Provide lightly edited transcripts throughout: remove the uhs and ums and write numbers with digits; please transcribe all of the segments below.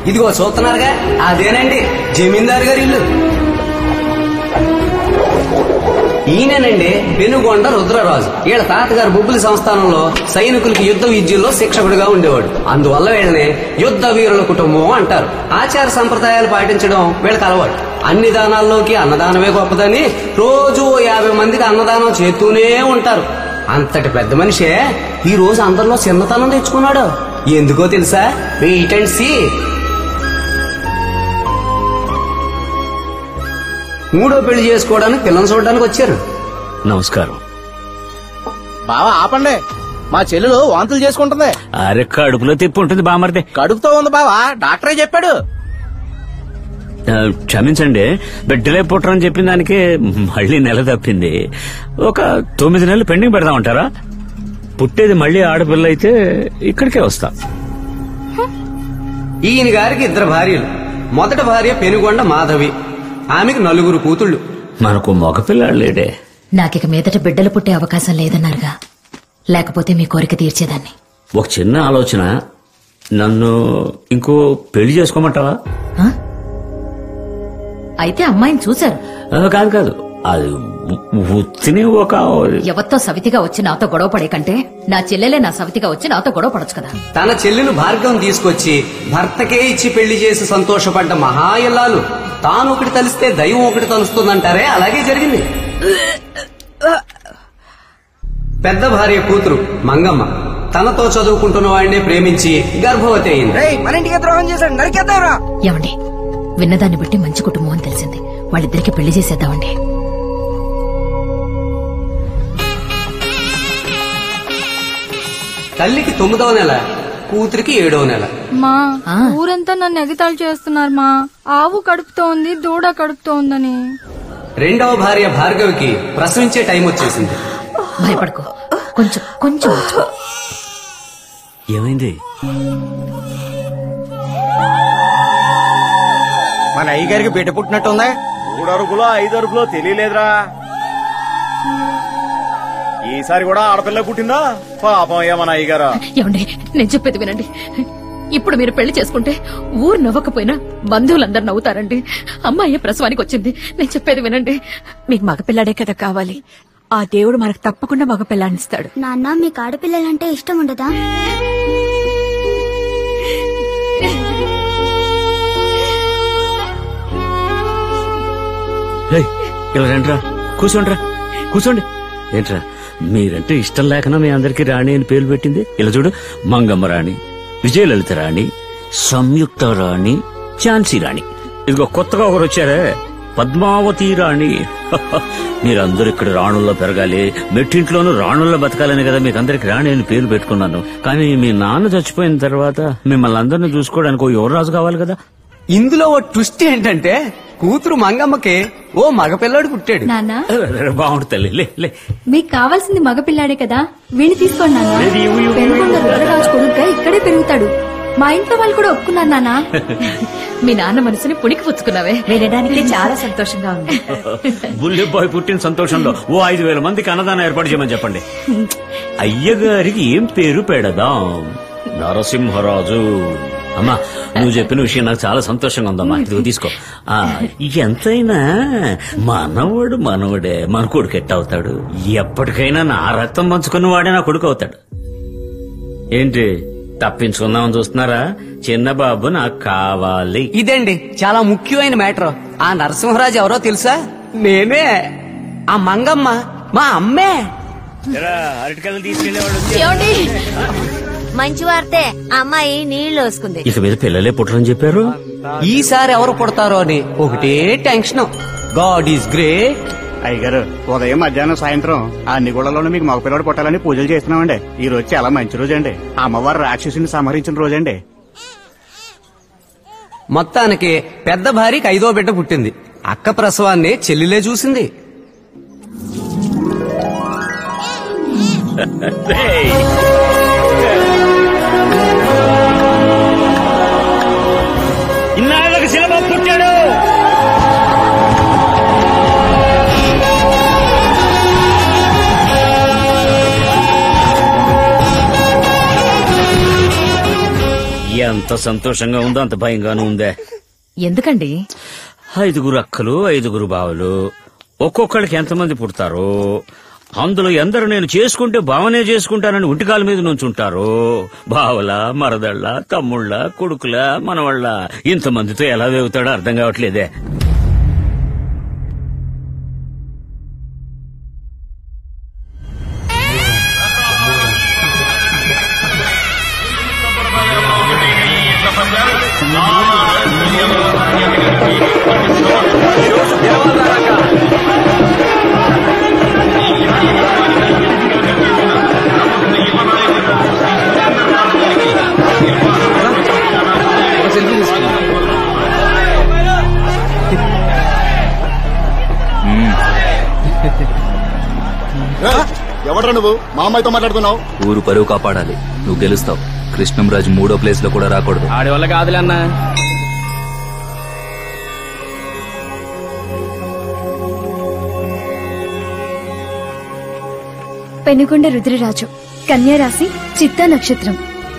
ఇదిగో చూస్తున్నారుగా, అదేనండి జమీందారు గారి ఇల్లు. ఈయనేనండి పెనుగొండ రుద్రరాజు. వీళ్ళ తాతగారు బొబ్బులి సంస్థానంలో సైనికులకి యుద్ధ విద్యల్లో శిక్షకుడిగా ఉండేవాడు. అందువల్ల వీళ్ళని యుద్ధ వీరుల కుటుంబం అంటారు. ఆచార సంప్రదాయాలు పాటించడం వీళ్ళకి అలవాటు. అన్ని దానాల్లోకి అన్నదానమే గొప్పదని రోజు 50 మందికి అన్నదానం చేస్తూనే ఉంటారు. అంతటి పెద్ద మనిషే ఈ రోజు అందరిలో చిన్నతనం తెచ్చుకున్నాడు. ఎందుకో తెలుసా? Wait and see. మూడో పెళ్లి చేసుకోవడానికి పిల్లలు చూడడానికి వచ్చారు. నమస్కారం. బావా ఆపండి, మా చెల్లెలు వాంతులు చేసుకుంటుంది. అరే కడుపులో తిప్పి ఉంటుంది బామర్ది. కడుపుతో ఉంది బావా, డాక్టరే చెప్పాడు. క్షమించండి, బిడ్డలే పుట్టరని చెప్పిన దానికి మళ్ళీ నెల తప్పింది. ఒక 9 నెలలు పెండింగ్ పెడదామంటారా? పుట్టేది మళ్ళీ ఆడపిల్ల అయితే ఇక్కడికే వస్తా. ఈయన గారికి 2 భార్యలు. మొదటి భార్య పెనుగొండ మాధవి. ఆమెకు 4 కూతుళ్లు. మనకు మగపిల్లాడు లేడే. నాకిక మీదట బిడ్డలు పుట్టే అవకాశం లేదన్నారుగా, లేకపోతే మీ కోరిక తీర్చేదాన్ని. ఒక చిన్న ఆలోచన, నన్ను ఇంకో పెళ్లి చేసుకోమంటావా? అయితే అమ్మాయిని చూశారు? కాదు కాదు, అది ఉత్తిని ఒక ఎవరితో సవితిగా వచ్చి నాతో గొడవ పడే కంటే నా చెల్లెలే నా సవితిగా వచ్చి నాతో గొడవ పడొచ్చు కదా. తన చెల్లెలు భార్గవం తీసుకొచ్చి భర్తకే ఇచ్చి పెళ్లి చేసి సంతోషపడ్డ మహాయల్లాలు తాను ఒకటి తలిస్తే దైవం ఒకటి తలుస్తుందంటారే, అలాగే జరిగింది. పెద్ద భార్య కూతురు మంగమ్మ తనతో చదువుకుంటున్న వాడినే ప్రేమించి గర్భవతి అయింది. మన ఇంటికి ద్రోహం చేశాడు, నరికేద్దాంరా. ఏమండి, విన్నదాన్ని బట్టి మంచి కుటుంబం అని తెలిసింది. వాళ్ళిద్దరికి పెళ్లి చేసేద్దామండి. తల్లికి 9వ నెల, కూతురికి 7వ నెల. మా ఊరంతా నన్ను ఎగతాళి చేస్తున్నారు మా. ఆవు కడుపుతోంది, దూడ కడుపుతోందని. 2వ భార్య భార్గవికి ప్రసవించే టైం వచ్చేసింది. భయపడుకో, కొంచెం కొంచెం ఏమైంది? మన అయ్యగారికి బిడ్డ పుట్టినట్టుందా? 3 అరుగులో 5 అరుగులో తెలియలేదురా. ఈసారి కూడా ఆడపిల్ల పుట్టిందా? పాపం అయ్యా మన అయ్యగారా. ఏమండి, నేను చెప్పేది వినండి. ఇప్పుడు మీరు పెళ్లి చేసుకుంటే ఊరు నవ్వకపోయినా బంధువులందరూ నవ్వుతారండి. అమ్మాయి ప్రసవానికి వచ్చింది. నేను చెప్పేది వినండి. మీకు మగపిల్లాడే కదా కావాలి. ఆ దేవుడు మనకు తప్పకుండా మగపిల్లాడిస్తాడు. నాన్న, మీకు ఆడపిల్లలంటే ఇష్టం ఉండదా? ఇలా రండిరా, కూర్చోండిరా, కూర్చోండి. ఏంట్రా, మీరంటే ఇష్టం లేకనా మీ అందరికీ రాణి అని పేరు పెట్టింది? ఇలా చూడు, మంగమ్మ రాణి, విజయలలిత రాణి, సంయుక్త రాణి, ఝాన్సీ రాణి. ఇదిగో కొత్తగా ఒకరు వచ్చారే, పద్మావతి రాణి. మీరందరూ ఇక్కడ రాణుల్లో పెరగాలి, మెట్టింట్లోనూ రాణుల్లో బతకాలని కదా మీకందరికి రాణి అని పేరు పెట్టుకున్నాను. కానీ మీ నాన్న చచ్చిపోయిన తర్వాత మిమ్మల్ని అందరినీ చూసుకోవడానికి ఓ యువరాజు కావాలి కదా. ఇందులో ఓ ట్విస్ట్ ఏంటంటే కూతురు మంగమ్మకి ఓ మగపిల్లాడు పుట్టాడు. నాన్న, బాగుండు తల్లి, లే. మీకు కావాల్సింది మగపిల్లాడే కదా, వీణి తీసుకోండి నాన్న. పెనుగొండ రుద్రరాజు కొడుకుగా ఇక్కడే పెరుగుతాడు. మా ఇంట్లో వాళ్ళు కూడా ఒప్పుకున్నారు నాన్న. మీ నాన్న మనసుని పుణికి పుచ్చుకున్నావే. వినడానికి చాలా సంతోషంగా ఉంది. బుల్లిబాయ్ పుట్టిన సంతోషంలో ఓ 5,000 మందికి అన్నదానం ఏర్పాటు చేయమని చెప్పండి. అయ్యగారికి ఏం పేరు పెడదాం? నరసింహరాజు. అమ్మా, నువ్వు చెప్పిన విషయం నాకు చాలా సంతోషంగా ఉందమ్మా. ఇదిగో తీసుకో. ఎంతైనా మనవడే మన కొడుకు ఎట్టవుతాడు? ఎప్పటికైనా నా రక్తం పంచుకున్న వాడే నా కొడుకు అవుతాడు. ఏంటి తప్పించుకుందామని చూస్తున్నారా? చిన్న బాబు నాకు కావాలి. ఇదండి చాలా ముఖ్యమైన మ్యాటర్. ఆ నరసింహరాజు ఎవరో తెలుసా? నేనే. ఆ మంగమ్మ మా అమ్మే. అరటికల్లు తీసుకెళ్లేవాడు. మంచి వార్తే, అమ్మాయి నీళ్లు వేసుకుంది. ఇక మీద పిల్లలే పుట్టరని చెప్పారు. ఈసారి ఎవరు పుడతారో అని ఒకటే టెన్షన్. God is great. అయ్యగారు, ఉదయం మధ్యాహ్నం సాయంత్రం అన్ని గుళ్ళలోనూ మీకు మగపిల్లడు పుట్టాలని పూజలు చేస్తున్నామండి. ఈ రోజు చాలా మంచి రోజు అండి. అమ్మవారు రాక్షసుని సంహరించిన రోజండి. మొత్తానికి పెద్ద భార్యకి 5వ బిడ్డ పుట్టింది. అక్క ప్రసవాన్ని చెల్లిలే చూసింది. ఇన్నాళ్ళకి శిలబాబు పుట్టాడు. ఎంత సంతోషంగా ఉందో అంత భయంగానూ ఉందే. ఎందుకండి? 5 అక్కలు 5 బావలు, ఒక్కొక్కడికి ఎంతమంది పుడతారో అందులో ఎందరు నేను చేసుకుంటే బావనే చేసుకుంటానని ఒంటికాల మీద నుంచుంటారు. బావల, మరదళ్ళ, తమ్ముళ్ళ, కొడుకుల, మనవాళ్ళ, ఇంతమందితో ఎలా వేగుతాడో అర్థం కావట్లేదే. ఎవడ్రా నువ్వు? మా అమ్మాయితో మాట్లాడుతున్నావు? ఊరు పరువు కాపాడాలి, నువ్వు గెలుస్తావు. కృష్ణంరాజు 3వ ప్లేస్ లో కూడా రాకూడదు. ఆడి వల్ల కాదులే అన్నా. పెనుగొండ రుద్రరాజు కన్యా రాశి చిత్తా నక్షత్రం.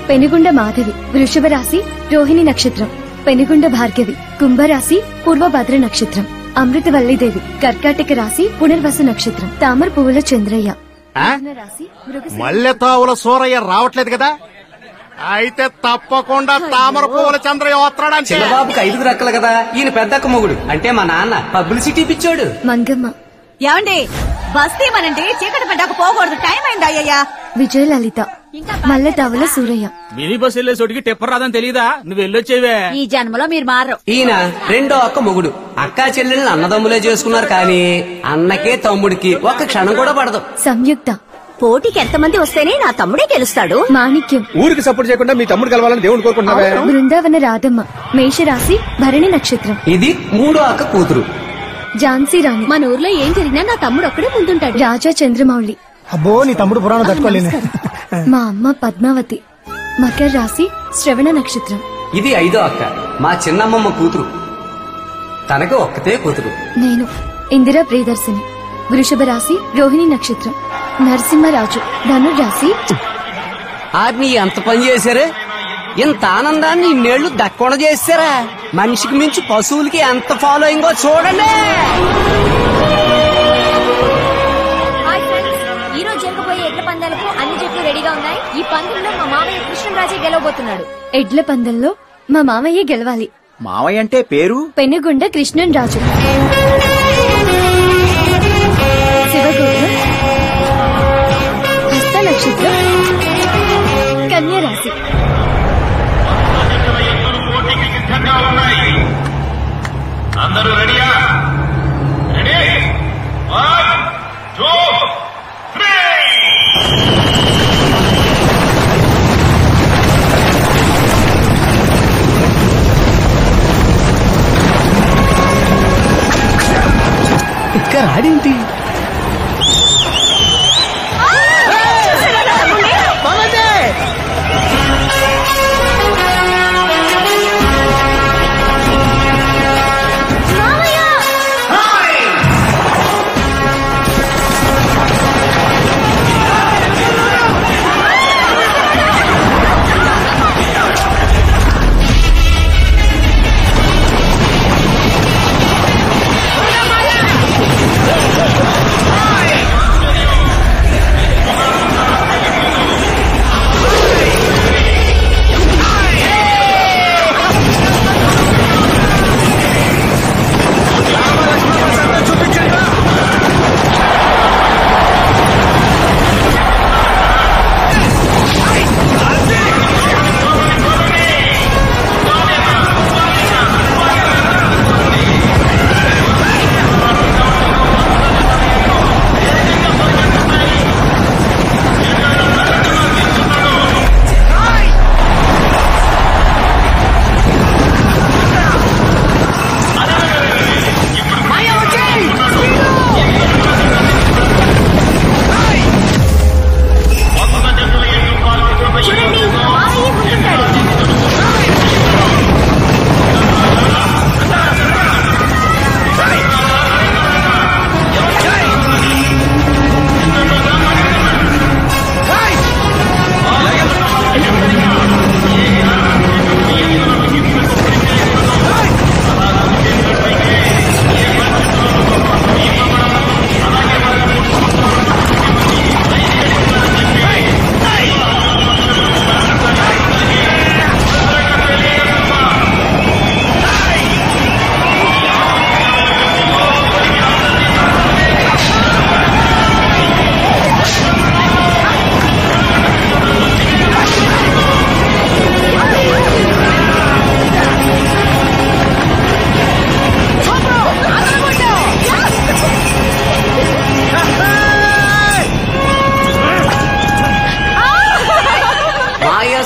పెనుగొండ మాధవి వృషభ రాశి రోహిణి నక్షత్రం. పెనుగొండ భార్గవి కుంభరాశి పూర్వభద్ర నక్షత్రం. అమృతవల్లిదేవి కర్కాటక రాశి పునర్వసు నక్షత్రం. తామర పువ్వుల చంద్రయ్య రాశి మల్లెతావుల సూరయ్య రావట్లేదు కదా? అయితే తప్పకుండా తామర పువ్వుల చంద్రయ్య వస్తాడని. చిన్నబాబుకి 5 అక్కలు కదా, ఈయన పెద్దక్క మొగుడు. అంటే మా నాన్న పబ్లిసిటీ పిచ్చోడు. మంగమ్మ ఏమండి? బస్తీ మనండి చీకటి పడ్డాక పోకూడదు, టైం అయింది అయ్యయ్యా. విజయలలిత మల్లెతావుల సూరయ్య. మినీ బస్ వెళ్లే చోటికి టిప్పర్ రాదని తెలీదా? నువ్వు వెళ్ళొచ్చేవే. ఈ జన్మలో మీరు మారరు. ఈయన 2వ అక్క మొగుడు. అక్కా చెల్లెల్ని అన్నదమ్ములే చేసుకున్నారు కానీ అన్నకే తమ్ముడికి ఒక్క క్షణం కూడా పడదు. సంయుక్త పోటీకి ఎంతమంది వస్తేనే నా తమ్ముడే గెలుస్తాడు. మాణిక్యం ఊరికి సపోర్ట్ చేయకుండా మీ తమ్ముడు కలవాలని దేవుడు కోరుకుంటున్నావే. బృందావన రాధమ్మ మేషరాశి భరణి నక్షత్రం. ఇది 3వ అక్క కూతురు. ఝాన్సీ రాణి మన ఊర్లో ఏం జరిగినా నా తమ్ముడు ఒక్కడే ముందుంటాడు. రాజా చంద్రమౌళి. అబ్బో, నీ తమ్ముడు పురాణం తట్టుకోలేను. మా అమ్మ పద్మావతి మకర రాశి శ్రవణ నక్షత్రం. ఇది 5వ అక్క, మా చిన్నమ్మమ్మ కూతురు. తనకు ఒక్కతే కూతురు. నేను ఇందిరా ప్రియదర్శిని వృషభ రాశి రోహిణి నక్షత్రం. నరసింహరాజు ధనుర్రాశి. ఆర్ని ఎంత పని చేశారే, ఇంత ఆనందాన్ని ఇన్నేళ్లు దక్కకుండా చేశారా? మనిషికి మించి పశువులకి ఎంత ఫాలోయింగో చూడండి. ఈ రోజు జరగబోయే ఎడ్ల పందాలకు అన్ని జట్లు రెడీగా ఉన్నాయి. ఈ పందెంలో మా మామయ్య కృష్ణరాజే గెలవబోతున్నాడు. ఎడ్ల పందెంలో మా మామయ్య గెలవాలి. మావయ్య అంటే పేరు? పెనుగొండ కృష్ణన్ రాజు. శివగోత్రం హస్త నక్షత్రం కన్యా రాశి. అందరూ రెడీయా? రెడీ? 1, 2, 3. ఇక్కడ రాడేంటి?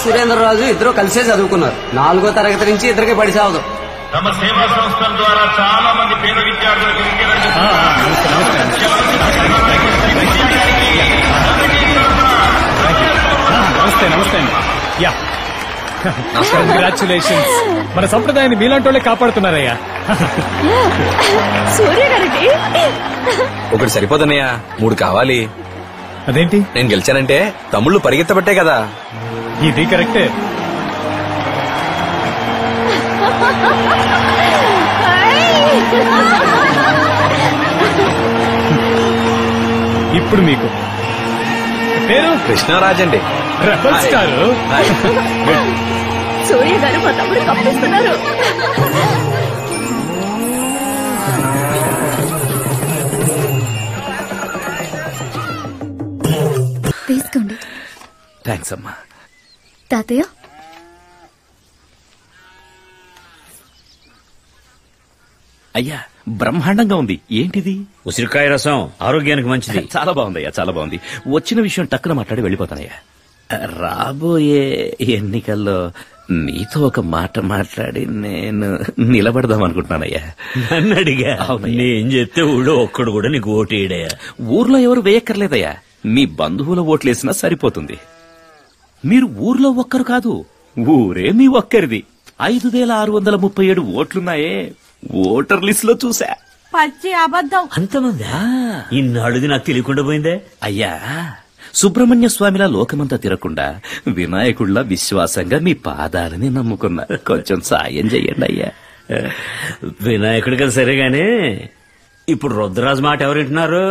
సురేంద్రరాజు ఇద్దరు కలిసే చదువుకున్నారు. 4వ తరగతి నుంచి ఇద్దరికి పడి సావదు. తమ సేవా సంస్థల ద్వారా చాలా మంది పేద విద్యార్థులకు నమస్తే నమస్తే యా కంగ్రాచులేషన్స్. మన సంప్రదాయాన్ని మీలాంటి వాళ్ళే కాపాడుతున్నారయ్యా. సూర్య గారికి ఒకటి సరిపోదన్నయ్యా, 3 కావాలి. అదేంటి? నేను గెలిచానంటే తమ్ముళ్ళు పరిగెత్తబట్టే కదా. ఇది కరెక్టే. ఇప్పుడు మీకు పేరు కృష్ణరాజ్ అండి. Rebel star. సూర్య గారు మా తమ్ముడు కప్పిస్తున్నారు. తీసుకోండి. థ్యాంక్స్ అమ్మా. తాతయ్య అయ్యా బ్రహ్మాండంగా ఉంది. ఏంటిది? ఉసిరికాయ రసం, ఆరోగ్యానికి మంచిది. చాలా బాగుందయ్యా, చాలా బాగుంది. వచ్చిన విషయం టక్కున మాట్లాడి వెళ్ళిపోతానయ్యా. రాబోయే ఎన్నికల్లో నీతో ఒక మాట మాట్లాడి నేను నిలబడదాం అనుకుంటున్నానయ్యా. నన్ను అడిగా? నేను చెప్తే ఊళ్ళో ఒక్కడు కూడా నీకు ఓటేయడయ్యా. ఊర్లో ఎవరు వేయక్కర్లేదయ్యా, మీ బంధువుల ఓట్లేసినా సరిపోతుంది. మీరు ఊర్లో ఒక్కరు కాదు, ఊరే మీ ఒక్కరిది. 5637 ఓట్లున్నాయే ఓటర్ లిస్ట్ లో చూసా. పచ్చి అబద్ధం. అంతమందా? ఇన్నాళ్ళుది నాకు తెలియకుండా పోయిందే. అయ్యా, సుబ్రహ్మణ్య స్వామిలా లోకమంతా తిరగకుండా వినాయకుడిలా విశ్వాసంగా మీ పాదాలని నమ్ముకున్నా. కొంచెం సాయం చెయ్యండి అయ్యా. వినాయకుడి కదా సరేగానే, ఇప్పుడు రుద్రరాజు మాట ఎవరు వింటున్నారు?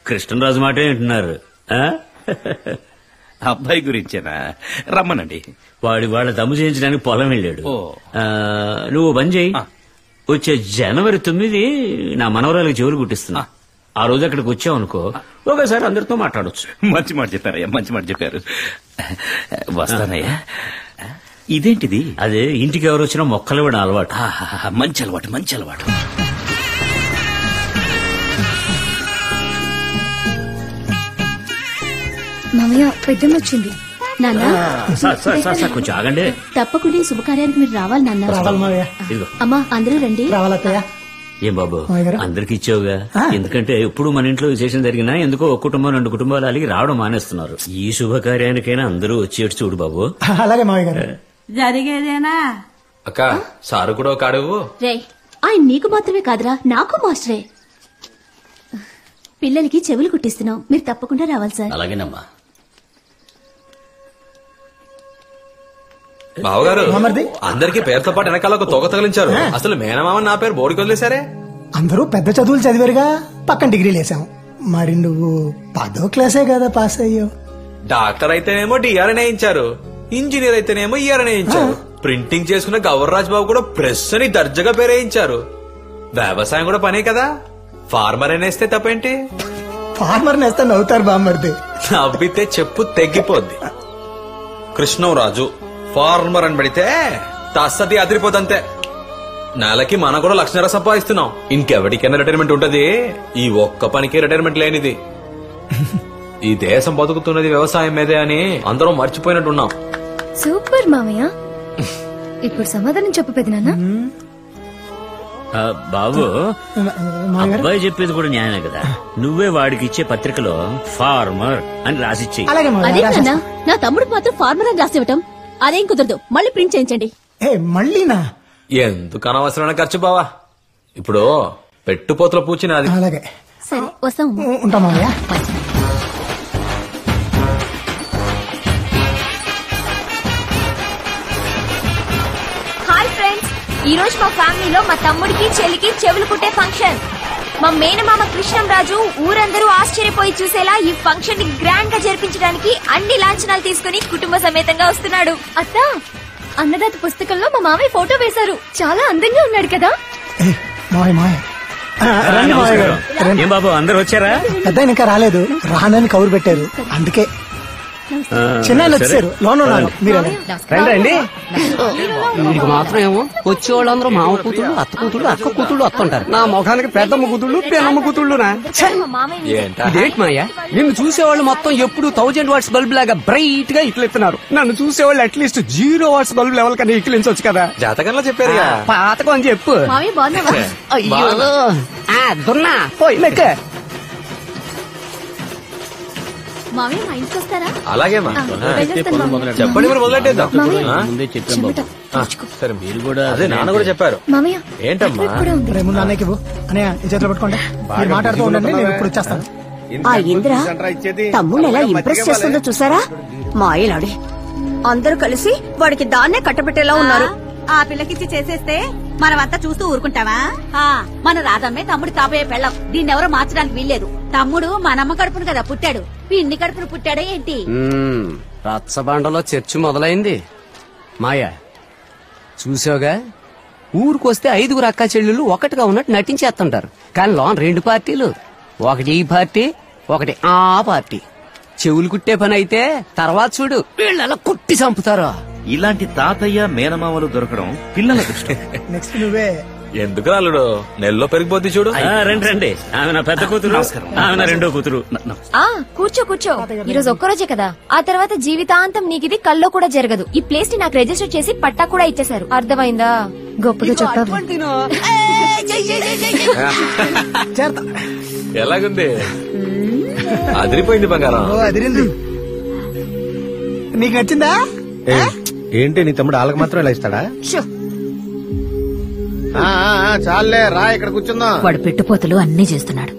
కృష్ణరాజు మాట వింటున్నారు. అబ్బాయి గురించేనా? రమ్మనండి. వాడి వాళ్ళ దమ్ము చేయించడానికి పొలం వెళ్ళాడు. నువ్వు బంద్ చేయి. వచ్చే జనవరి 9 నా మనవరాలకు చెవులు కుట్టిస్తున్నా. ఆ రోజు అక్కడికి వచ్చావు అనుకో, ఒకసారి అందరితో మాట్లాడొచ్చు. మంచి మాట చెప్పారయ్యా, మంచి మాట చెప్పారు. వస్తానయ్యా. ఇదేంటిది? అదే ఇంటికి ఎవరు వచ్చినా మొక్కలు ఇవ్వడం అలవాటు. మంచి అలవాటు, మంచి అలవాటు. మామయ్య పెద్దమ్మ వచ్చింది. నాన్న కొంచెం ఆగండి. తప్పకుండా ఈ శుభకార్యానికి మీరు రావాలి నాన్న. ఇదిగో అమ్మా అందరూ రండి. ఏం బాబు అందరికి ఇచ్చావుగా? ఎందుకంటే ఎప్పుడు మన ఇంట్లో విశేషం జరిగినా ఎందుకో ఒక కుటుంబం 2 కుటుంబాలు అలిగి రావడం మానేస్తున్నారు. ఈ శుభకార్యానికైనా అందరూ వచ్చేట్టు చూడు బాబు. అలాగే మావయ్య గారు. జరిగేదేనా? అక్క సారు కూడా ఒక అడుగు. రే ఆయన నీకు మాత్రమే కాదురా, నాకు మాస్టరే. పిల్లలకి చెవులు కుట్టిస్తున్నాం, మీరు తప్పకుండా రావాలి సార్. అలాగేనమ్మా. బావగారు అందరికి పేరుతో పాటు వెనకాల ఒక తొగ తగిలించారు. అసలు మేనమామ నా పేరు బోర్డుకి వదిలేశారే. అందరూ పెద్ద చదువులు చదివారుగా, పక్కన డిగ్రీలు వేసాం. మరి నువ్వు 10వ క్లాసే కదా పాస్ అయ్యావు. డాక్టర్ అయితేనేమో డిఆర్ఎన్ వేయించారు, ఇంజనీర్ అయితేనేమో ఈఆర్ఎన్ వేయించారు. ప్రింటింగ్ చేసుకున్న గవర్రాజ్ బాబు కూడా ప్రెస్ అని దర్జాగా పేరేయించారు. వ్యవసాయం కూడా పనే కదా, ఫార్మర్ అనేస్తే తప్పేంటి? ఫార్మర్ నేస్తే నవ్వుతారు బామ్మర్ది. నవ్వితే చెప్పు తెగిపోద్ది. కృష్ణరాజు ఫార్మర్ అని పడితే తస్తది అదిరిపోతంతే. నెలకి మనం కూడా 1,00,000 సంపాదిస్తున్నాం. ఇంకెవరికైనా రిటైర్మెంట్ ఉంటది, ఈ ఒక్క పనికి రిటైర్మెంట్ లేనిది. ఈ దేశం బతుకుతున్నది వ్యవసాయం మీదే అని అందరం మర్చిపోయినట్టున్నాం. సూపర్ మామయ్య. ఇప్పుడు సమాధానం చెప్పు పెదనాన్న. బాబు అబ్బాయి చెప్పేది కూడా న్యాయమే కదా. నువ్వే వాడికి ఇచ్చే పత్రికలో ఫార్మర్ అని రాసిచ్చేయి. నా తమ్ముడు మాత్రం ఫార్మర్ అని రాసివ్వటం అదేం కుదరదు. మళ్ళీ ప్రింట్ చేయించండి. మళ్ళీనా? ఎందుకు అనవసరమైన ఖర్చు బావా. ఇప్పుడు పెట్టుపోతల పూచినది. అలాగే సరే వస్తాం. ఉంటా మామయ్య. హాయ్ ఫ్రెండ్స్, ఈ రోజు మా ఫ్యామిలీలో మా తమ్ముడికి చెల్లికి చెవులు కుట్టే ఫంక్షన్. మా మేనమామ కృష్ణంరాజు ఊరందరూ ఆశ్చర్యపోయి చూసేలా ఈ ఫంక్షన్ ని గ్రాండ్ గా జరిపించడానికి అన్ని లాంఛనాలు తీసుకుని కుటుంబ సమేతంగా వస్తున్నాడు. అత్త, అన్నదాత పుస్తకంలో మా మామయ్య ఫోటో వేశారు. చాలా అందంగా ఉన్నాడు కదా. ఏం బాబు అందరు వచ్చారా? పెద్ద ఇంకా రాలేదు, రానని కబురు పెట్టారు. అందుకే చిన్న వచ్చారు లోన్ ఉన్నారు మీరు రండి వీడికి మాత్రం ఏమో వచ్చేవాళ్ళందరూ మామ కూతుళ్ళు అత్త కూతుళ్ళు అక్క కూతుళ్ళు వస్తుంటారు. నా ముఖానికి పెద్దమ్మ కూతుళ్ళు పెనమ్మ కూతుళ్ళునా? ఇదేంటి మాయ, నిన్ను చూసేవాళ్ళు మొత్తం ఎప్పుడు 1000 వాట్స్ బల్బ్ లాగా బ్రైట్ గా ఇట్లెత్తున్నారు. నన్ను చూసేవాళ్ళు అట్లీస్ట్ 0 వాట్స్ బల్బ్ లెవెల్ కన్నా ఇక్కిలించవచ్చు కదా. జాతకంలో చెప్పారు పాతకం అని చెప్పు. అయ్యో దున్నా పోయి లెక్క. మామయ్య మా ఇంటికి వస్తారా? అలాగే చెప్పండి మరి మొదలెట్టేద్దాం. సరే మీరు కూడా అదే నాన్న కూడా చెప్పారు. ఏంటమ్మా ముందు అన్నయ్యకి ఇవ్వు. అన్నయ్య ఈ చేతిలో పట్టుకోండి. మీరు మాట్లాడుతూ ఉండండి, నేను ఇప్పుడు వచ్చేస్తాను. ఆ ఇంద్ర తమ్ముడు ఎలా ఇంప్రెస్ చేస్తుందో చూసారా? మాయలాడి అందరూ కలిసి వాడికి దాన్నే కట్టబెట్టేలా ఉన్నారు. ఆ పిల్లకిచ్చి చేసేస్తే మనమంతా చూస్తూ ఊరుకుంటావా? మన రాధమ్మే తమ్ముడు కాబోయే పెళ్ళం. దీన్ని ఎవరో మార్చడానికి వీల్లేదు. తమ్ముడు మనమ్మ కడుపును కదా పుట్టాడు, పిన్ని కడుపును పుట్టాడా ఏంటి? రచ్చబండలో చర్చి మొదలైంది. మాయా చూసావుగా, ఊరికొస్తే 5 అక్కా చెల్లెళ్ళు ఒకటిగా ఉన్నట్టు నటించేస్తుంటారు. కానీ లోన్ 2 పార్టీలు, ఒకటి ఈ పార్టీ ఒకటి ఆ పార్టీ. చెవులు కుట్టే పని అయితే తర్వాత చూడు వీళ్ళలా కుట్టి చంపుతారు. ఇలాంటి తాతయ్య మేనమామలు దొరకడం పిల్లల దృష్టి. నెక్స్ట్ నువ్వే. ఎందుకు రాలుడు నెలలో పెరిగిపోద్ది చూడు. రండి రండి, ఆమె నా పెద్ద కూతురు, ఆమె నా రెండో కూతురు. కూర్చో కూర్చో. ఈరోజు ఒక్కరోజే కదా, ఆ తర్వాత జీవితాంతం నీకిది కల్లో కూడా జరగదు. ఈ ప్లేస్ ని నాకు రిజిస్టర్ చేసి పట్టా కూడా ఇచ్చేశారు. అర్థమైందా? గొప్పగా చెప్పావు. ఎలాగుంది? అదిరిపోయింది బంగారం. అదిరింది. నీకు నచ్చిందా? ఏంటి నీ తమ్ముడు వాళ్ళకి మాత్రం ఇలా ఇస్తాడా? చాలే రా, ఇక్కడ కూర్చుందా. వాడు పెట్టుపోతలు అన్నీ చేస్తున్నాడు.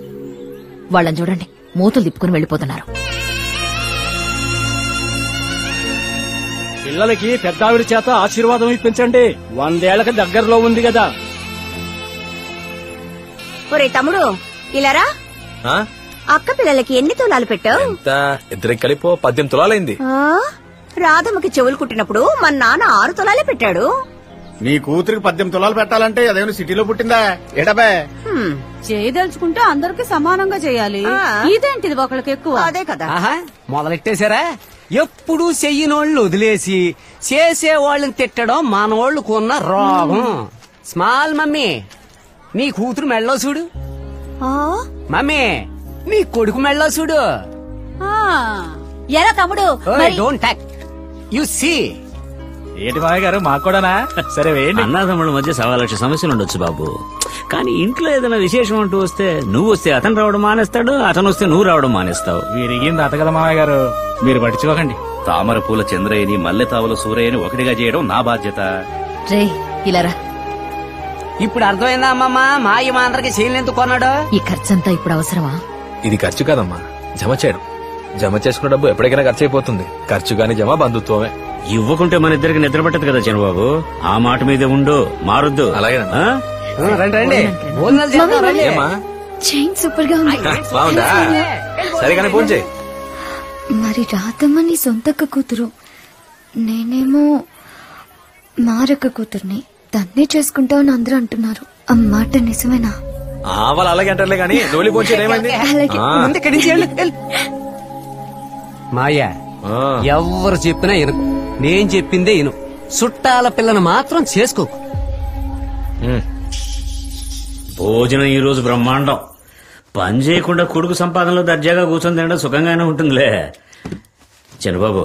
వాళ్ళని చూడండి, మూతులు తిప్పుకుని వెళ్లిపోతున్నారు. పిల్లలకి పెద్దావిడి చేత ఆశీర్వాదం ఇప్పించండి. 100 ఏళ్లకి దగ్గరలో ఉంది కదా. ఒరే తమ్ముడు ఇలారా. అక్క పిల్లలకి ఎన్ని తులాలు పెట్టావు? ఇద్దరికి కలిపో 18 తులాలైంది. రాధమ్మకి చెవులు కుట్టినప్పుడు మన నాన్న 6 తులాలే పెట్టాడు. నీ కూతురికి 18 తులాలు పెట్టాలంటే అదేమైనా సిటీలో పుట్టిందా? ఎడబే చేయదలుచుకుంటే అందరికి సమానంగా చేయాలి. ఇదేంటిది ఒకళ్ళకి ఎక్కువ? అదే కదా. మొదలెట్టేశారా? ఎప్పుడు చెయ్యినోళ్ళు వదిలేసి చేసేవాళ్ళని తిట్టడం మనోళ్ళకున్న రోగం. స్మాల్ మమ్మీ, నీ కూతురు మెళ్ళో చూడు. మమ్మీ, నీ కొడుకు మెళ్ళో చూడు. ఎలా తమ్ముడు? Don't talk, you see. ఏంటి మావయ్య గారు, మాకు కూడానా? సరే వేయండి. అన్నదమ్ముల మధ్య 1,00,000 సమస్యలు ఉండొచ్చు బాబు, కానీ ఇంట్లో ఏదైనా విశేషం అంటూ వస్తే నువ్వు వస్తే అతను రావడం మానేస్తాడు, అతను వస్తే నువ్వు రావడం మానేస్తావు. వీరిగింది అత కదా మావయ్య గారు, మీరు పట్టించుకోకండి. తామర పూల చంద్రయ్యని మల్లెతావుల సూరయ్యని ఒకటిగా చేయడం నా బాధ్యత. రే ఇలారా. ఇప్పుడు అర్థమైందా అమ్మమ్మ, మా అందరికి చేయలేందుకు కొన్నాడు? ఈ ఖర్చంతా ఇప్పుడు అవసరమా? ఇది ఖర్చు కాదమ్మా, జమ చేయడం. జమ చేసుకున్న డబ్బు ఎప్పటికైనా ఖర్చు అయిపోతుంది. ఖర్చు గాని జమ బంధుత్వమే. ఇవ్వకుంటే మన ఇద్దరికి నిద్ర పట్టదు కదా చంద్రబాబు. ఆ మాట మీదే ఉండు, మారొద్దు. అలాగే రండి. చైన్ సూపర్ గా ఉంది. బాగుందా? సరిగానే ఫోన్ చేయి. మరి రాధమ్మ నీ సొంతక్క కూతురు, నేనేమో మారక్క కూతుర్ని. తన్నే చేసుకుంటావని అందరూ అంటున్నారు. ఆ మాట నిజమేనా? వాళ్ళు అలాగే అంటారులే గానీ డోలి ఫోన్ చేయడం ఏమైంది? మాయా, ఎవరు చెప్పినా ఇను, నేను చెప్పిందే ఇను. చుట్టాల పిల్లను మాత్రం చేసుకోకు. భోజనం ఈ రోజు బ్రహ్మాండం. పని చేయకుండా కొడుకు సంపాదనలో దర్జాగా కూర్చొని తినడం సుఖంగానే ఉంటుందిలే. చంద్రబాబు,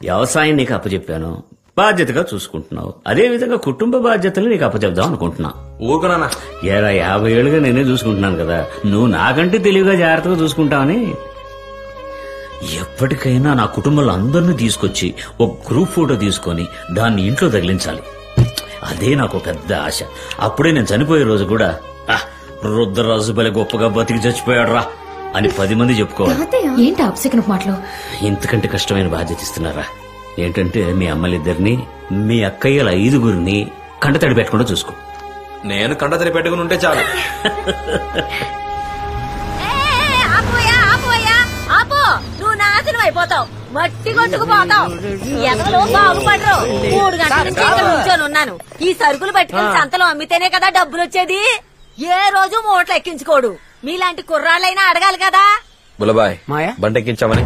వ్యవసాయం నీకు అప్పచెప్పాను, బాధ్యతగా చూసుకుంటున్నావు. అదే విధంగా కుటుంబ బాధ్యతలు నీకు అప్పచెప్దాం అనుకుంటున్నా. ఊరుకున్నా 50 ఏళ్ళుగా నేనే చూసుకుంటున్నాను కదా, నువ్వు నాకంటే తెలివిగా జాగ్రత్తగా చూసుకుంటావని. ఎప్పటికైనా నా కుటుంబంలో అందరినీ తీసుకొచ్చి ఒక గ్రూప్ ఫోటో తీసుకొని దాన్ని ఇంట్లో తగిలించాలి. అదే నాకు పెద్ద ఆశ. అప్పుడే నేను చనిపోయే రోజు కూడా రుద్రరాజు బలి గొప్పగా బతికి చచ్చిపోయాడు రా అని 10 మంది చెప్పుకోవాలి. ఏంటి అప్సెకన మాటలు? ఇంతకంటే కష్టమైన బాధ్యత ఇస్తున్నారా? ఏంటంటే మీ అమ్మలిద్దరిని, మీ అక్కయ్యల 5గురిని కంటతడి పెట్టకుండా చూసుకో. నేను కంటతడి పెట్టుకుని ఉంటే చాలు. నువ్వు నాశనం అయిపోతావు, మట్టి కొట్టుకుపోతావు. ఎవరు బాగుపడరు. 3 గంటల నుంచి ఇక్కడ కూర్చొని ఉన్నాను. ఈ సరుకులు పట్టుకుని సంతలో అమ్మితేనే కదా డబ్బులు వచ్చేది. ఏ రోజు మూటలు ఎక్కించుకోడు. మీలాంటి కుర్రాళ్ళైనా అడగాలి కదా. బులబాయ్, బండెక్కించామని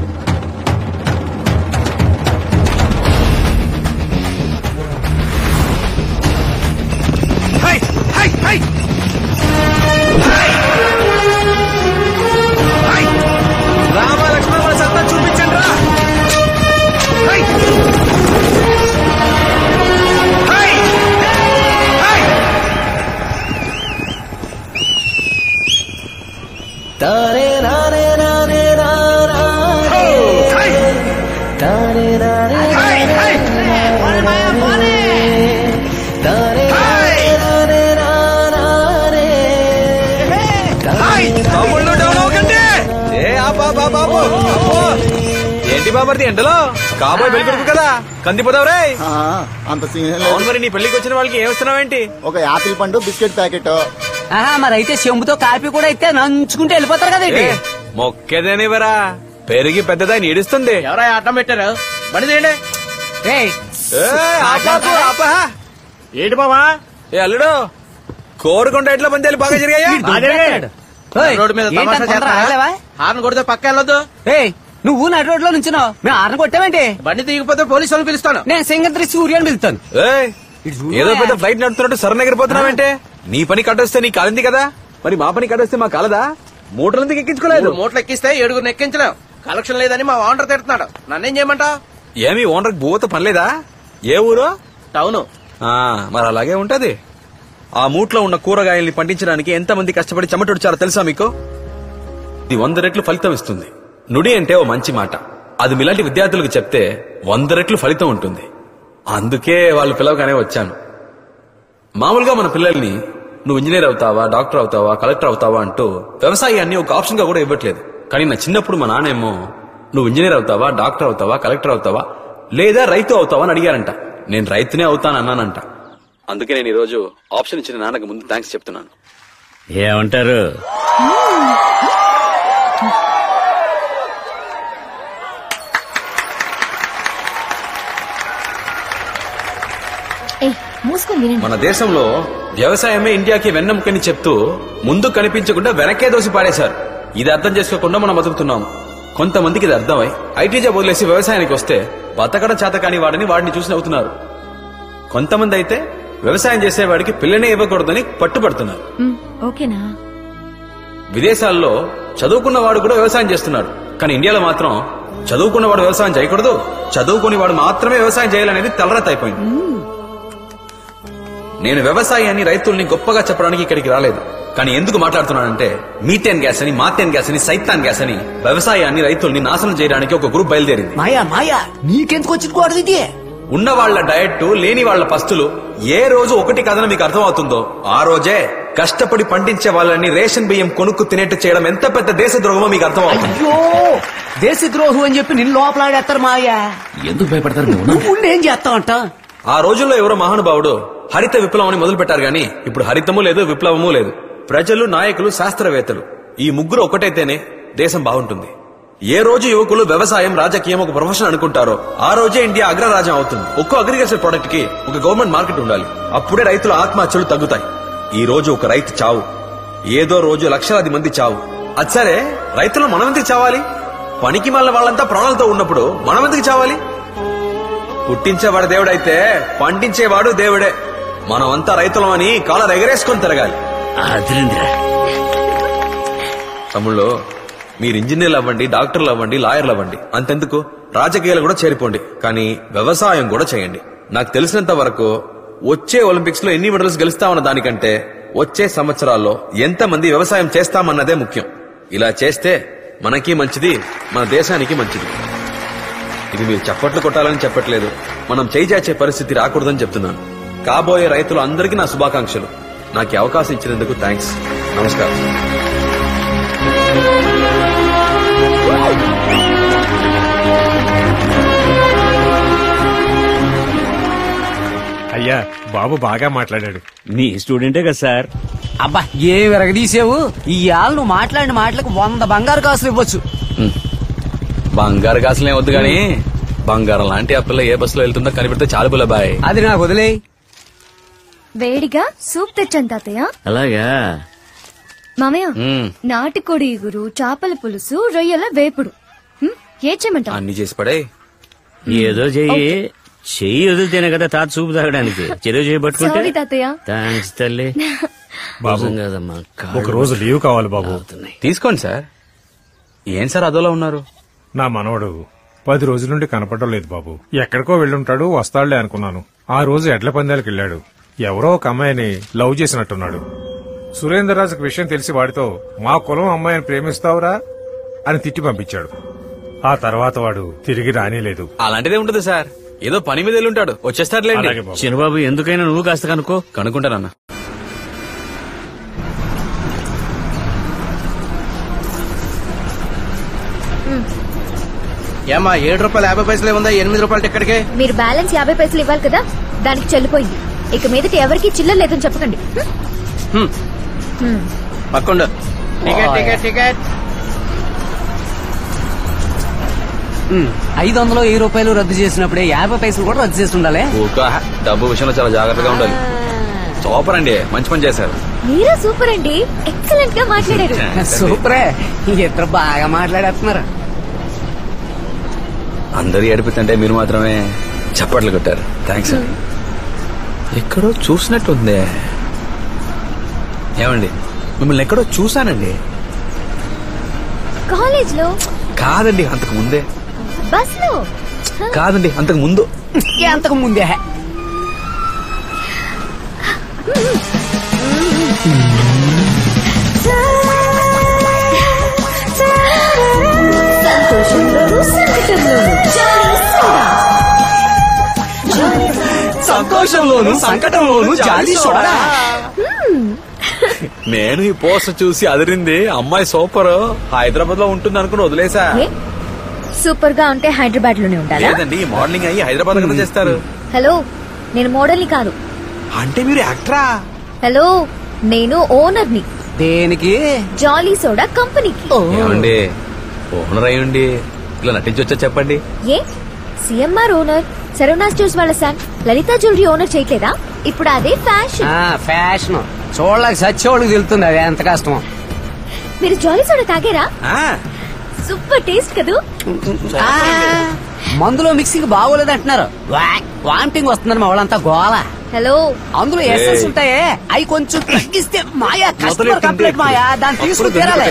బాబర్ది ఎండలో కాబోయే పెళ్లి కొడుకు కదా కందిపోతావు రే. అంత సీన్ అవును మరి నీ పెళ్లికి వచ్చిన వాళ్ళకి ఏమిస్తున్నావేంటి? ఒక యాపిల్ పండు బిస్కెట్ ప్యాకెట్. మరి అయితే చెంబుతో కాపీ కూడా అయితే నంచుకుంటే వెళ్ళిపోతారు కదా. మొక్కేదేనివరా పెరిగి పెద్దదా నీడుస్తుంది. ఎవరా ఆటం పెట్టారు? బండి తీయండి. ఏంటి బావా? ఏ అల్లుడు కోరుకుంటే ఎట్లా పందేలు బాగా జరిగాయా? రోడ్డు మీద హార్న్ కొడితే పక్క వెళ్ళొద్దు. నువ్వు నడి రోడ్ లో నుంచున్నావు, మేము హార్న్ కొట్టామంటే బండి దిగిపోతే పోలీసు వాళ్ళని పిలుస్తాను. నేను సింగత్రి సూర్యాన్ని పిలుస్తాను. ఏదో పెద్ద ఫ్లైట్ నడుపుతున్నట్టు సరణ ఎగిరిపోతున్నావంటే నీ పని కట్టొస్తే నీ కాలింది కదా, మరి మా పని కట్టొస్తే మా కాలదా? మూటలందుకు ఎక్కించుకోలేదు. మూటలు ఎక్కిస్తే 7 ఎక్కించలేం. కలెక్షన్ లేదని మా ఓనర్ తిడుతున్నాడు. నన్నేం చేయమంటావు? ఏమి ఓనర్ భూత పనిలేదా? ఏ ఊరు? టౌను. మరి అలాగే ఉంటది. ఆ మూట్లో ఉన్న కూరగాయల్ని పండించడానికి ఎంతమంది కష్టపడి చెమటొడిచారో తెలుసా మీకు? ఇది 100 రెట్లు ఫలితం ఇస్తుంది. నుడి అంటే ఓ మంచి మాట, అది మీలాంటి విద్యార్థులకు చెప్తే 100 రెట్లు ఫలితం ఉంటుంది. అందుకే వాళ్ళు పిలవగానే వచ్చాను. మామూలుగా మన పిల్లల్ని నువ్వు ఇంజనీర్ అవుతావా, డాక్టర్ అవుతావా, కలెక్టర్ అవుతావా అంటూ వ్యవసాయాన్ని ఒక ఆప్షన్ గా కూడా ఇవ్వట్లేదు. కానీ నా చిన్నప్పుడు మా నాన్నేమో నువ్వు ఇంజనీర్ అవుతావా, డాక్టర్ అవుతావా, కలెక్టర్ అవుతావా, లేదా రైతు అవుతావా అని అడిగారంట. నేను రైతునే అవుతానన్నానంట. అందుకే నేను ఈ రోజు ఆప్షన్ ఇచ్చిన నాన్నకు ముందు థ్యాంక్స్ చెప్తున్నాను. ఏమంటారు? మన దేశంలో వ్యవసాయమే ఇండియాకి వెన్నెముకని చెప్తూ ముందు కనిపించకుండా వెనకే దోసి పాడేశారు. ఇది అర్థం చేసుకోకుండా మనం బతుకుతున్నాము. కొంతమందికి ఇది అర్థమై ఐటీ జాబ్ వదిలేసి వ్యవసాయానికి వస్తే బతకడం చేతకాని వాడిని చూసి నవ్వుతున్నారు. కొంతమంది అయితే వ్యవసాయం చేసేవాడికి పిల్లనే ఇవ్వకూడదని పట్టుబడుతున్నారు. ఓకేనా? విదేశాల్లో చదువుకున్నవాడు కూడా వ్యవసాయం చేస్తున్నాడు. కానీ ఇండియాలో మాత్రం చదువుకున్నవాడు వ్యవసాయం చేయకూడదు, చదువుకుని వాడు మాత్రమే వ్యవసాయం చేయాలనేది తలరాత అయిపోయింది. నేను వ్యవసాయాన్ని, రైతుల్ని గొప్పగా చెప్పడానికి ఇక్కడికి రాలేదు. కానీ ఎందుకు మాట్లాడుతున్నానంటే మీథేన్ గ్యాస్ అని, మాథేన్ గ్యాస్ అని, సైతాన్ గ్యాస్ అని వ్యవసాయాన్ని, రైతుల్ని నాశనం చేయడానికి ఒక గ్రూప్ బయలుదేరింది. మాయా నీకెందుకు వచ్చింది ఇది? ఉన్న వాళ్ల డయట్, లేని వాళ్ల పస్తులు ఏ రోజు ఒకటి కథను మీకు అర్థమవుతుందో ఆ రోజే కష్టపడి పండించే వాళ్ళని రేషన్ బియ్యం కొనుక్కు తినేట్టు చేయడం ఎంత పెద్ద దేశద్రోహమో మీకు అర్థమవుతుంది. అయ్యో, దేశద్రోహం అని చెప్పి నిన్ను లోపలాడేస్తారు మాయా. ఎందుకు భయపడతారు? నువ్వు ఏం చేస్తావంట? ఆ రోజుల్లో ఎవరో మహానుభావుడు హరిత విప్లవం అని మొదలు పెట్టారు. గాని ఇప్పుడు హరితము లేదు, విప్లవము లేదు. ప్రజలు, నాయకులు, శాస్త్రవేత్తలు ఈ ముగ్గురు ఒకటైతేనే దేశం బాగుంటుంది. ఏ రోజు యువకులు వ్యవసాయం, రాజకీయం ఒక ప్రొఫెషన్ అనుకుంటారో ఆ రోజే ఇండియా అగ్రరాజ్యం అవుతుంది. ఒక్కో అగ్రికల్చర్ ప్రొడక్ట్ కి ఒక గవర్నమెంట్ మార్కెట్ ఉండాలి. అప్పుడే రైతుల ఆత్మహత్యలు తగ్గుతాయి. ఈ రోజు ఒక రైతు చావు, ఏదో రోజు లక్షలాది మంది చావు. అది సరే, రైతులు మనం ఎందుకు చావాలి? పనికి మళ్ళీ వాళ్ళంతా ప్రాణాలతో ఉన్నప్పుడు మనం ఎందుకు చావాలి? పుట్టించేవాడు దేవుడైతే పండించేవాడు దేవుడే. మనం అంతా రైతులం అని కాలర్ ఎగరేసుకొని తిరగాలి. తమ్ముళ్ళు, మీరు ఇంజనీర్లు అవ్వండి, డాక్టర్లు అవ్వండి, లాయర్లు అవ్వండి, అంతెందుకు రాజకీయాలు కూడా చేరిపోండి. కానీ వ్యవసాయం కూడా చేయండి. నాకు తెలిసినంత వరకు వచ్చే ఒలింపిక్స్ లో ఎన్ని మెడల్స్ గెలుస్తామన్న దానికంటే వచ్చే సంవత్సరాల్లో ఎంతమంది వ్యవసాయం చేస్తామన్నదే ముఖ్యం. ఇలా చేస్తే మనకి మంచిది, మన దేశానికి మంచిది. ఇది మీరు చప్పట్లు కొట్టాలని చెప్పట్లేదు, మనం చేయి చాచే పరిస్థితి రాకూడదని చెప్తున్నాను. కాబోయే రైతులు అందరికీ నా శుభాకాంక్షలు. నాకు ఈ అవకాశం ఇచ్చినందుకు థ్యాంక్స్. నమస్కారం. అయ్యా, బాబు బాగా మాట్లాడాడు. మీ స్టూడెంటే కదా సార్. అబ్బా, ఏ విరగదీసావు! ఈ ఆళ్ళు నువ్వు మాట్లాడిన మాటలకు 100 బంగారు కాసులు ఇవ్వచ్చు. బంగారు కాసులే వద్దు గాని బంగారం లాంటి ఆ పిల్ల ఏ బస్సులో వెళ్తుందో కనిపెడితే చాలు బుల్లబాయ్. అది నాకు వదిలే. వేడిగా సూప్ తెచ్చాను తాతయ్య. అలాగా మామయ్య, నాటుకోడి ఇగురు, చేపల పులుసు, రొయ్యల వేపుడు. ఏ చేయమంటావు? అన్ని చేసి పడే. ఏదో చెయ్యి వదిలితేనే కదా తాత చూపు తాగడానికి. చెరువు చేయబట్టుకుంటే సారీ తాతయ్య. థ్యాంక్స్ తల్లి. బాబు, కదమ్మా, ఒక రోజు లీవ్ కావాలి బాబు. తీసుకోండి సార్. ఏం సార్ అదోలా ఉన్నారు? నా మనవడు 10 రోజుల నుండి కనపడడం లేదు బాబు. ఎక్కడికో వెళ్ళుంటాడు, వస్తాడులే అనుకున్నాను. ఆ రోజు ఎడ్ల పందాలకు వెళ్ళాడు. ఎవరో ఒక అమ్మాయిని లవ్ చేసినట్టున్నాడు. సురేందర్ రాజుకు విషయం తెలిసి వాడితో మా కులం అమ్మాయిని ప్రేమిస్తావురా అని తిట్టి పంపించాడు. ఆ తర్వాత వాడు తిరిగి రానేలేదు. అలాంటిదే ఉంటుంది సార్. ఏదో పని మీద వెళ్ళుంటాడు, వచ్చేస్తాడులేండి. చిన్నబాబు, ఎందుకైనా నువ్వు కాస్త కనుక్కుంటానన్నా. ఏమా 7 రూపాయలు 50 పైసలే ఉందా 8 రూపాయల టికెట్కే? మీరు బ్యాలెన్స్ 50 పైసలు ఇవ్వాలి కదా, దానికి చెల్లిపోయింది. ఇక మీదకి ఎవరికి చిల్లర లేదని చెప్పకండి. పక్కండు. Ticket ticket ticket. 500 1000 రూపాయలు రద్దు చేసినప్పుడే 50 పైసలు కూడా రద్దు చేసి ఉండాలి. డబ్బు విషయంలో చాలా జాగ్రత్తగా ఉండాలి. సూపర్ అండి, మంచి పని చేశారు. మీరే సూపర్ అండి, ఎక్సలెంట్ గా మాట్లాడారు. సూపరే, ఇద్దరు బాగా మాట్లాడేస్తున్నారు. అందరూ ఏడిపిస్తుంటే మీరు మాత్రమే చప్పట్లు కొట్టారు. థ్యాంక్స్. ఎక్కడో చూసినట్టుంది. ఏమండి, మిమ్మల్ని ఎక్కడో చూసానండి. కాలేజ్ లో కాదండి, అంతకు ముందే. బస్ లో కాదండి, అంతకు ముందు. అంతకు ముందే. సంతోషంలోను సంకటంలోను జాలి సోడా. నేను ఈ పోస్టర్ చూసి అదిరింది. అమ్మాయి సూపర్, హైదరాబాద్ లో ఉంటుంది అనుకుని వదిలేసా. సూపర్ గా ఉంటే హైదరాబాద్ లోనే ఉండాలా? లేదండి, మోడలింగ్ అయ్యి హైదరాబాద్ కదా చేస్తారు. హలో, నేను మోడల్ ని కాదు. అంటే మీరు యాక్టరా? హలో, నేను ఓనర్ ని. దేనికి? జాలీ సోడా కంపెనీకి. ఏమండి, ఓనర్ అయ్యండి ఇలా నటించొచ్చా చెప్పండి? ఏ సిఎంఆర్ ఓనర్, సరవణా స్టోర్స్ వాళ్ళ సన్ లలిత జ్యువెలరీ ఓనర్ చేయట్లేదా? ఇప్పుడు అదే ఫ్యాషన్. ఫ్యాషన్ చూడలేక సచ్చేవాళ్ళకి తెలుస్తుంది అదే ఎంత కష్టమో. మీరు జాలీ సోడా తాగారా? సూపర్ టేస్ట్ కదూ. మందులో మిక్సింగ్ బాగోలేదు అంటున్నారు. వామిటింగ్ వస్తుందని మా వాళ్ళంతా గోల. హలో, అందులో ఎసెన్స్ ఉంటాయే, అవి కొంచెం తగ్గిస్తే మాయా కస్టమర్ కంప్లైంట్ మాయా, దాన్ని తీసుకుని తీరాలి.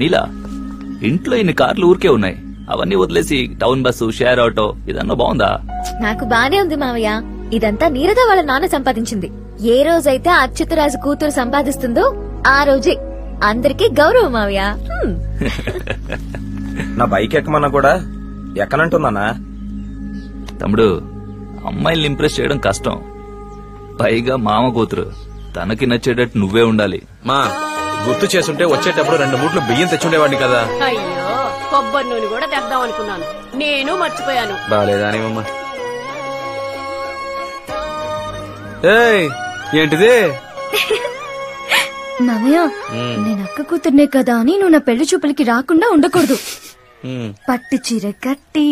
నీలా, ఇంట్లో ఇన్ని కార్లు ఊరికే ఉన్నాయి, అవన్నీ వదిలేసి టౌన్ బస్సు, షేర్ ఆటో ఇదన్నా బాగుందా? నాకు బానే ఉంది మావయ్య. ఇదంతా నీరద వాళ్ళ నాన్న సంపాదించింది. ఏ రోజైతే అచ్యుతరాజు కూతురు సంపాదిస్తుందో ఆ రోజే అందరికీ గౌరవం మావయ్య. నా బైక్ ఎక్కమన్నా కూడా ఎక్కనంటున్నానా? తమ్ముడు, అమ్మాయిల్ని ఇంప్రెస్ చేయడం కష్టం. పైగా మామ కూతురు, తనకి నచ్చేటట్టు నువ్వే ఉండాలి. మా గుర్తు చేసుంటే వచ్చేటప్పుడు 2 మూట్లు బియ్యం తెచ్చుండేవాడిని కదా. అయ్యో, కొబ్బరి నూనె కూడా తెద్దాం అనుకున్నాను, నేను మర్చిపోయాను. బాలేదానివమ్మా. ఏయ్, ఏంటిది? మామయ్య, నేను అక్క కూతుర్నే కదా అని నువ్వు నా పెళ్లి చూపులకి రాకుండా ఉండకూడదు. పట్టు చీర కట్టి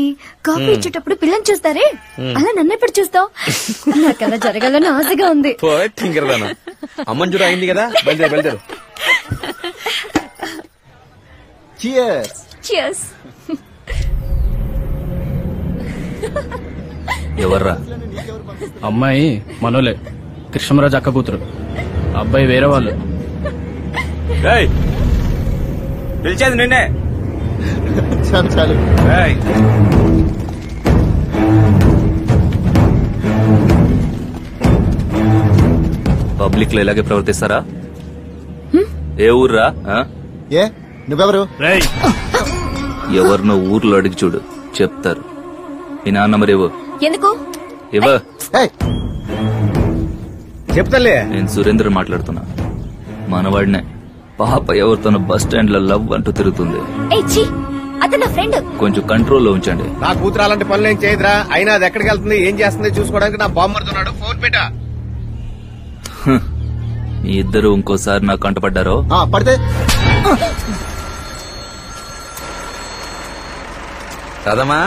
కాఫీ ఇచ్చేటప్పుడు పిల్లని చూస్తారే, అలా నన్నెప్పుడు చూస్తావు? నాకు అలా జరగాలని ఆశగా ఉంది. అమ్మని చూడ అయింది కదా, బయలుదేరు బయలుదేరు. Cheers. ఎవర్రా? అమ్మాయి మనోలే, కృష్ణరాజు అక్క కూతురు. అబ్బాయి వేరే వాళ్ళు. పిలిచేది నిన్నే. చాలు. పబ్లిక్ లో ఇలాగే ప్రవర్తిస్తారా? ఏ ఊర్రా? ఏ నువ్వెవరు? ఎవరినో ఊర్లో అడిగి చూడు, చెప్తారు. ఈ నాన్న మరి ఇవ్వు. ఎందుకు? ఇవ్వ. చెప్తాలే. నేను సురేంద్ర మాట్లాడుతున్నా. మనవాడినే. పాప ఎవరితోనో బస్ స్టాండ్ లో లవ్ అంటూ తిరుగుతుంది. అతను నా ఫ్రెండ్. కొంచెం కంట్రోల్లో ఉంచండి. నా కూతురు అలాంటి పనులు ఏం చేయదురా. అయినా అది ఎక్కడికి వెళ్తుంది, ఏం చేస్తుంది చూసుకోవడానికి నా బామ్మర్తున్నాడు. ఫోన్ పెట్టా. మీ ఇద్దరు ఇంకోసారి నాకు కంటపడ్డారో పడితే రాదమ్మా.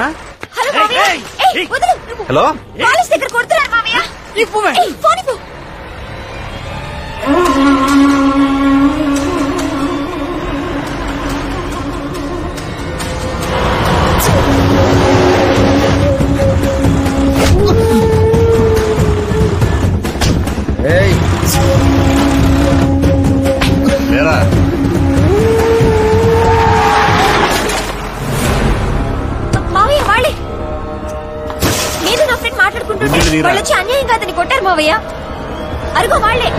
హలో, కాలేజ్ దగ్గర కొడుతున్నారు మామయ్య. ఫోన్ ఇవ్వు. మావయ్య వాళ్ళే. నేను నా ఫ్రెండ్ మాట్లాడుకుంటుంటే వాళ్ళు వచ్చి అన్యాయంగా అతన్ని కొట్టారు మావయ్య. అరుగో వాళ్ళే.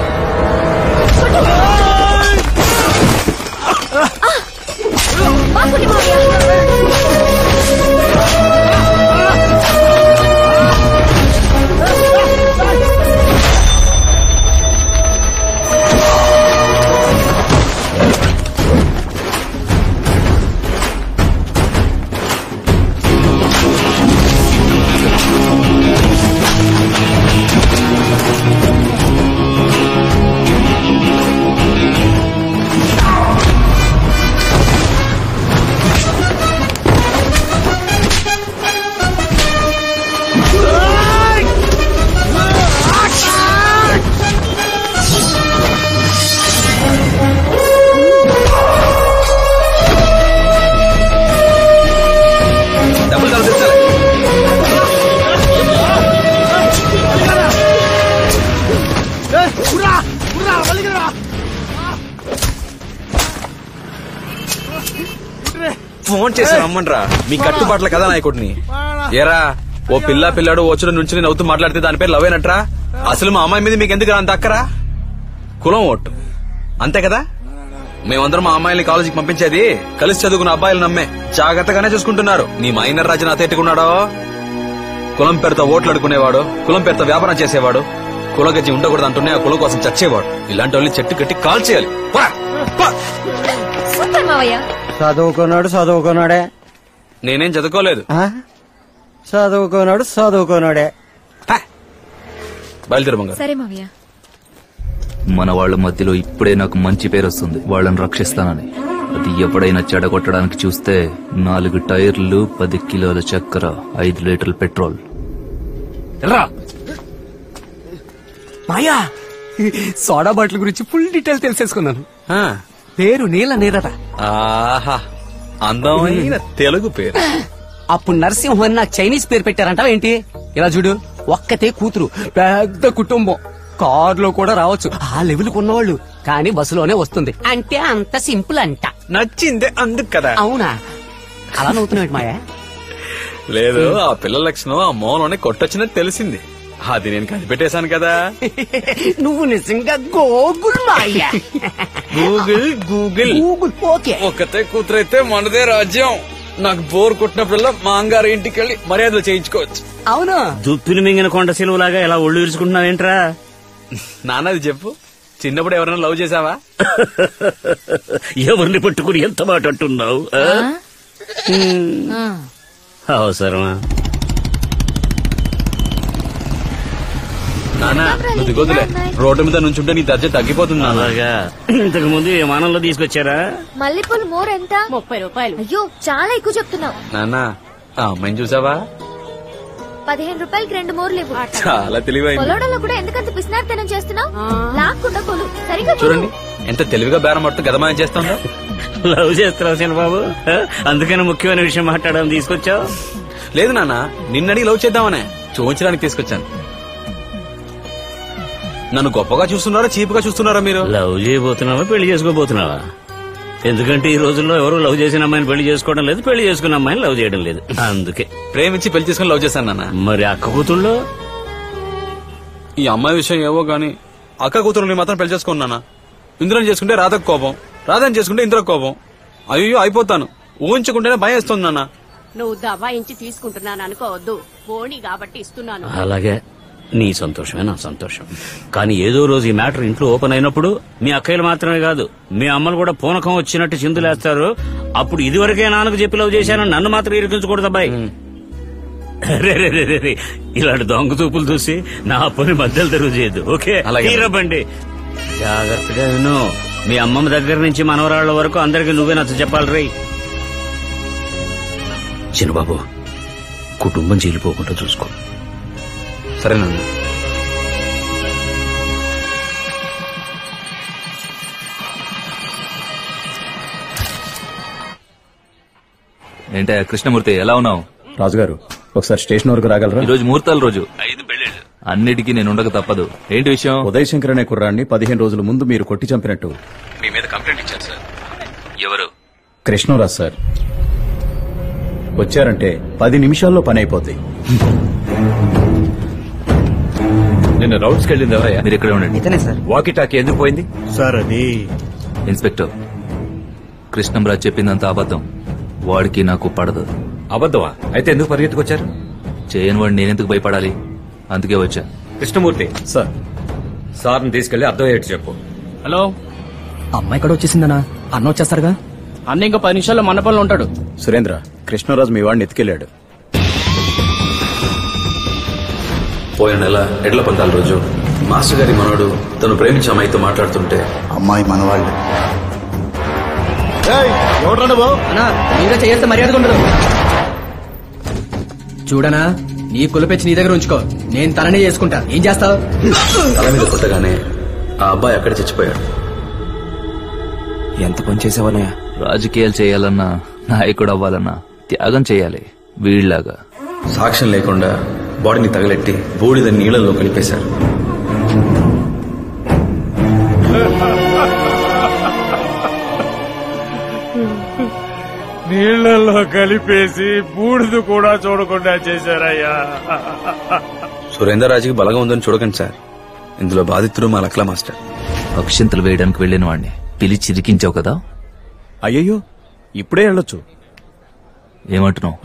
ఫోన్ చేసి రమ్మన్రా. మీ కట్టుబాట్ల కదా నాయకుడిని. ఏరా ఓ పిల్లాడు వచ్చుడు నుంచి నవ్వుతూ మాట్లాడితే దాని పేరు లవ్ అయినట్రా? అసలు మా అమ్మాయి మీద మీకు ఎందుకు అంత అక్కరా? కులం ఓటు అంతే కదా. మేమందరం మా అమ్మాయిని కాలేజీకి పంపించేది కలిసి చదువుకున్న అబ్బాయిలు నమ్మే. జాగ్రత్తగానే చూసుకుంటున్నారు. నీ మైనర్ రాజు నా తేట్టుకున్నాడో కులం పేరుతో ఓట్లు అడుకునేవాడు, కులం పేరుతో వ్యాపారం చేసేవాడు, కుల గజ్జి ఉండకూడదు అంటూనే ఆ కులం కోసం చచ్చేవాడు. ఇలాంటి వాళ్ళని చెట్టు కట్టి కాల్ చేయాలి. చదువుకున్నాడే. నేనేం చదువుకోలేదు. చదువుకున్నాడే. బయలుదేరు బంగారు. సరే మావయ్య. మన వాళ్ళ మధ్యలో ఇప్పుడే నాకు మంచి పేరు వస్తుంది, వాళ్ళని రక్షిస్తానని. అది ఎప్పుడైనా చెడగొట్టడానికి చూస్తే 4 టైర్లు, 10 కిలోల చక్కెర, 5 లీటర్ల పెట్రోల్. మాయా, సోడా బాటిల్ గురించి ఫుల్ డీటెయిల్ తెలిసేసుకున్నాను. పేరు నీల నీరట. ఆహా, అందమైన తెలుగు పేరు. అప్పుడు నరసింహం నాకు చైనీస్ పేరు పెట్టారంటావా ఏంటి? ఇలా చూడు, ఒక్కతే కూతురు, పెద్ద కుటుంబం, కారులో కూడా రావచ్చు, ఆ లెవెల్ ఉన్నవాళ్ళు. కానీ బస్సులోనే వస్తుంది అంటే అంత సింపుల్ అంట. నచ్చిందే అందుకు కదా. అవునా? అలా నవ్వుతున్నాడు మాయా? లేదు, ఆ పిల్లల లక్షణం ఆ మోలోనే కొట్టొచ్చినట్టు తెలిసింది. అది నేను కనిపెట్టేశాను కదా. నువ్వు నిజంగా Google Maya. Google Google Google. Okay, ఒక్కతే కూతురైతే మనదే రాజ్యం. నాకు బోర్ కొట్టినప్పుడల్లా మా అంగారు ఇంటికి వెళ్ళి మర్యాదలు చేయించుకోవచ్చు. అవును. దుప్పిని మింగిన కొండ సిలువలాగా ఎలా ఒళ్ళు విరుచుకుంటున్నావేంట్రా? నాన్నది చెప్పు, చిన్నప్పుడు ఎవరైనా లవ్ చేసావా? ఎవరిని పట్టుకుని ఎంత మాట అంటున్నావు? అవసరమా? నానా నువ్వు దిగొద్దులే, రోడ్డు మీద నుంచుంటే నీ దర్జా తగ్గిపోతుంది. అలాగా? ఇంతకు ముందు విమానంలో తీసుకొచ్చారా? మల్లెపూలు మోర్ ఎంత? 30 రూపాయలు. అయ్యో, చాలా ఎక్కువ చెప్తున్నావు. నానా ఆ అమ్మాయిని చూసావా? 15 రూపాయలకి 2 మోర్లు ఇవ్వు. చాలా తెలివైంది. కొలవడంలో కూడా ఎందుకంత పిసినారితనం చేస్తున్నావు? లాక్కుండా కొలు, సరిగ్గా చూడండి ఎంత తెలివిగా బేరం పడుతూ గదమాయం చేస్తుందో. లవ్ చేస్తున్నావు చిన్నబాబు, అందుకని ముఖ్యమైన విషయం మాట్లాడడం తీసుకొచ్చావు. లేదు నాన్న, నిన్నడి లవ్ చేద్దామనే చూపించడానికి తీసుకొచ్చాను. నన్ను గొప్పగా చూస్తున్నారా చీపుగా చూస్తున్నారా మీరు? లవ్ చేయబోతున్నావా పెళ్లి చేసుకోబోతున్నావా? ఎందుకంటే ఈ రోజుల్లో ఎవరు లవ్ చేసిన అమ్మాయిని పెళ్లి చేసుకోవడం లేదు, పెళ్లి చేసుకున్న అమ్మాయిని లవ్ చేయడం లేదు. అందుకే ప్రేమించి పెళ్లి చేసుకుని లవ్ చేశాను నాన్న. మరి అక్క కూతుళ్ళో ఈ అమ్మాయి విషయం ఏవో గాని అక్క కూతురుని మాత్రం పెళ్లి చేసుకున్నానా. ఇంద్రని చేసుకుంటే రాధకు కోపం, రాధని చేసుకుంటే ఇంద్రకు కోపం. అయ్యో అయిపోతాను, ఊహించుకుంటేనే భయం వేస్తుంది నాన్న. నువ్వు దబాయించి తీసుకుంటున్నాను అనుకోవద్దు, బోణి కాబట్టి ఇస్తున్నాను. అలాగే, నీ సంతోషమే నా సంతోషం. కానీ ఏదో రోజు ఈ మ్యాటర్ ఇంట్లో ఓపెన్ అయినప్పుడు మీ అక్కయ్యలు మాత్రమే కాదు, మీ అమ్మలు కూడా పూనకం వచ్చినట్టు చిందులేస్తారు. అప్పుడు ఇదివరకే నాన్నకు చెప్పి లవ్ చేశానని నన్ను మాత్రం ఇరికించకూడదు అబ్బాయి. రే, ఇలాంటి దొంగ చూపులు చూసి నా పని మధ్యలో తెరుగు చేయద్దు. ఓకే, బండి జాగ్రత్తగా విను. మీ అమ్మమ్మ దగ్గర నుంచి మనవరాళ్ల వరకు అందరికి నువ్వే నచ్చ చెప్పాలి రై. చిన్నబాబు, కుటుంబం చీలిపోకుండా చూసుకో. సరేనన్నా. ఏంటా కృష్ణమూర్తి, ఎలా ఉన్నావు? రాజుగారు, ఒకసారి స్టేషన్ వరకు రాగలరా? ఈ రోజు ముహూర్తాల రోజు, 5 పెళ్లిళ్ళు. అన్నిటికీ నేను ఉండక తప్పదు. ఏంటి విషయం? ఉదయ్ శంకర్ అనే కుర్రాన్ని 15 రోజుల ముందు మీరు కొట్టి చంపినట్టు మీ మీద కంప్లైంట్ ఇచ్చారు సార్. ఎవరు? కృష్ణరాజ్ సార్. వచ్చారంటే 10 నిమిషాల్లో పని అయిపోద్ది. నిన్న రౌండ్స్కి వెళ్ళింది ఎవరయ్యా? మీరు ఇక్కడే ఉండండి. ఇతనే సార్. వాకీ టాకీ ఎందుకు పోయింది సార్? అది ఇన్స్పెక్టర్ కృష్ణంరాజ్ చెప్పిందంత అబద్ధం. వాడికి నాకు పడదు. అబద్ధమా? అయితే ఎందుకు పరిగెత్తుకొచ్చారు? చేయని వాడిని నేనెందుకు భయపడాలి? అందుకే వచ్చా. కృష్ణమూర్తి సార్, సార్ని తీసుకెళ్లి అర్థమయ్యేట్టు చెప్పు. హలో, అమ్మాయి కూడా వచ్చేసిందనా? అన్న వచ్చేస్తారుగా? అన్న ఇంకా 10 నిమిషాల్లో మండపంలో ఉంటాడు. సురేంద్ర, కృష్ణరాజు మీ వాడిని ఎత్తుకెళ్లాడు. పోయిన నెల ఎడ్ల పందాల రోజు మాస్టర్ గారి మనోడు తను ప్రేమించే అమ్మాయితో మాట్లాడుతుంటే అమ్మాయి మనవాళ్ళు. ఎవడ్రా నువ్వు? అన్నా, మీరే చేస్తే మర్యాదగా ఉండదు. చూడనా, నీ కులపెచ్చి నీ దగ్గర ఉంచుకో, నేను తననే చేసుకుంటా. ఏం చేస్తావు? తల మీద కొట్టగానే ఆ అబ్బాయి అక్కడ చచ్చిపోయాడు. ఎంత పని చేసావనయ్య? రాజకీయాలు చేయాలన్నా, నాయకుడు అవ్వాలన్నా త్యాగం చేయాలి వీళ్లాగా. సాక్ష్యం లేకుండా బాడీని తగలెట్టి బూడిద నీళ్లలో కలిపేశారు. నీళ్లలో కలిపేసి బూడిద కూడా చూడకుండా చేశారయ్యా. సురేందర్ రాజుకి బలంగా ఉందని చూడకండి సార్. ఇందులో బాధితుడు మా లక్లా మాస్టర్. అక్షింతలు వేయడానికి వెళ్లిన వాడిని పిలిచి ఇరికించావు కదా. అయ్యయ్యో, ఇప్పుడే వెళ్ళొచ్చు. ఏమంటున్నావు?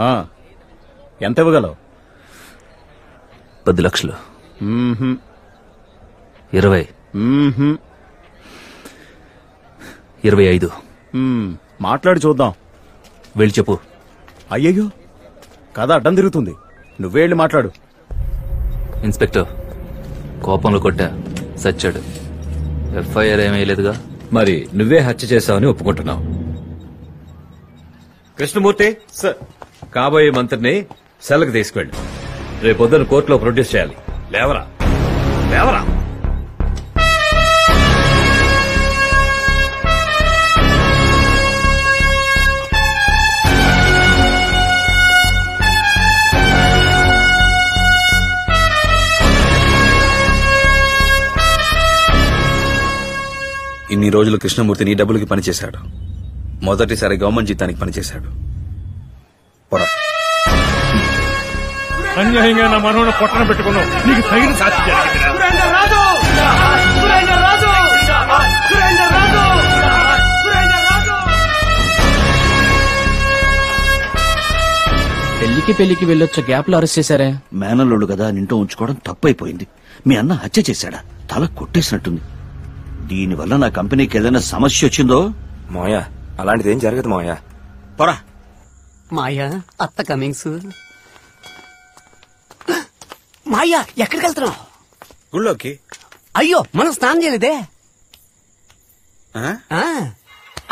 ఎంత ఇవ్వగలవు? 10 లక్షలు. 20. 25. మాట్లాడి చూద్దాం. వెళ్ళి చెప్పు. అయ్యయ్యో, కథ అడ్డం తిరుగుతుంది. నువ్వే వెళ్ళి మాట్లాడు. ఇన్స్పెక్టర్, కోపంలో కొట్టా, సచ్చాడు. ఎఫ్ఐఆర్ ఏమయ్యలేదుగా. మరి నువ్వే హత్య చేశావని ఒప్పుకుంటున్నావు. కృష్ణమూర్తి సార్, కాబోయే మంత్రిని సెల్కి తీసుకెళ్ళు. రేపొద్దున కోర్టులో ప్రొడ్యూస్ చేయాలి. లేవరా లేవరా. ఇన్ని రోజులు కృష్ణమూర్తి నీ డబ్బులకి పనిచేశాడు. మొదటిసారి గవర్నమెంట్ జీతానికి పనిచేశాడు. అన్యాయంగా నా మనోని పొట్టన పెట్టుకున్నావు. నీకు తగిన శాస్తి జరిగిందిరా. పెళ్లికి వెళ్ళొచ్చే గ్యాప్ లో అరెస్ట్ చేశారే. మేనల్లుడు కదా నింటూ ఉంచుకోవడం తప్పైపోయింది. మీ అన్న హత్య చేశాడా? తల కొట్టేసినట్టుంది. దీనివల్ల నా కంపెనీకి ఏదైనా సమస్య వచ్చిందో? మాయా, అలాంటిదేం జరగదు మాయా. పోరా. మాయా, అత్త కమింగ్స్. మాయా, ఎక్కడికి వెళ్తున్నావు? గుళ్ళోకి. అయ్యో, మనం స్నానం చేయలేదే.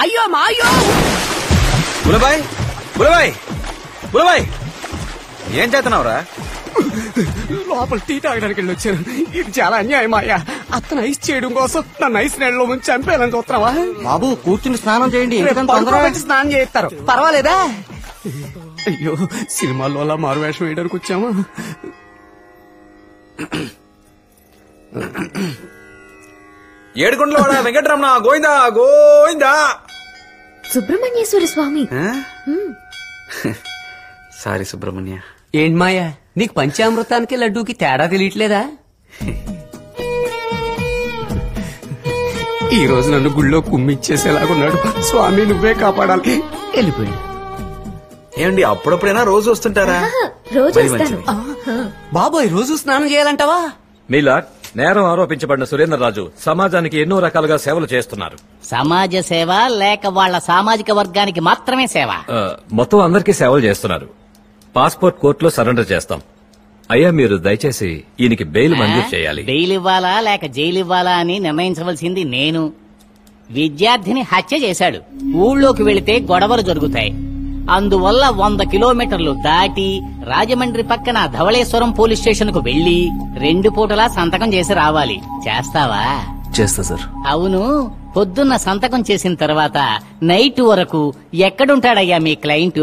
అయ్యో మాయో. బులబాయ్ బులబాయ్ బులబాయ్, ఏం చేస్తున్నావురా? లోపల టీ తాగడానికి వెళ్ళి వచ్చాను. ఇది చాలా అన్యాయం మాయా. అత్తను ఐస్ చేయడం కోసం నన్ను ఐస్ నీళ్ళలో ముంచి చంపేయాలని చూస్తున్నావా? బాబు, కూర్చుని స్నానం చేయండి. స్నానం చేస్తారు, పర్వాలేదా? అయ్యో, సినిమాల్లో అలా మారువేషం వేయడానికి వచ్చామా? ఏడుకొండలవాడ వెంకటరమణ గోవిందా గోవిందా. సుబ్రహ్మణ్యేశ్వర స్వామి. సారీ సుబ్రహ్మణ్య. ఏంటి మాయా, నీకు పంచామృతానికి లడ్డూకి తేడా తెలియట్లేదా? ఈ రోజు నన్ను గుళ్ళో కుమ్మిచ్చేసేలాగున్నాడు. స్వామి నువ్వే కాపాడాలి. వెళ్ళిపోయింది. ఏమండి, అప్పుడప్పుడైనా రోజు వస్తుంటారా? రోజు మరి వస్తాను. బాబోయ్, రోజు స్నానం చేయాలంటావా? మీలా నేరం ఆరోపించబడిన సురేందర్ రాజు సమాజానికి ఎన్నో రకాలుగా సేవలు చేస్తున్నారు. సమాజ సేవ లేక వాళ్ళ సామాజిక వర్గానికి మాత్రమే సేవ? మొత్తం అందరికీ సేవలు చేస్తున్నారు. పాస్పోర్ట్ కోర్టులో సరెండర్ చేస్తాం. అయ్యా, మీరు దయచేసి ఈయనకి బెయిల్ మంజూరు చేయాలి. బెయిల్ ఇవ్వాలా లేక జైలు ఇవ్వాలా అని నిర్ణయించవలసింది నేను. విద్యార్థిని హత్య చేశాడు. ఊళ్ళోకి వెళితే గొడవలు జరుగుతాయి. అందువల్ల 100 కిలోమీటర్లు దాటి రాజమండ్రి పక్కన ధవళేశ్వరం పోలీస్ స్టేషన్ కు వెళ్లి 2 పూటలా సంతకం చేసి రావాలి. చేస్తావా? చేస్తా సార్. అవును, పొద్దున్న సంతకం చేసిన తర్వాత నైట్ వరకు ఎక్కడుంటాడయ్యా మీ క్లయింట్?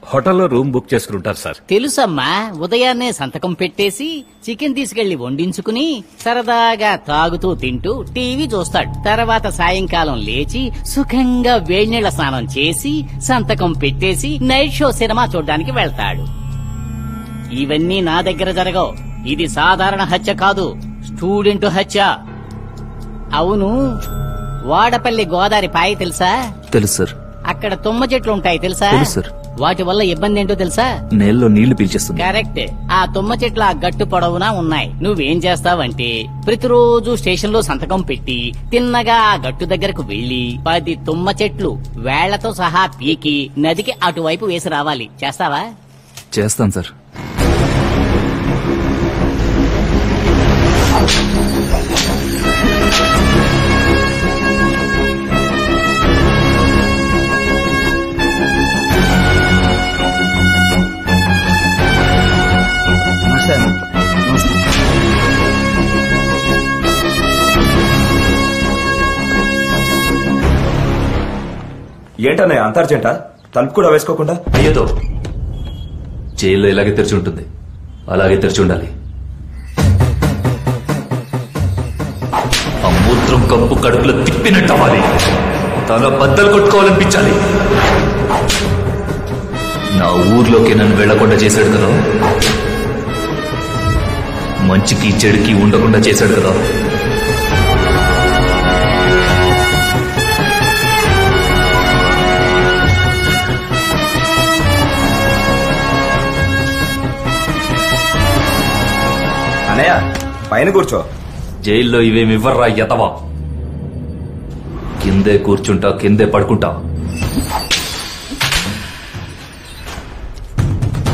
హోటల్లో రూమ్ బుక్ చేసుకుంటారు సార్. తెలుసమ్మా, ఉదయాన్నే సంతకం పెట్టేసి చికెన్ తీసుకెళ్లి వండించుకుని సరదాగా తాగుతూ తింటూ టీవీ చూస్తాడు. తర్వాత సాయంకాలం లేచి సుఖంగా వేడినీళ్ల స్నానం చేసి సంతకం పెట్టేసి నైట్ షో సినిమా చూడ్డానికి వెళ్తాడు. ఇవన్నీ నా దగ్గర జరగవు. ఇది సాధారణ హత్య కాదు, స్టూడెంట్ హత్య. అవును, వాడపల్లి గోదావరి పాయ తెలుసా? తెలుసు సార్. అక్కడ తుమ్మ చెట్లు ఉంటాయి తెలుసా? తెలుసు సార్. వాటి వల్ల ఇబ్బంది ఏంటో తెలుసా? నేలలో నీళ్లు పీల్చేస్తుంది. కరెక్ట్. ఆ తుమ్మ చెట్లు ఆ గట్టు పొడవునా ఉన్నాయి. నువ్వేం చేస్తావంటే ప్రతిరోజు స్టేషన్ లో సంతకం పెట్టి తిన్నగా ఆ గట్టు దగ్గరకు వెళ్లి 10 తుమ్మ చెట్లు వేళ్లతో సహా పీకి నదికి అటువైపు వేసి రావాలి. చేస్తావా? చేస్తాను సార్. ఏంటన్నయ్య అంత అర్జెంట? తలుపు కూడా వేసుకోకుండా? అయ్యతో జైల్లో ఇలాగే తెరిచి ఉంటుంది, అలాగే తెరిచి ఉండాలి. ఆ మూత్రం కప్పు కడుపులో తిప్పినట్టు అవ్వాలి. తల బద్దలు కొట్టుకోవాలనిపించాలి. నా ఊర్లోకి నన్ను వెళ్లకుండా చేశాడు కదా, మంచికి చెడుకి ఉండకుండా చేశాడు కదా. అన్నయ్య పైన కూర్చో. జైల్లో ఇవేమివ్వర్రా ఎతవా. కిందే కూర్చుంటా, కిందే పడుకుంటా.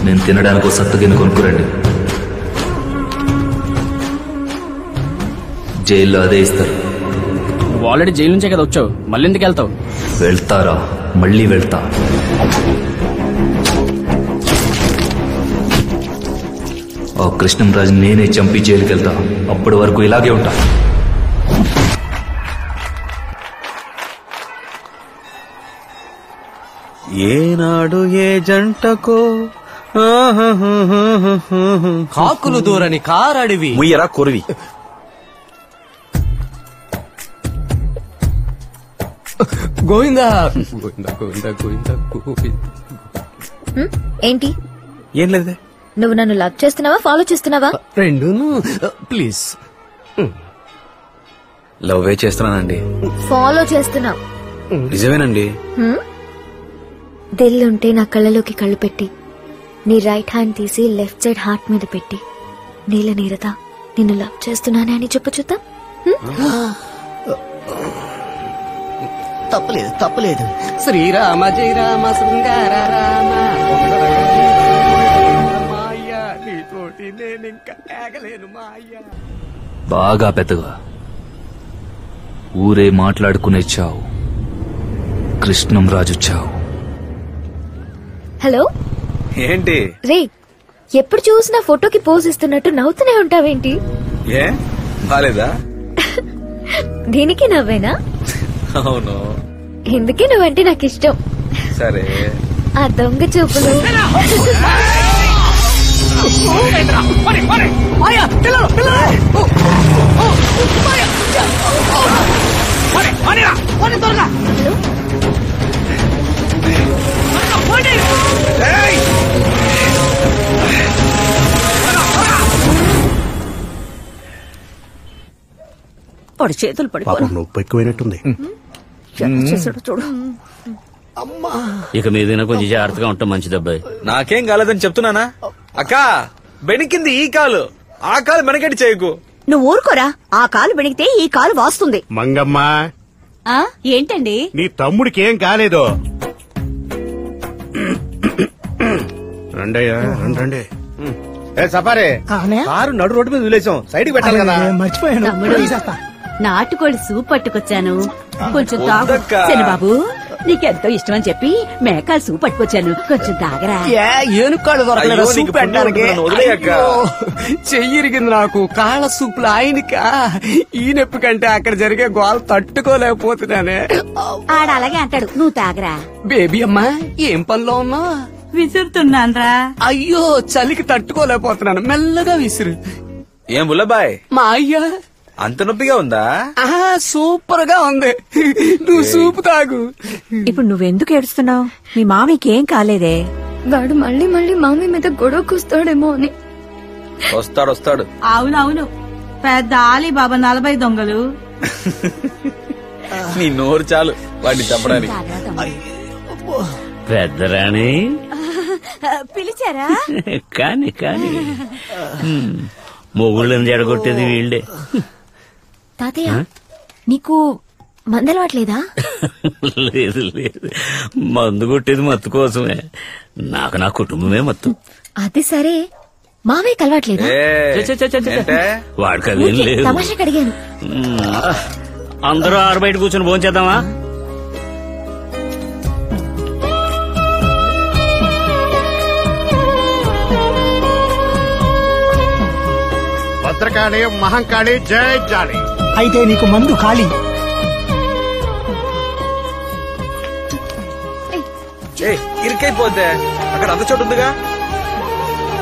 నేను తినడానికి సత్తుగిన కొనుక్కురండి. జైల్లో అదే ఇస్తారు. నువ్వు ఆల్రెడీ జైలు నుంచే కదా వచ్చావు, మళ్ళీ ఎందుకు వెళ్తావు? వెళ్తారా? మళ్ళీ వెళ్తా. ఆ కృష్ణంరాజు నేనే చంపి జైలుకి వెళ్తా. అప్పటి వరకు ఇలాగే ఉంటా. ఏనాడు ఏ జంటకో కాకులు దూరని కారడివి ముయ్యరా కొరివి. గోవిందా ఏంటి? ఏం లేదే. నువ్వు నన్ను లవ్ చేస్తున్నావా, ఫాలో చేస్తున్నావా? రెండును. ప్లీజ్. లవ్వే చేస్తున్నానండి. ఫాలో చేస్తున్నావు. నిజమేనండి. దిల్లుంటే నా కళ్ళలోకి కళ్ళు పెట్టి, నీ రైట్ హ్యాండ్ తీసి లెఫ్ట్ సైడ్ హార్ట్ మీద పెట్టి, నీల నీరదా నిన్ను లవ్ చేస్తున్నానే అని చెప్పు చూద్దాం. తప్పలేదు తప్పలేదు. శ్రీరామ జయ రామ శృంగార రామ మాయ నీతోటి నేనింకా ఆగలేను మాయ. బాగా పెద్దగా ఊరే మాట్లాడుకునే చావు. కృష్ణంరాజు చావు. హలో ఏంటి రే, ఎప్పుడు చూసినా ఫోటోకి పోజ్ ఇస్తున్నట్టు నవ్వుతూనే ఉంటావేంటి? ఏ బాలేదా? దీనికి నవ్వేనా? అవును. ఎందుకే నువ్వంటే నాకు ఇష్టం. సరే. ఆ దొంగ చూపులు. వాడు చేతులు పడిపోయి నొప్పి ఎక్కువైనట్టుంది. చూడు. ఇక మీదైనా కొంచెం జాగ్రత్తగా ఉంటాం మంచిదబ్బాయి. నాకేం కాలేదని చెప్తున్నానా? అక్క బెణికింది ఈ కాలు, ఆ కాలు వెనకటి చేయకు. నువ్వు ఊరుకోరా. ఆ కాలు బెణికితే ఈ కాలు వాస్తుంది. మంగమ్మ, ఏంటండి? నీ తమ్ముడికి ఏం కాలేదు. రండయ్యా రండి. సపారే కారు నడు రోడ్డు మీద వదిలేసాం, సైడ్కి పెట్టాలి కదా. తమ్ముడు, నాటుకోడి సూప్ పట్టుకొచ్చాను, కొంచెం తాగు. వద్దక్కా. బాబు నీకెంతో ఇష్టం అని చెప్పి మేకాల సూప్ పట్టుకొచ్చాను, కొంచెం తాగరా. ఏనుకాళ్ళు దొరకలేదా అయ్యో, నీకు సూప్ పెట్టడానికి? పుణ్యం ఉంటుంది, వదిలేయక్క. అయ్యో, చెయ్యిరిగింది నాకు. కాళ్ళ సూపులు ఆయనకా, ఈ నొప్పి కంటే అక్కడ జరిగే గోల తట్టుకోలేకపోతున్నానే. ఆడ అలాగే అంటాడు, నువ్వు తాగరా. బేబీ అమ్మా, ఏం పనిలో ఉన్నావు? విసురుతున్నాన్రా. అయ్యో, చలికి తట్టుకోలేకపోతున్నాను, మెల్లగా విసురు. ఏం బుల్లబాయ్, మా అయ్యా అంత నొప్పిగా ఉందా? సూపర్ గా ఉంది. నువ్వు సూపు తాగు. ఇప్పుడు నువ్వెందుకు ఏడుస్తున్నావు? మీ మామయ్యకి ఏం కాలేదే? వాడు మళ్ళీ మళ్ళీ మామయ్య మీద గొడవకొస్తాడేమో అని. వస్తాడు. అవునవును, పెద్ద ఆలీ బాబా 40 దొంగలు. నీ నోరు చాలు వాడిని చంపడానికి. పెద్దరాణి పిలిచారా? కాని మొగుళ్ళని జడగొట్టేది వీళ్ళే. తాతయ్య, నీకు మందలవాట్లేదా? లేదు మందు కొట్టేది మత్తు కోసమే. నాకు నా కుటుంబమే మత్తు. అది సరే, మామయ్య కలవాట్లేదా? వాడికి అదేం లేదు. తమాషాకి అడిగాను. అందరూ ఆరు బయట కూర్చొని భోంచేద్దామా? భద్రకాళి మహంకాళి జై జాలి. అయితే నీకు మందు ఖాళీ. ఇరికైపోతే అక్కడ అంత చోటు ఉందిగా.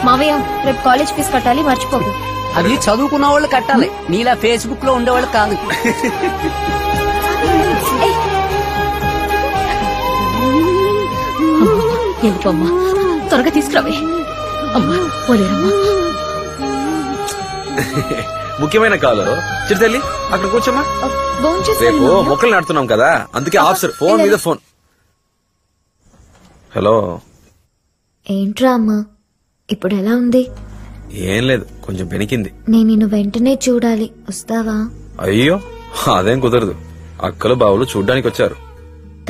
మామయ్య, రేపు కాలేజ్ ఫీజు కట్టాలి, మర్చిపోకు. అది చదువుకున్న వాళ్ళు కట్టాలి, నీలా ఫేస్బుక్ లో ఉండేవాళ్ళు కాదు. వెళ్ళిపోమ్మా. త్వరగా తీసుకురావే. అమ్మా పోలేరమ్మా. ముఖ్యమైన కాలు చిరుతల్లి అక్కడ కూర్చోమ్మా. రేపు మొక్కలు నాడుతున్నాం కదా, అందుకే ఆఫీసర్ ఫోన్ మీద ఫోన్. హలో. ఏంట్రా అమ్మా, ఇప్పుడు ఎలా ఉంది? ఏం లేదు, కొంచెం పెనికింది. నేను నిన్ను వెంటనే చూడాలి, వస్తావా? అయ్యో అదేం కుదరదు, అక్కలు బావులు చూడ్డానికి వచ్చారు.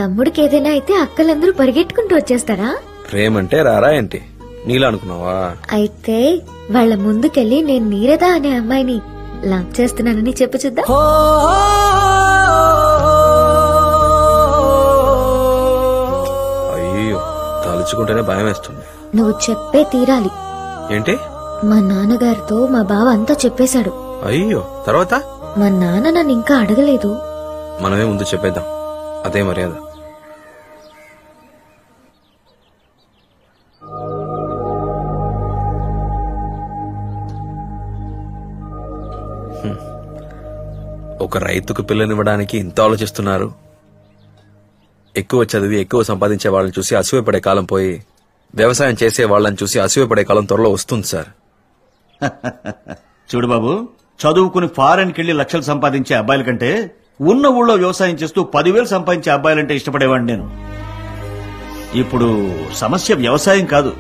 తమ్ముడికి ఏదైనా అయితే అక్కలందరూ పరిగెట్టుకుంటూ వచ్చేస్తారా? ప్రేమంటే రారా ఏంటి, నీలా అనుకున్నావా? అయితే వాళ్ళ ముందుకెళ్ళి నేను నీరద అనే అమ్మాయిని లవ్ చేస్తున్నానని చెప్పు చూద్దాం. అయ్యో తలుచుకుంటేనే భయం వేస్తుంది. నువ్వు చెప్పే తీరాలి. ఏంటి? మా నాన్నగారితో మా బావ అంతా చెప్పేశాడు. అయ్యో తర్వాత? మా నాన్న నన్ను ఇంకా అడగలేదు. మనమే ముందు చెప్పేద్దాం, అదే మర్యాద. ఒక రైతుకు పిల్లనివ్వడానికి ఇంత ఆలోచిస్తున్నారు. ఎక్కువ చదివి ఎక్కువ సంపాదించే వాళ్ళని చూసి అసూయపడే కాలం పోయి వ్యవసాయం చేసే వాళ్ళని చూసి అసూయపడే కాలం త్వరలో వస్తుంది సార్. చూడు బాబు, చదువుకుని ఫారెన్కి వెళ్లి లక్షలు సంపాదించే అబ్బాయిల కంటే ఉన్న ఊళ్ళో వ్యవసాయం చేస్తూ 10,000 సంపాదించే అబ్బాయిలంటే ఇష్టపడేవాడిని నేను. ఇప్పుడు సమస్య వ్యవసాయం కాదు.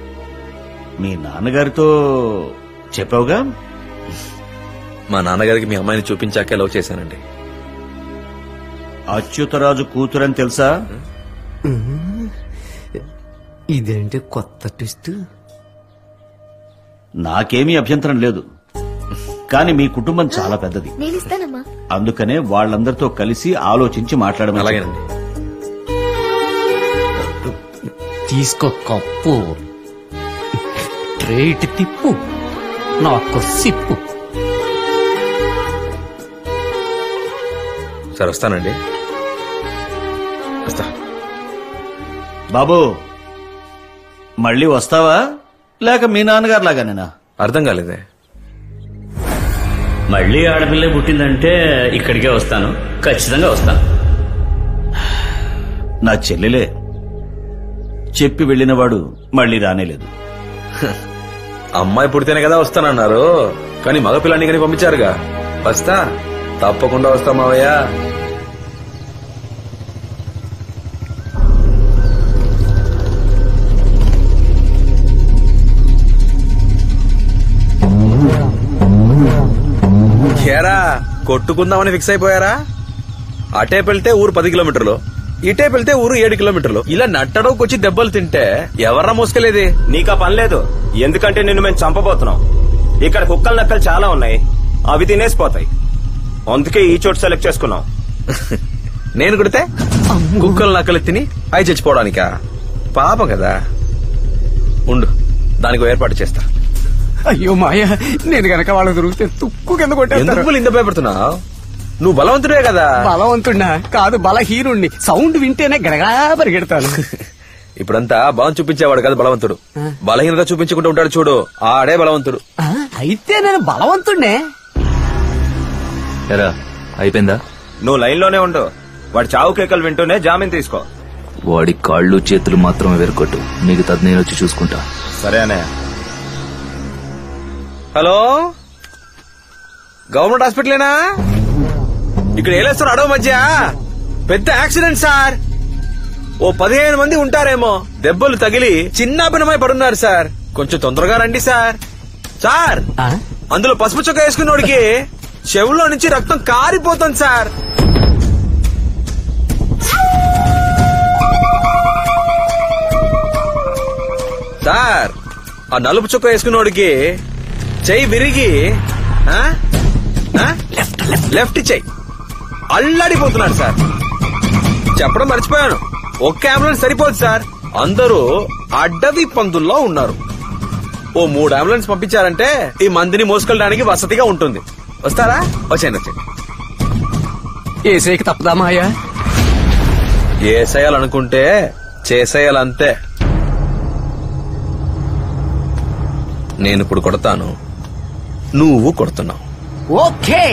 మీ నాన్నగారితో చెప్పావుగా? మా నాన్నగారికి మీ అమ్మాయిని చూపించాకే లవ్ చేశానండి. అచ్యుతరాజు కూతురని తెలుసా? ఇదేంటి కొత్త ట్విస్ట్? నాకేమీ అభ్యంతరం లేదు, కానీ మీ కుటుంబం చాలా పెద్దది. నేను ఇస్తానమ్మా. అందుకనే వాళ్ళందరితో కలిసి ఆలోచించి మాట్లాడమని. అలాగేనండి. తీసుకో కప్పు, రేటు తిప్పు, నాకు సిప్పు. సార్ వస్తానండి. వస్తా. బాబు మళ్ళీ వస్తావా లేక మీ నాన్నగారు లాగానేనా? అర్థం కాలేదే. మళ్ళీ ఆడపిల్ల పుట్టిందంటే ఇక్కడికే వస్తాను, ఖచ్చితంగా వస్తాను. నా చెల్లెలే, చెప్పి వెళ్ళినవాడు మళ్ళీ రానేలేదు. అమ్మాయి పుడితేనే కదా వస్తానన్నారు, కానీ మగపిల్లాన్ని కానీ పంపించారుగా. వస్తా, తప్పకుండా వస్తా మావయ్య. ఏరా కొట్టుకుందామని ఫిక్స్ అయిపోయారా? అటే వెళ్తే ఊరు 10 కిలోమీటర్లు, ఇటే వెళ్తే ఊరు 7 కిలోమీటర్లు. ఇలా నట్టడోకొచ్చి దెబ్బలు తింటే ఎవర్రా మోసుకెళ్ళేది? నీకా పని లేదు, ఎందుకంటే నిన్ను మేము చంపబోతున్నాం. ఇక్కడ కుక్కలు నక్కలు చాలా ఉన్నాయి, అవి తినేసిపోతాయి. అందుకే ఈ చోటు సెలెక్ట్ చేసుకున్నాం. నేను కుడితే కుక్కలు నక్కలు తిని అవి చచ్చిపోవడానికా? పాపం కదా. ఉండు, దానికి ఏర్పాటు చేస్తా. అయ్యో మాయ, నేను గనక వాళ్ళకి దొరికితే తుక్కు కింద కొట్టేస్తారు. ఎందుకు ఇంత భయపడుతున్నావు? నువ్వు బలవంతుడే కదా. బలవంతున్నా కాదు, బలహీనుణ్ణి. సౌండ్ వింటేనే గడగా పరిగెడతాను. ఇప్పుడంతా బలం చూపించేవాడు కదా బలవంతుడు, బలహీనత చూపించుకుంటూ ఉంటాడు చూడు, ఆడే బలవంతుడు. అయితే నేను బలవంతుడే. ఎరా అయిపోయిందా? నువ్వు లైన్ లోనే ఉండు, వాడి చావు కేకలు వింటూనే జామీన్ తీసుకో. వాడి కాళ్ళు చేతులు మాత్రమే వెరకొట్టు, మిగతాది నేను వచ్చి చూసుకుంటా. సరే అనే. హలో, గవర్నమెంట్ హాస్పిటలేనా? ఇక్కడ ఏలేస్తారు అడవి మధ్య పెద్ద యాక్సిడెంట్ సార్. ఓ 15 మంది ఉంటారేమో, దెబ్బలు తగిలి చిన్నాభిన్నమై పడున్నారు సార్. కొంచెం తొందరగా రండి సార్. సార్, అందులో పసుపు చొక్క వేసుకున్నోడికి చెవులో నుంచి రక్తం కారిపోతుంది సార్. సార్, ఆ నలుపు చొక్క వేసుకున్నోడికి చెయ్యి విరిగి లెఫ్ట్ చెయ్యి అల్లాడిపోతున్నాడు సార్. చెప్పడం మర్చిపోయాను, ఒక్క అంబులెన్స్ సరిపోదు సార్, అందరూ అడ్డవి పందుల్లో ఉన్నారు. ఓ 3 అంబులెన్స్ పంపించారంటే ఈ మందిని మోసుకెళ్ళడానికి వసతిగా ఉంటుంది. వస్తారా? వచ్చేయండి వచ్చేయండి. ఏసేకి తప్పదా మాయా? ఏసేయాలనుకుంటే చేసేయాలంతే. నేను ఇప్పుడు కొడతాను, నువ్వు కొడుతున్నావు. ఓకే.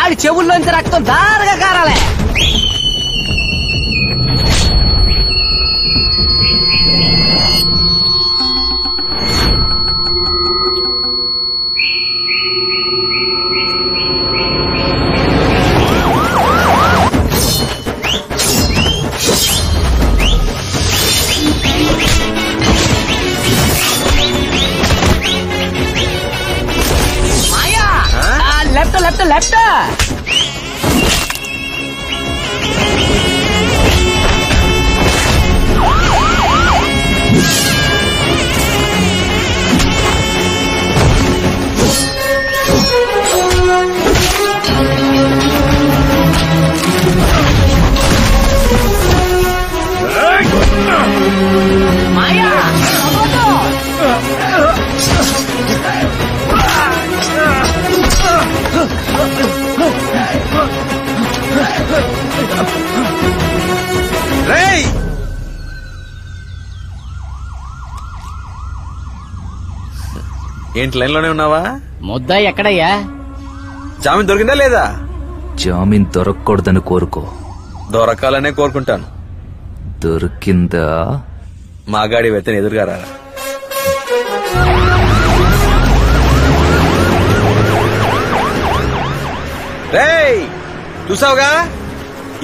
ఆడి చెవుల్లోంచి రక్తం దారగా కారాలే. Left left left. మాయా రేయ్ ఏంటి లైన్ లోనే ఉన్నావా? ముద్ద ఎక్కడయ్యా? జామీన్ దొరికిందా లేదా? జామీన్ దొరకకూడదని కోరుకో. దొరకాలనే కోరుకుంటాను. దొరికిందా? మాగాడి వెతని ఎదురుగా రా. రేయ్ చూసావుగా,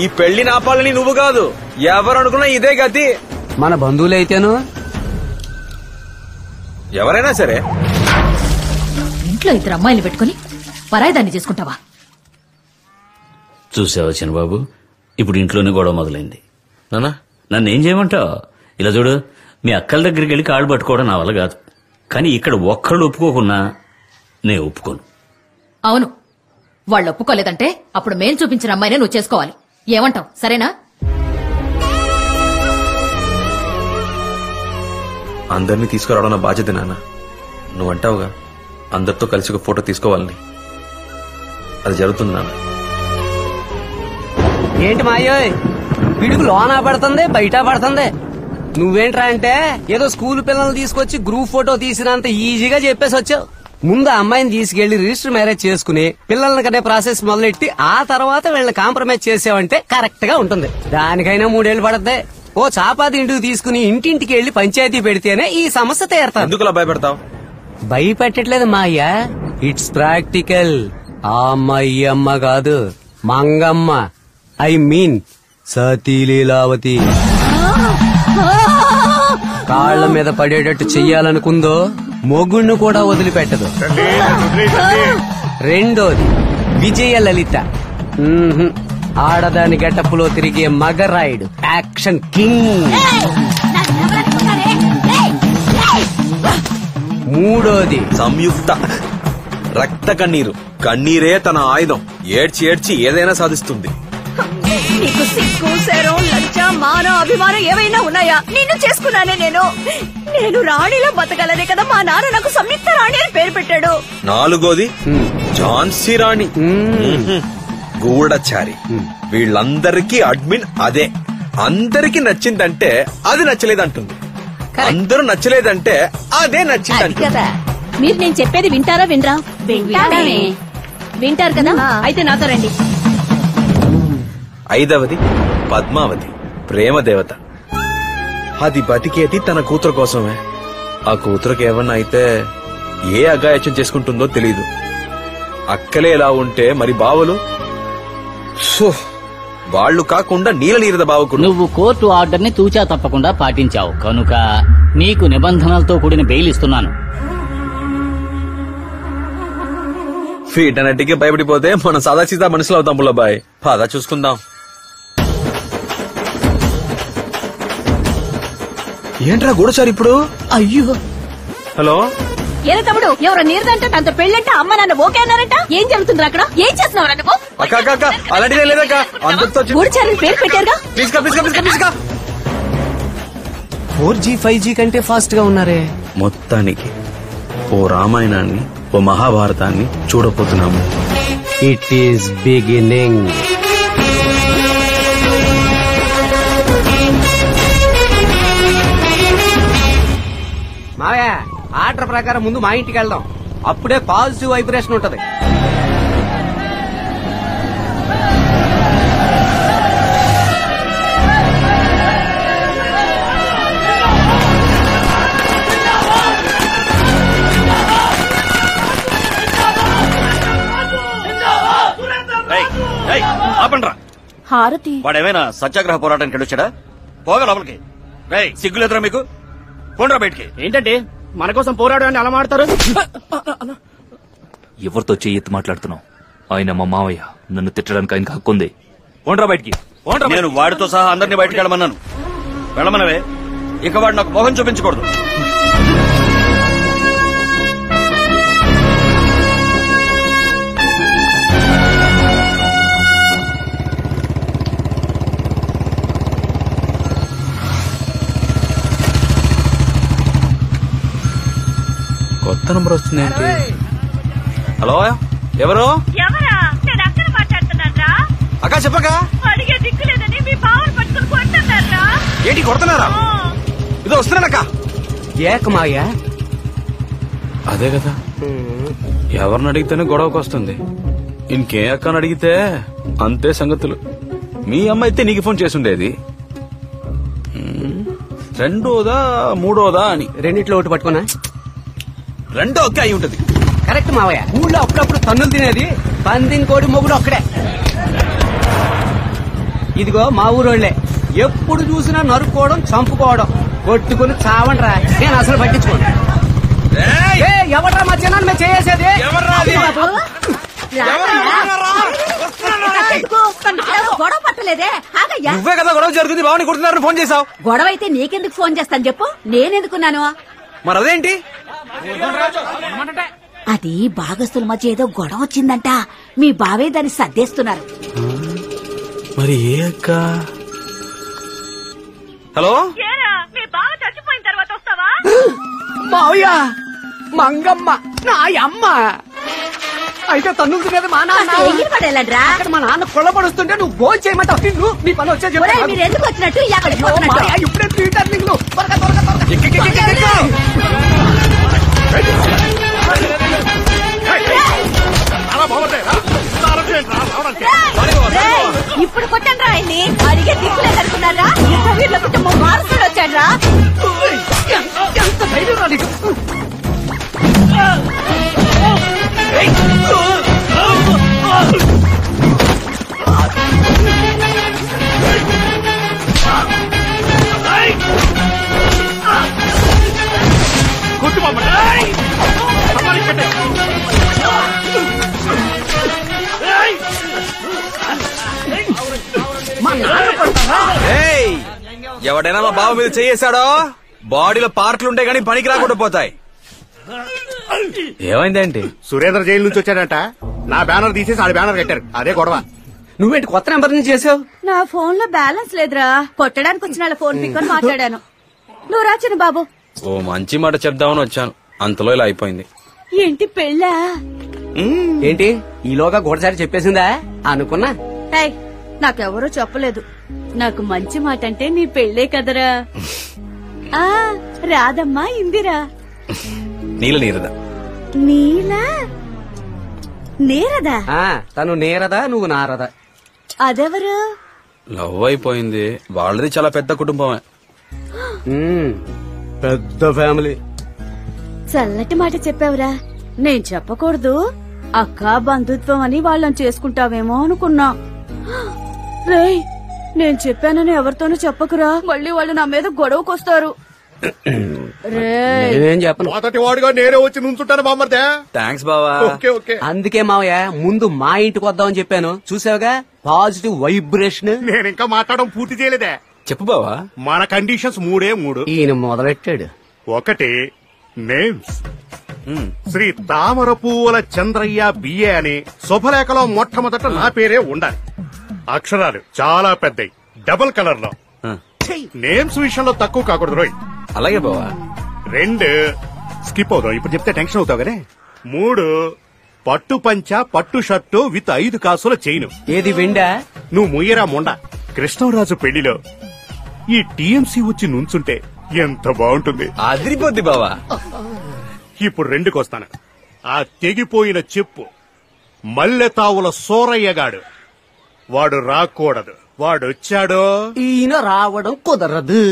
ఈ పెళ్లి నాపాలని నువ్వు కాదు, ఎవరు అనుకున్నా ఇదే గతి. మన బంధువులైతేను ఎవరైనా సరే. ఇంట్లో ఇద్దరు అమ్మాయిలు పెట్టుకుని పరాయిదాన్ని చేసుకుంటావా? చూసావా చిన్నబాబు, ఇప్పుడు ఇంట్లోనే గొడవ మొదలైంది. నానా నన్ను ఏం చేయమంటావు? ఇలా చూడు, మీ అక్కల దగ్గరికి వెళ్ళి కాళ్ళు పట్టుకోవడం నా వల్ల కాదు. కానీ ఇక్కడ ఒక్కళ్ళు ఒప్పుకోకున్నా నేను ఒప్పుకోను. అవును, వాళ్ళు ఒప్పుకోలేదంటే అప్పుడు మేం చూపించిన అమ్మాయినే నువ్వు చేసుకోవాలి. ఏమంటావు? సరేనా? అందరినీ తీసుకురావడం నా బాధ్యత నాన్న. నువ్వు అంటావుగా అందరితో కలిసి ఒక ఫోటో తీసుకోవాలని, అది జరుగుతుంది నాన్న. ఏంటి మాయోయ్, పిడుగు లోనా పడుతుంది బయట పడుతుంది. నువ్వేంట్రా అంటే ఏదో స్కూల్ పిల్లల్ని తీసుకొచ్చి గ్రూప్ ఫోటో తీసినంత ఈజీగా చెప్పేసి వచ్చావు. ముందు ఆ అమ్మాయిని తీసుకెళ్లి రిజిస్టర్ మ్యారేజ్ చేసుకుని పిల్లల్ని కనే ప్రాసెస్ మొదలెట్టి ఆ తర్వాత వీళ్ళని కాంప్రమైజ్ చేసావంటే కరెక్ట్ గా ఉంటుంది. దానికైనా 3 ఏళ్లు పడద్దే. ఓ చాపాది ఇంటికి తీసుకుని ఇంటింటికి వెళ్లి పంచాయతీ పెడితేనే ఈ సమస్య తీరుతాను. ఎందుకులా భయపెడతావు? భయపెట్టట్లేదు మా అయ్యా, ఇట్స్ ప్రాక్టికల్. ఆ అమ్మాయి అమ్మ కాదు, మంగమ్మ. I mean సతీలీలావతి. కాళ్ల మీద పడేటట్టు చెయ్యాలనుకుందో మొగుణ్ణి కూడా వదిలిపెట్టదు. రెండోది విజయ లలిత. ఆడదాని గెటప్పులో తిరిగే మగరాయుడు, యాక్షన్ కింగ్. మూడోది సంయుక్త. రక్త కన్నీరు, కన్నీరే తన ఆయుధం. ఏడ్చి ఏడ్చి ఏదైనా సాధిస్తుంది. నీకు సిగ్గు, శరం, లజ్జ, మాన, అభిమానం ఏమైనా ఉన్నాయా? నిన్ను చేసుకున్నానే నేను రాణిలా బతకాలనే కదా మా నాన్న నాకు సంయుక్త రాణి అని పేరు పెట్టాడు. నాలుగోది ఝాన్సీ రాణి, గూఢచారి. వీళ్ళందరికీ అడ్మిన్ అదే. అందరికి నచ్చిందంటే అది నచ్చలేదంటుంది, అందరూ నచ్చలేదంటే అదే నచ్చిందంటుంది. కదా మీరు నేను చెప్పేది వింటారా వినరా? వింటారు కదా, అయితే నాతో రండి. ఐదవది పద్మావతి, ప్రేమ దేవత. అది బతికేది తన కూతురు కోసమే. ఆ కూతురుకి ఏమన్నా అయితే ఏ అగాయత్యం చేసుకుంటుందో తెలీదు. అక్కలే ఎలా ఉంటే మరి బావలు? వాళ్ళు కాకుండా నీలనీరద బావకు. నువ్వు కోర్టు ఆర్డర్ ని తూచా తప్పకుండా పాటించావు కనుక నీకు నిబంధనలతో కూడిన బెయిల్ ఇస్తున్నాను. వీటన్నిటికీ భయపడిపోతే మనం సాదా సీదా మనుషులు అవుతాం బుల్లబాయ్. పదా చూసుకుందాం. ఏంట్రా గూఢచారి ఇప్పుడు? అయ్యో, హలో ఏరా తమ్ముడు, ఎవరో నీరదంటే తనతో పెళ్ళంటే అమ్మ నాన్న ఓకే అన్నారంట. ఏం జరుగుతుంది అక్కడ? ఏం చేస్తున్నావు నువ్వు? అక్క అక్క అక్క అలాంటిదే లేదక్క. అందరితో గూఢచారిని పేరు పెట్టారుగా. 4G 5G కంటే ఫాస్ట్ గా ఉన్నారే. మొత్తానికి ఓ రామాయణాన్ని, ఓ మహాభారతాన్ని చూడబోతున్నాము. It is beginning. మావయ్య, ఆర్డర్ ప్రకారం ముందు మా ఇంటికి వెళ్దాం. అప్పుడే పాజిటివ్ వైబ్రేషన్ ఉంటది. ఆపండ్రా. హారతి వాడేమైనా సత్యాగ్రహ పోరాటానికి వెళ్ళొచ్చాడా? పోగా లోపలికి. రేయ్ సిగ్గులేదురా మీకు? పోండ్రా బయటికి. ఏంటంటే మన కోసం పోరాడని అలా మాడతారు? ఎవరితో చెయ్యెత్తి మాట్లాడుతున్నావు? ఆయన మా మావయ్య, నన్ను తిట్టడానికి ఆయనకు హక్కుంది. పోండ్రా బయటికి. నేను వాడితో సహా అందరినీ బయటికి వెళ్ళమన్నాను. వెళ్ళమనవే. ఇక వాడు నాకు మొహం చూపించకూడదు. కొత్త నంబర్ వచ్చిందేంటి? హలో, ఎవరు? ఎవరా? నేను అక్కడ మాట్లాడుతున్నారా? అక్క చెప్పక. అడిగే దిక్కు లేదని మీ బావను పట్టుకుని కొడుతున్నారా? ఏంటి కొడుతున్నారా? ఇదో వస్తున్నానక్క. ఏకమాయ అదే కదా, ఎవరిని అడిగితేనే గొడవకు వస్తుంది. ఇంకే అక్కని అడిగితే అంతే సంగతులు. మీ అమ్మ అయితే నీకు ఫోన్ చేసుండేది. రెండోదా మూడోదా అని. రెండిట్లో ఒకటి పట్టుకున్నా. రెండో ఒక్క అయి ఉంటది. కరెక్ట్ మావయ్య. ఊళ్ళో అప్పుడప్పుడు తన్నులు తినేది పందిని కోడి మొగుడు ఒక్కడే. ఇదిగో మా ఊరోళ్లే ఎప్పుడు చూసినా నరుక్కోవడం, చంపుకోవడం, కొట్టుకుని చావండ్రా. నేను అసలు పట్టించుకోండి. ఎవడ్రా మా చిన్న మేము చేసేది? గొడవ పట్టలేదే. నువ్వే కదా గొడవ జరుగుతుంది బావని కొడుతున్నారని ఫోన్ చేసావు. గొడవ అయితే నీకెందుకు ఫోన్ చేస్తాను చెప్పు. నేనెందుకున్నాను? మరి అదేంటి? అది భాగస్తుల మధ్య ఏదో గొడవ వచ్చిందంట. మీ బావే దాన్ని సర్దేస్తున్నారు. మరి ఏ అక్క? హలో, మీ బావ చచ్చిపోయిన తర్వాత వస్తావా? మావయ్య, మంగమ్మ నా అమ్మ అయితే తన్నులు తినేది మా నాన్న. పడేలాడ్రా. మా నాన్న కొల్లబడుస్తుంటే నువ్వు భోజనం చేయమంటావు. నిన్ను నీ పని వచ్చే మీరు ఎందుకు వచ్చినట్టు? ఇప్పుడే థియేటర్ ఇప్పుడు కొట్టండి ఆయన్ని. అడిగే దిక్కులేదు అనుకున్నారా? వీళ్ళ కుటుంబం వారసుడు వచ్చాడ్రా. ఎంత ధైర్యం రా నీకు? ఎవడైనా మా బావ మీద చేయేశాడో బాడీలో పార్ట్లు ఉంటే గానీ పనికి రాకుండా పోతాయి. ఏమైందేంటి? సురేంద్ర జైలు నుంచి వచ్చాడంట. నా బ్యానర్ తీసేసి ఆడి బ్యానర్ కట్టారు. అదే గొడవ. నువ్వేంటి కొత్త నెంబర్ నుంచి చేసావు? నా ఫోన్ లో బ్యాలెన్స్ లేదురా. కొట్టడానికి వచ్చిన వాళ్ళ ఫోన్ పిక్ అని మాట్లాడాను. నువ్వు రాచిన బాబు. ఓ మంచి మాట చెప్దామని వచ్చాను, అంతలో ఇలా అయిపోయింది. ఏంటి పెళ్ళా? ఏంటి ఈలోగా గోడసారి చెప్పేసిందా అనుకున్నా? నాకెవరూ చెప్పలేదు. నాకు మంచి మాట అంటే నీ పెళ్ళే కదరా. ఆ రాదమ్మా ఇందిరా. నీల నీరదా? నీలా నేరదా? తను నేరదా, నువ్వు నారదా? అదెవరు? లవ్ అయిపోయింది. వాళ్ళది చాలా పెద్ద కుటుంబమే. పెద్ద ఫ్యామిలీ. చల్లటి మాట చెప్పావురా. నేను చెప్పకూడదు. అక్క బంధుత్వం అని వాళ్ళని చేసుకుంటావేమో అనుకున్నా. రేయ్, నేను చెప్పానని ఎవరితోనూ చెప్పకురా. మళ్ళీ వాళ్ళు నా మీద గొడవకొస్తారు. మొదటి వాడుగా నేనే వచ్చి నుంచుంటాను బామ్మర్దే. థ్యాంక్స్ బావా. అందుకే మావయ్య ముందు మా ఇంటికి వద్దామని చెప్పాను. చూసావుగా పాజిటివ్ వైబ్రేషన్. నేను ఇంకా మాట్లాడడం పూర్తి చేయలేదే. చెప్పు బావా. మన కండిషన్స్ మూడే మూడు. ఈయన మొదలెట్టాడు. ఒకటి నేమ్స్. శ్రీ తామర పువ్వుల చంద్రయ్య బిఏ అని శుభలేఖలో మొట్టమొదట నా పేరే ఉండాలి. అక్షరాలు చాలా పెద్దవి, డబుల్ కలర్ లో. నేమ్స్ విషయంలో తక్కువ కాకూడదు రోయ్. అలాగే బావా. 2 స్కిప్ అవుతావు, ఇప్పుడు చెప్తే టెన్షన్ అవుతావు కదా. 3 పట్టు పంచ పట్టు షర్టు విత్ 5 కాసుల చైను. ఏది వెండా? నువ్వు ముయ్యరా మొండ. కృష్ణరాజు పెళ్లిలో ఈ టీఎంసీ వచ్చి నుంచుంటే ఎంత బాగుంటుంది. అదిరిపోద్ది బావా. ఇప్పుడు 2కి వస్తాను. ఆ తెగిపోయిన చెప్పు మల్లెతావుల సోరయ్యగాడు. వాడు రాకూడదు. వాడొచ్చాడో ఈయన రావడం కుదరదు.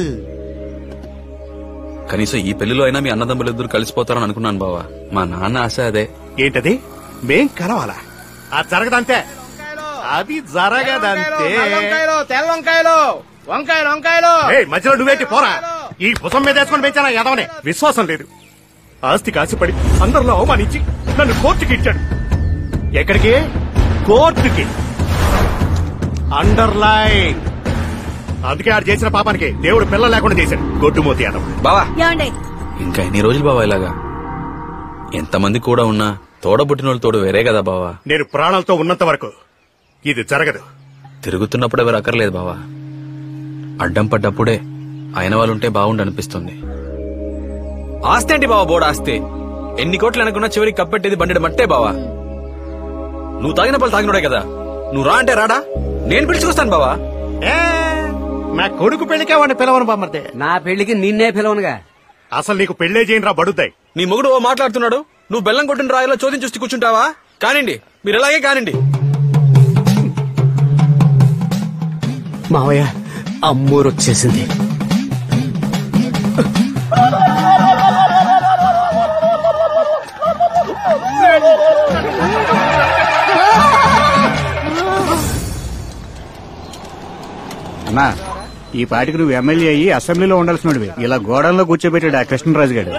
కనీసం ఈ పెళ్లిలో అయినా మీ అన్నదమ్ములు ఇద్దరు కలిసిపోతారని అనుకున్నాను బావా. మా నాన్న ఆశ అదే. ఏంటది? మేం కలవాలా? ఆ జరగదంతే. అది జరగదంతే. తెల్ల వంకాయలు వంకాయలు మధ్యలో నువ్వేంటి పోరా. ఈ భుజం మీద వేసుకొని పెంచానా ఎదవనే. విశ్వాసం లేదు. ఆస్తి కాసిపడి అందరిలో అవమానించి నన్ను కోర్టుకి ఇచ్చాడు. ఎక్కడికి? కోర్టుకి. అండర్లైన్. అందుకే ఆడు చేసిన పాపానికి దేవుడు పిల్ల లేకుండా చేశాడు. గొడ్డుమోతి అదవ. బావా ఏమండి ఇంకా ఎన్ని రోజులు బావా ఇలాగా? ఎంతమంది కూడా ఉన్నా తోడబుట్టిన తోడు వేరే కదా బావా. నేను ప్రాణాలతో ఉన్నంత వరకు ఇది జరగదు. తిరుగుతున్నప్పుడు ఎవరు అక్కర్లేదు బావా. అడ్డం పడ్డప్పుడే అయిన వాళ్ళుంటే బాగుండనిపిస్తుంది. ఆస్తి ఏంటి బావా? బోర్డు ఆస్తి ఎన్ని కోట్లు అనుకున్నా చివరికి కప్పెట్టేది బండి మట్టే బావా. నువ్వు తాగిన పళ్ళు తాగినోడే కదా. నువ్వు రా అంటే రాడా? నేను పిలుచుకొస్తాను బావా. నా కొడుకు పెళ్లికే వాడిని పిలవను బామ్మర్దే. నా పెళ్లికి నిన్నే పిలవనుగా. అసలు నీకు పెళ్లే చేయను రా బడుతాయి. నీ మొగుడు ఓ మాట్లాడుతున్నాడు, నువ్వు బెల్లం కొట్టిన రాయిలో చోదించి చూసి కూర్చుంటావా? కానిండి, మీరు ఎలాగే కానిండి. మావయ్య అమ్మూరు వచ్చేసింది. అన్నా ఈ పాటికి నువ్వు ఎమ్మెల్యే అయ్యి అసెంబ్లీలో ఉండాల్సినవి. ఇలా గోడంలో కూర్చోబెట్టాడు ఆ కృష్ణరాజు గారు.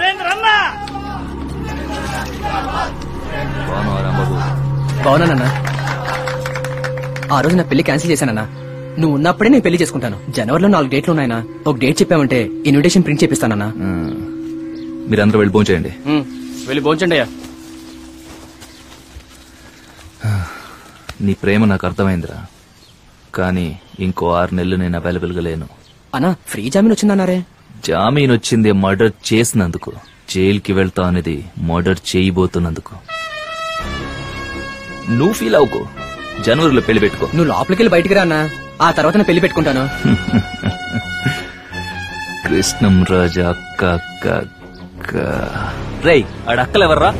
బావునానన్నా. ఆ రోజు నా పెళ్లి క్యాన్సిల్ చేశానన్నా. నువ్వు ఉన్నప్పుడే నేను పెళ్లి చేసుకుంటాను. జనవరిలో 4 డేట్లు ఉన్నాయన్నా. ఒక డేట్ చెప్పామంటే ఇన్విటేషన్ ప్రింట్ చేపిస్తానన్నా. మీరందరూ వెళ్ళి భోంచేయండి. వెళ్ళి భోంచండి అయ్యా. నీ ప్రేమ నాకు అర్థమైందిరా, కానీ ఇంకో 6 నెలలు నేను అవైలబుల్ గా లేను. అన్నా ఫ్రీ జామీన్ వచ్చిందన్నారే. జామీన్ వచ్చింది మర్డర్ చేసినందుకు. జైలుకి వెళ్తా అనేది మర్డర్ చేయబోతున్నందుకు. నువ్వు ఫీల్ అవ్వకు. జనవరిలో పెళ్లి పెట్టుకో. నువ్వు లోపలికి వెళ్ళి బయటికి రా అన్నా. ఆ తర్వాత నేను పెళ్లి పెట్టుకుంటాను. కృష్ణం రాజా అక్క అక్క అక్క. రేయ్ ఆడక్కలెవర్రా?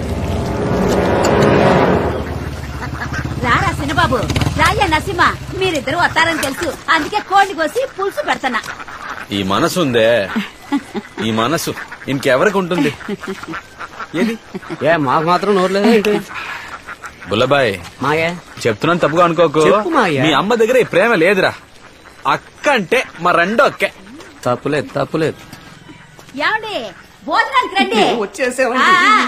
రారా సినబాబు, రాయ్యా నరసింహ. మీరిద్దరు వస్తారని తెలుసు, అందుకే కోడిని కోసి పులుసు పెడతానా. ఈ మనసు ఉందే, ఈ మనసు ఇంకెవరికి ఉంటుంది? ఏది మాకు మాత్రం నోరు లేదా? బుల్లబాయ్ మాయా చెప్తున్నాను, తప్పుగా అనుకోకు. చెప్పు మాయా. మీ అమ్మ దగ్గర ఈ ప్రేమ లేదురా. అక్క అంటే మా రెండో అక్కే. తప్పులేదు తప్పులేదు. ఏమండి భోజనానికి రండి.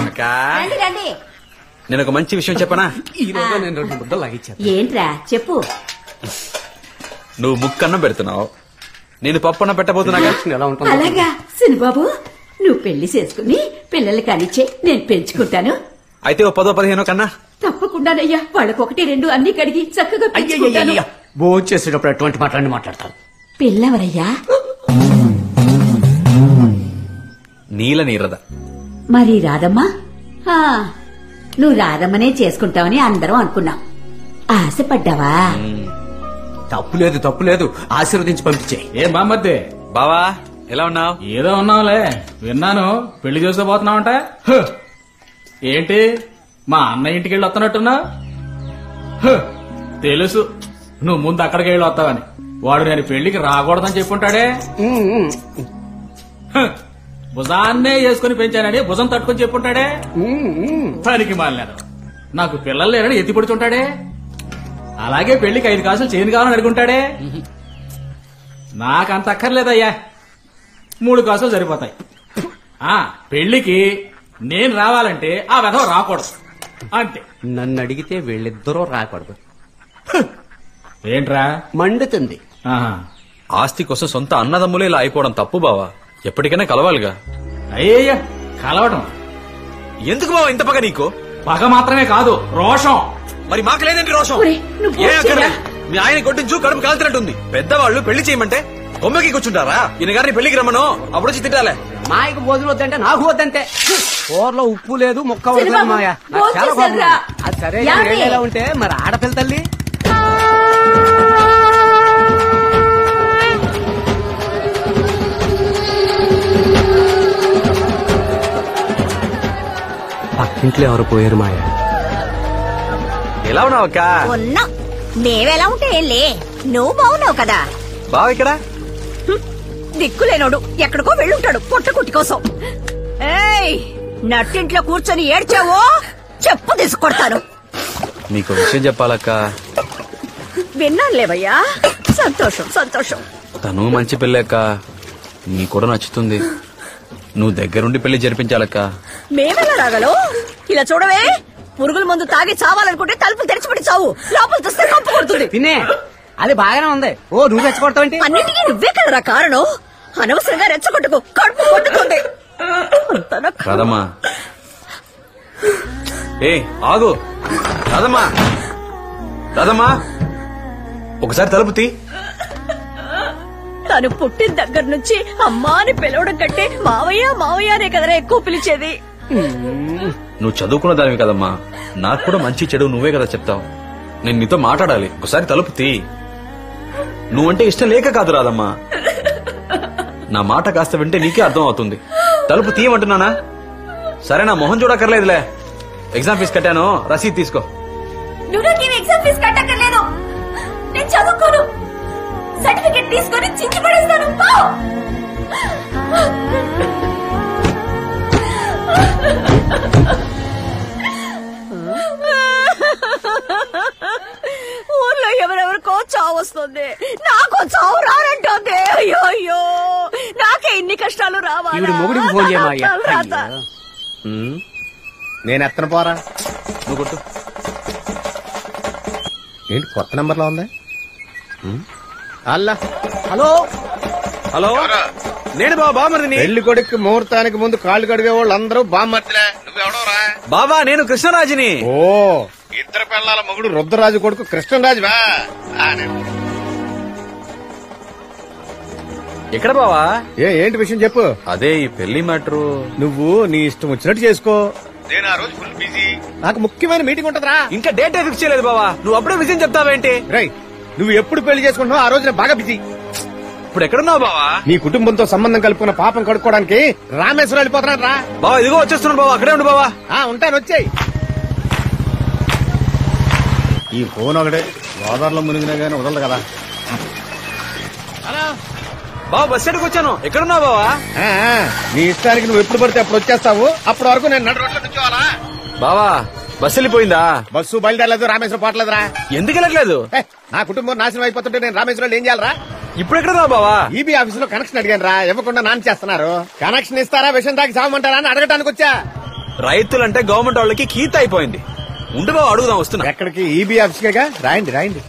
అక్కా, రండి రండి. నేను ఒక మంచి విషయం చెప్పనా? ఈ రోజు నేను 2 ముద్దలు లాగించాను. ఏంట్రా చెప్పు. నువ్వు ముక్కన్నం పెడుతున్నావు, నేను పప్పన్నం పెట్టబోతున్నా. ఎలా ఉంటుంది? అలాగా సినబాబు, నువ్వు పెళ్లి చేసుకుని పిల్లలు కానిచ్చే, నేను పెంచుకుంటాను. అయితే ఓ 10-15 కన్నా. తప్పకుండానయ్యా, వాళ్ళకి 1-2 అన్ని కడిగి చక్కగా పెంచుకుంటాను. భోజనం చేసేటప్పుడు ఎటువంటి మాట్లాడి మాట్లాడతాను. పిల్లవరయ్యా? నీల నీరద. మరి రాదమ్మా? నువ్వు రాదమ్మనే చేసుకుంటావని అందరం అనుకున్నాం. ఆశపడ్డావా? తప్పులేదు తప్పులేదు. ఆశీర్వదించి పంపించే. ఏ బామ్మద్దే బావా, ఎలా ఉన్నావు? ఏదో ఉన్నావులే. విన్నాను పెళ్లి చేసుకోబోతున్నావంట. ఏంటి మా అన్న ఇంటికి వెళ్ళి వస్తున్నట్టున్నా? తెలుసు నువ్వు ముందు అక్కడికి వెళ్ళి వస్తావని. వాడు నేను పెళ్లికి రాకూడదని చెప్పుంటాడే. భుజాన్నే వేసుకుని పెంచానని భుజం తట్టుకొని చెప్పుంటాడే. పనికి మాలినాడు. నాకు పిల్లలు లేరని ఎత్తి పొడుచుంటాడే. అలాగే పెళ్లికి 5 కాసులు చేయను కావాలని అడుగుంటాడే. నాకంత అక్కర్లేదయ్యా, 3 కాసులు సరిపోతాయి. పెళ్లికి నేను రావాలంటే ఆ వెధవ రాకూడదు అంతే. నన్ను అడిగితే వీళ్ళిద్దరూ రాకూడదు. ఏంట్రా మండుతుంది? ఆస్తి కోసం సొంత అన్నదమ్ములే ఇలా అయిపోవడం తప్పు బావా. ఎప్పటికైనా కలవాలిగా. అయ్యయ్యా కలవటం ఎందుకు బావా ఇంత పగ నీకు? పగ మాత్రమే కాదు, రోషం. మరి మాకు లేదండి రోషం. ఏ అక్కర్లే. మీ ఆయన కొట్టించు, కడుపు కాల్చినట్టుంది. పెద్దవాళ్ళు పెళ్లి చేయమంటే కొమ్మకి కూర్చుంటారా? ఈయన గారిని పెళ్లికి రమ్మను, అప్పుడు వచ్చి తిట్టాలే. మాయకు భోజనం వద్దంటే నాకు వద్దంతే. కూరలో ఉప్పు లేదు, ముక్క వద్దు మాయ. చాలా బాగుంది. అది సరే ఎలా ఉంటే మరి ఆడపిల్ల తల్లి. పక్కింట్లో ఎవరు పోయారు మాయ? ఎలా ఉన్నావు అక్క? ఉన్నా. మేవెలా ఉంటే లే, నువ్వు బాగున్నావు కదా. బావ ఇక్కడ దిక్కులేనోడు ఎక్కడికో వెళ్ళుంటాడు పొట్టకుట్టి కోసం. ఏయ్, నట్టింట్లో కూర్చొని ఏడ్చావో చెప్పు తీసుకొడతాను. నీకు విషయం చెప్పాలక్క. విన్నానులేవయ్యా. సంతోషం సంతోషం. తను మంచి పిల్లక్క, నీ కూడా నచ్చుతుంది. నువ్వు దగ్గరుండి పెళ్లి జరిపించాలక్క. మేమెలా రాగలం? ఇలా చూడవే, పురుగుల మందు తాగి చావాలనుకుంటే తలుపులు తెరిచిపెట్టి చావు, లోపల చూస్తే కంపు కొడుతుంది. పిన్నే అది బాగానే ఉంది. ఓ నువ్వు రెచ్చగొడతావేంటి? అన్నిటికీ నువ్వే కదరా కారణం. అనవసరంగా రెచ్చగొట్టుకు, కడుపు కొట్టుకుంది. రాదమ్మా, ఏ ఆగు. రాదమ్మా, రాదమ్మా, ఒకసారి తలుపు తీ. తను పుట్టిన దగ్గర నుంచి అమ్మా అని పిలవడం కంటే మావయ్య మావయ్య అనే కదరా ఎక్కువ పిలిచేది. నువ్వు చదువుకున్న దానివి కదమ్మా, నాకు కూడా మంచి చెడు నువ్వే కదా చెప్తావు. నేను నీతో మాట్లాడాలి, ఒకసారి తలుపు తీ. నువ్వంటే ఇష్టం లేక కాదు రాదమ్మా, నా మాట కాస్త వింటే నీకే అర్థం అవుతుంది. తలుపు తీయమంటున్నానా? సరే, నా మొహం చూడక్కర్లేదులే. ఎగ్జామ్ ఫీజు కట్టాను, రసీదు తీసుకో. నువ్వు నాకేం ఎగ్జామ్ ఫీజు కట్టక్కర్లేదు. నేను చదువుకోను. సర్టిఫికెట్ తీసుకొని చించి పడేస్తాను. ఊర్లో ఎవరెవరికో చావు వస్తుంది, నాకు చావు రానంటుంది. అయ్యో అయ్యో, నాకే ఇన్ని కష్టాలు రావాలి. ఈవిడ మొగుడికి ఫోన్ చేయమయ్యా. నేను ఎత్తన పోరా. నువ్వు కొట్టు. ఏంటి కొత్త నంబర్ లో ఉంది? అల్లా. హలో హలో, నేను బామ్మర్దిని. పెళ్లి కొడుకు ముహూర్తానికి ముందు కాళ్ళు కడిగే వాళ్ళు అందరూ బామ్మర్దిలే. నువ్వెవడోరా? బాబా, నేను కృష్ణరాజుని. ఓ, ఇద్దరు పిల్లల మొగుడు రుద్రరాజు కొడుకు కృష్ణరాజువా? ఎక్కడ బావా? ఏంటి విషయం చెప్పు. అదే ఈ పెళ్లి మ్యాటరు. నువ్వు నీ ఇష్టం వచ్చినట్టు చేసుకో. నేను ఆ రోజు ఫుల్ బిజీ, నాకు ముఖ్యమైన మీటింగ్ ఉంటదిరా. ఇంకా డేట్ ఫిక్స్ చేయలేదు బావా, నువ్వు అప్పుడే విజయం చెప్తావేంటి? రై, నువ్వు ఎప్పుడు పెళ్లి చేసుకుంటున్నావు ఆ రోజు నేను బాగా బిజీ. ఇప్పుడు ఎక్కడున్నావు బావా? నీ కుటుంబంతో సంబంధం కలుపుకున్న పాపం కడుక్కోవడానికి రామేశ్వరం వెళ్ళిపోతున్నాను రా. బావా, ఇదిగో వచ్చేస్తున్నాను బావా, అక్కడే ఉండు బావా. ఉంటాను, వచ్చేయి. ఈ ఫోన్ ఒకటే గోదావరిలో మునిగినా గానీ వదలదు కదా. బావా, బస్ స్టాండ్కి వచ్చాను. ఎక్కడున్నావు బావా? నీ ఇష్టానికి నువ్వు ఎప్పుడు పడితే అప్పుడు వచ్చేస్తావు. అప్పటి వరకు నేను నడు రోడ్లో నుంచోవాలా? బావా, బస్సు వెళ్ళిపోయిందా? బస్సు బయలుదేరలేదు, రామేశ్వరం పోవట్లేదురా. ఎందుకు వెళ్ళట్లేదు? నా కుటుంబం నాశనం అయిపోతుంటే నేను రామేశ్వరంలో ఏం చేయాలరా? ఇప్పుడు ఎక్కడున్నావు బావా? ఈబీ ఆఫీస్ లో కనెక్షన్ అడిగాను రా, ఇవ్వకుండా నాన్న చేస్తున్నారు. కనెక్షన్ ఇస్తారా, విషయం దాకా చావమంటారా అని అడగటానికి వచ్చా. రైతులంటే గవర్నమెంట్ వాళ్ళకి కీత అయిపోయింది. ఉండు బావ, అడుగుదాం. వస్తున్నా. ఎక్కడికి? ఈబీ ఆఫీస్ గా. రాయండి రాయండి.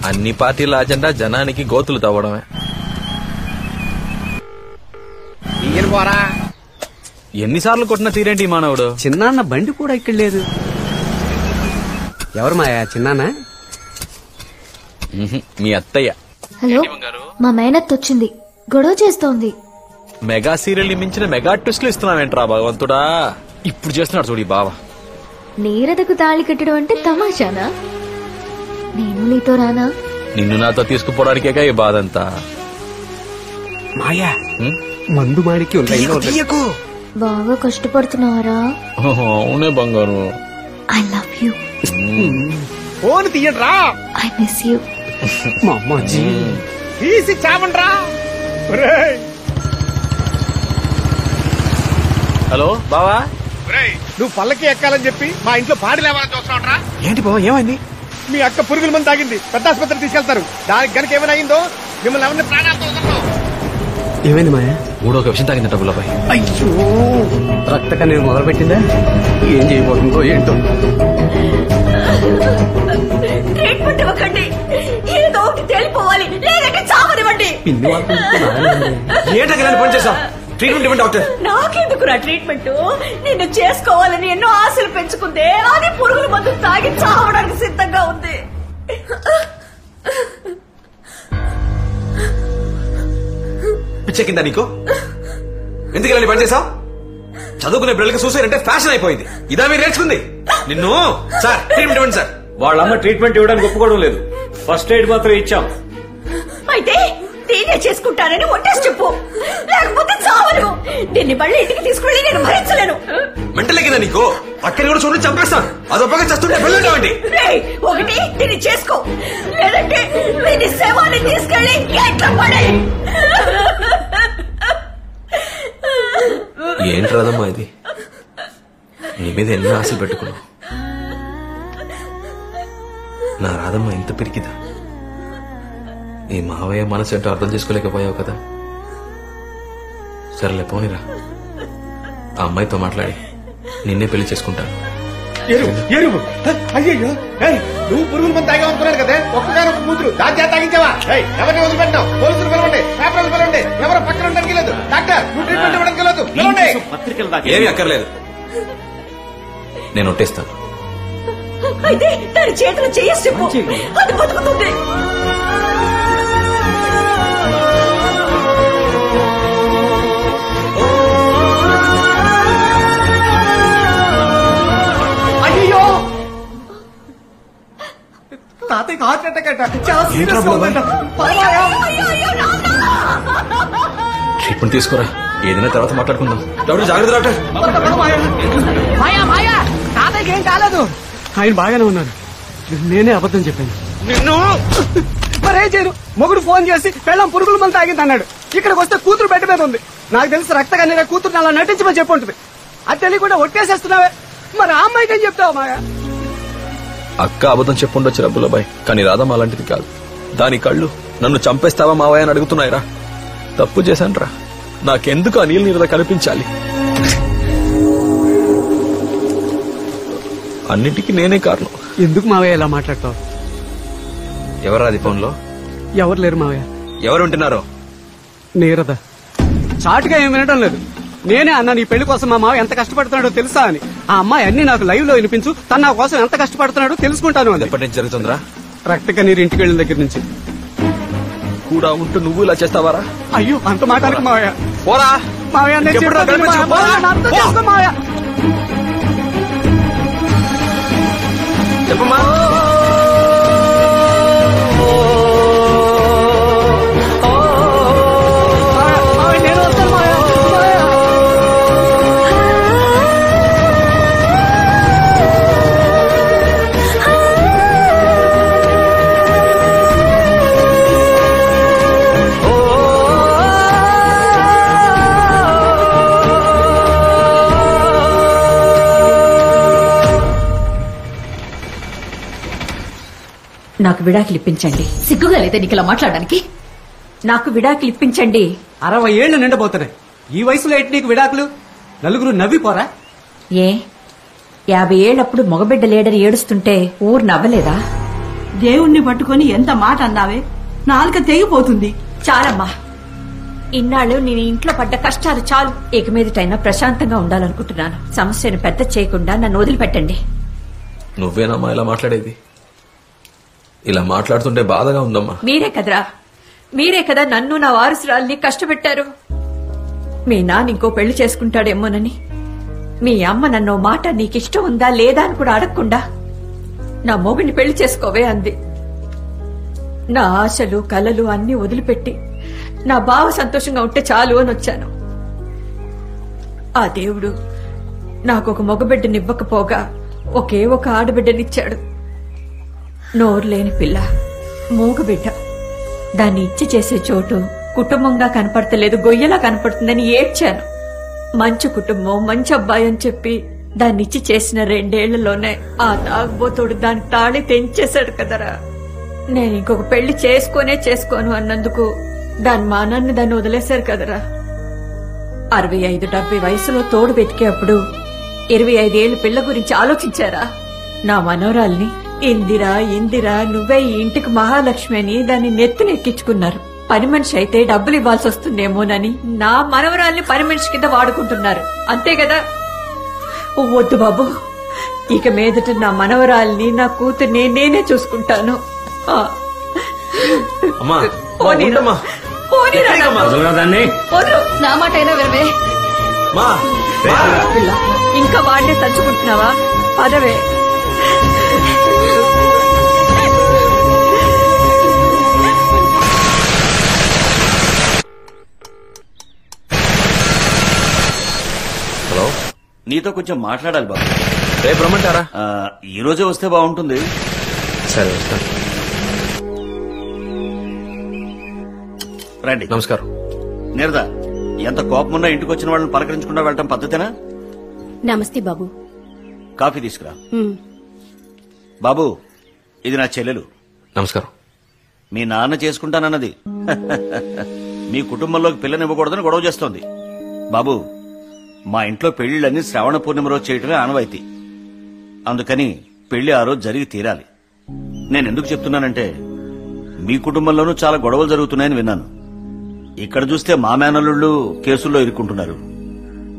అన్ని పార్టీల అజెండా జనానికి గోతులు తవ్వడమే. ఈయన పోరా. ఎన్నిసార్లు కొట్టిన తీరేంటి ఈ మానవుడు? చిన్నాన్న బండి కూడా ఇక్కడ లేదు. ఎవరు మాయా? చిన్నాన్న? మీ అత్తయ్య. హలో, మా మేనత్త వచ్చింది, గొడవ చేస్తోంది. మెగా సీరియల్ మించిన మెగా ట్విస్ట్లు ఇస్తున్నావేంట్రా భగవంతుడా? ఇప్పుడు చేస్తున్నాడు చూడు ఈ బావ. నీరదకు తాళి కట్టడం అంటే తమాషానా? నేను నీతో రానా? నిన్ను నాతో తీసుకుపోవడానికేగా ఈ బాధ అంతా. మాయా, మందు మాడికి బాగా కష్టపడుతున్నారా? అవునే బంగారు. I love you. ఫోన్ తీయండి రా. I miss you. మా అమ్మాజీ తీసి చావండి రా. హలో బావా, నువ్వు పల్లకి ఎక్కాలని చెప్పి మా ఇంట్లో పాడి లేవాలని చూస్తున్నావురా. ఏంటి బావా, ఏమైంది? మీ అక్క పురుగుల మంది తాగింది, పెద్ద ఆసుపత్రికి తీసుకెళ్తారు. దానికి గనక ఏమైనా అయిందో మిమ్మల్ని ఎవరిని ప్రాణాలతో వదలరు. ఏమైంది మాయా? మూడో ఒక విషయం తాగిందట బుల్లబాయ్. అయ్యో, రక్త కన్నీరు మొదలు పెట్టిందా? ఏం చేయబోతుందో ఏంటో. ట్రీట్మెంట్ ఇవ్వకండి, ఏదో ఒకటి తేలిపోవాలి, లేదంటే చావనివ్వండి. ఏంటో పని చేసా? ట్రీట్మెంట్ ఇవ్వండి డాక్టర్. నాకెందుకురా ట్రీట్మెంట్? నిన్ను చేసుకోవాలని ఎన్నో ఆశలు పెంచుకుందే, అది పురుగుల మందు తాగి చావడానికి సిద్ధంగా ఉంది. పిచ్చెక్కిందా నీకు? ఎందుకు పని చేసావు? చదువుకునే పిల్లలకి సూసైడ్ అంటే ఫ్యాషన్ అయిపోయింది. ఇదా మీరు నేర్చుకుంది? నిన్ను సార్ ట్రీట్మెంట్ ఇవ్వండి సార్. వాళ్ళమ్మ ట్రీట్మెంట్ ఇవ్వడానికి ఒప్పుకోవడం లేదు. ఫస్ట్ ఎయిడ్ మాత్రం ఇచ్చాం. అయితే నేనే చేసుకుంటానని ఒట్టేసి చెప్పు, లేకపోతే చావను. దీన్ని మళ్ళీ ఇంటికి తీసుకెళ్ళి నేను భరించలేను. మెంటలెక్కిందా నీకు? అక్కడి కూడా చూడండి, చంపేస్తాను. అదొప్పగా చేస్తుంటే పిల్లలు ఒకటి దీన్ని చేసుకో, లేదంటే వీని శవాన్ని తీసుకెళ్ళి ఎట్లా పడే. ఏంటి రాదమ్మా ఇది? నీ మీద ఎన్నో ఆశలు పెట్టుకున్నావు, నా రాధమ్మ ఇంత పిరికిదా? ఈ మావయ్య మనసు ఏంటో అర్థం చేసుకోలేకపోయావు కదా. సరేలే పోనిరా, ఆ అమ్మాయితో మాట్లాడి నిన్నే పెళ్లి చేసుకుంటాను. ఎరువు అయ్యో నువ్వు పురుగుల మంది తాగా అనుకున్నాను కదా, ఒక్కగానొక్క కూతురు దాని చేత తాగించావా? ఎవరిని వదిలిపెట్టావు? పోలీసులు పిలవండి, పేపర్లు పిలవండి, ఎవరు పక్కన ఉండడానికి లేదు. డాక్టర్ నువ్వు ట్రీట్మెంట్ ఇవ్వడానికి లేదు, పిలవండి. ఏమీ అక్కర్లేదు, నేను ఒట్టేస్తాను. అయితే దాని చేతులు చేయేసి చెప్పు, అది బతుకుతుంది. అయ్యో తాతయ్యకి హార్ట్ అటాక్ అంట, చాలా సీరియస్ గా ఉందంట. ట్రీట్మెంట్ తీసుకోరా, ఏదైనా తర్వాత మాట్లాడుకుందాం. డాక్టర్ జాగ్రత్త డాక్టర్. తాతయ్యకి ఏం కాలేదు, ఆయన బాగానే ఉన్నారు. నేనే అబద్ధం చెప్పాను. నిన్ను మరేం చేయను. మొగుడు ఫోన్ చేసి పెళ్ళం పురుగుల మంది తాగింది అన్నాడు. ఇక్కడికి వస్తే కూతురు బెడ్ మీద ఉంది. నాకు తెలిసి రక్త కన్నీర కూతురు అలా నటించమని చెప్పి ఉంటుంది. అది తెలియకుండా ఒట్టేసేస్తున్నావే, మరి ఆ అమ్మాయికి ఏం చెప్తావు మాయా? అక్క అబద్ధం చెప్పుండొచ్చు రబ్బులబాయ్, కానీ రాధమ్మ అలాంటిది కాదు. దాని కళ్ళు నన్ను చంపేస్తావా మావయ్య అని అడుగుతున్నాయిరా. తప్పు చేశానురా, నాకెందుకు ఆ నీళ్ళ నీరద కనిపించాలి? అన్నిటికీ నేనే కారణం. ఎందుకు మావయ్య ఇలా మాట్లాడతావు? ఎవరాది ఫోన్లో? ఎవరు లేరు మావయ్య. ఎవరు ఉంటున్నారో? నీరద చాటుగా ఏం వినడం లేదు. నేనే అన్నా నీ పెళ్లి కోసం మా మావ ఎంత కష్టపడుతున్నాడో తెలుసా అని. ఆ అమ్మాయి అన్ని నాకు లైవ్ లో వినిపించు, తన నా కోసం ఎంత కష్టపడుతున్నాడో తెలుసుకుంటాను అని. ఎప్పటి నుంచి జరుగుతుందిరా? రక్త కన్నీరు ఇంటికి వెళ్ళిన దగ్గర నుంచి. కూడా ఉంటూ నువ్వు ఇలా చేస్తావారా? అయ్యో అంత మాట్లాడకు మావయ్య. పోరా మావయ్య, నేను చెప్పాను మావయ్య, అర్థం చేసుకో మావయ్య. చెప్పమ్మా. నేను వస్తాను మావయ్య. నాకు విడాకులు ఇప్పించండి. సిగ్గుగా లేదా నీకు ఇలా మాట్లాడడానికి? నాకు విడాకులు ఇప్పించండి. 60 ఏళ్లు నిండబోతున్నాయి. ఈ వయసులో ఏంటి నీకు విడాకులు? నలుగురు నవ్విపోరా? ఏ 50 ఏళ్లప్పుడు మగబిడ్డ లేడని ఏడుస్తుంటే ఊరు నవ్వలేదా? దేవుణ్ణి పట్టుకొని ఎంత మాట అన్నావే, నాలుక తెగిపోతుంది. చాలమ్మా, ఇన్నాళ్ళు నేను ఇంట్లో పడ్డ కష్టాలు చాలు. ఇక మీదటైనా ప్రశాంతంగా ఉండాలనుకుంటున్నాను. సమస్యను పెద్ద చేయకుండా నన్ను వదిలిపెట్టండి. నువ్వేనమ్మా ఇలా మాట్లాడేది? ఇలా మాట్లాడుతుంటే బాధగా ఉందమ్మా. మీరే కదా నన్ను నా వారసురాల్ని కష్టపెట్టారు. మీ నాన్న ఇంకో పెళ్లి చేసుకుంటాడేమోనని మీ అమ్మ నన్ను మాట నీకిష్టం ఉందా లేదా అని కూడా అడగకుండా నా మొగుడిని పెళ్లి చేసుకోవే అంది. నా ఆశలు కలలు అన్నీ వదిలిపెట్టి నా బావ సంతోషంగా ఉంటే చాలు అని వచ్చాను. ఆ దేవుడు నాకొక మగబిడ్డనివ్వకపోగా ఒకే ఒక ఆడబిడ్డనిచ్చాడు. నోరు లేని పిల్ల, మూగబిడ్డ. దాన్ని ఇచ్చి చేసే చోటు కుటుంబంగా కనపడతలేదు, గొయ్యలా కనపడుతుందని ఏడ్చాను. మంచి కుటుంబం, మంచి అబ్బాయి అని చెప్పి దాన్నిచ్చి చేసిన 2 ఏళ్లలోనే ఆ తాగుబోతుడు దాని తాళి తెంచేశాడు కదరా. నేను ఇంకొక పెళ్లి చేసుకోను అన్నందుకు దాని మానాన్ని దాన్ని వదిలేశారు కదరా. 65-70 వయసులో తోడు వెతికేప్పుడు 25 ఏళ్ల పిల్ల గురించి ఆలోచించారా? నా మనోరాల్ని ఇందిరా నువ్వే ఈ ఇంటికి మహాలక్ష్మి అని దాన్ని నెత్తినెక్కించుకున్నారు. పని మనిషి అయితే డబ్బులు ఇవ్వాల్సి వస్తుందేమోనని నా మనవరాల్ని పని మనిషి కింద వాడుకుంటున్నారు. అంతే కదా? వద్దు బాబు, ఇక మీదట నా మనవరాల్ని నా కూతుర్ని నేనే చూసుకుంటాను. నా మాట అయినా వినవే. ఇంకా వాడినే తలుచుకుంటున్నావా? పదవే. హలో, నీతో కొంచెం మాట్లాడాలి బాబు. రేపు రమ్మంటారా? ఈ రోజే వస్తే బాగుంటుంది. సరే వస్తాను. రండి. నమస్కారం. నీరదా, ఎంత కోపమున్నా ఇంటికి వచ్చిన వాళ్ళని పలకరించకుండా వెళ్ళటం పద్ధతేనా? నమస్తే బాబు. కాఫీ తీసుకురా. బాబు, ఇది నా చెల్లెలు. నమస్కారం. మీ నాన్న చేసుకుంటానన్నది. మీ కుటుంబంలోకి పిల్లనివ్వకూడదని గొడవ చేస్తోంది. బాబు, మా ఇంట్లో పెళ్లిళ్ళన్నీ శ్రావణ పూర్ణిమ రోజు చేయటమే ఆనవాయితీ. అందుకని పెళ్లి ఆ రోజు జరిగి తీరాలి. నేనెందుకు చెప్తున్నానంటే మీ కుటుంబంలోనూ చాలా గొడవలు జరుగుతున్నాయని విన్నాను. ఇక్కడ చూస్తే మా మేనల్లుళ్ళు కేసుల్లో ఇరుక్కుంటున్నారు.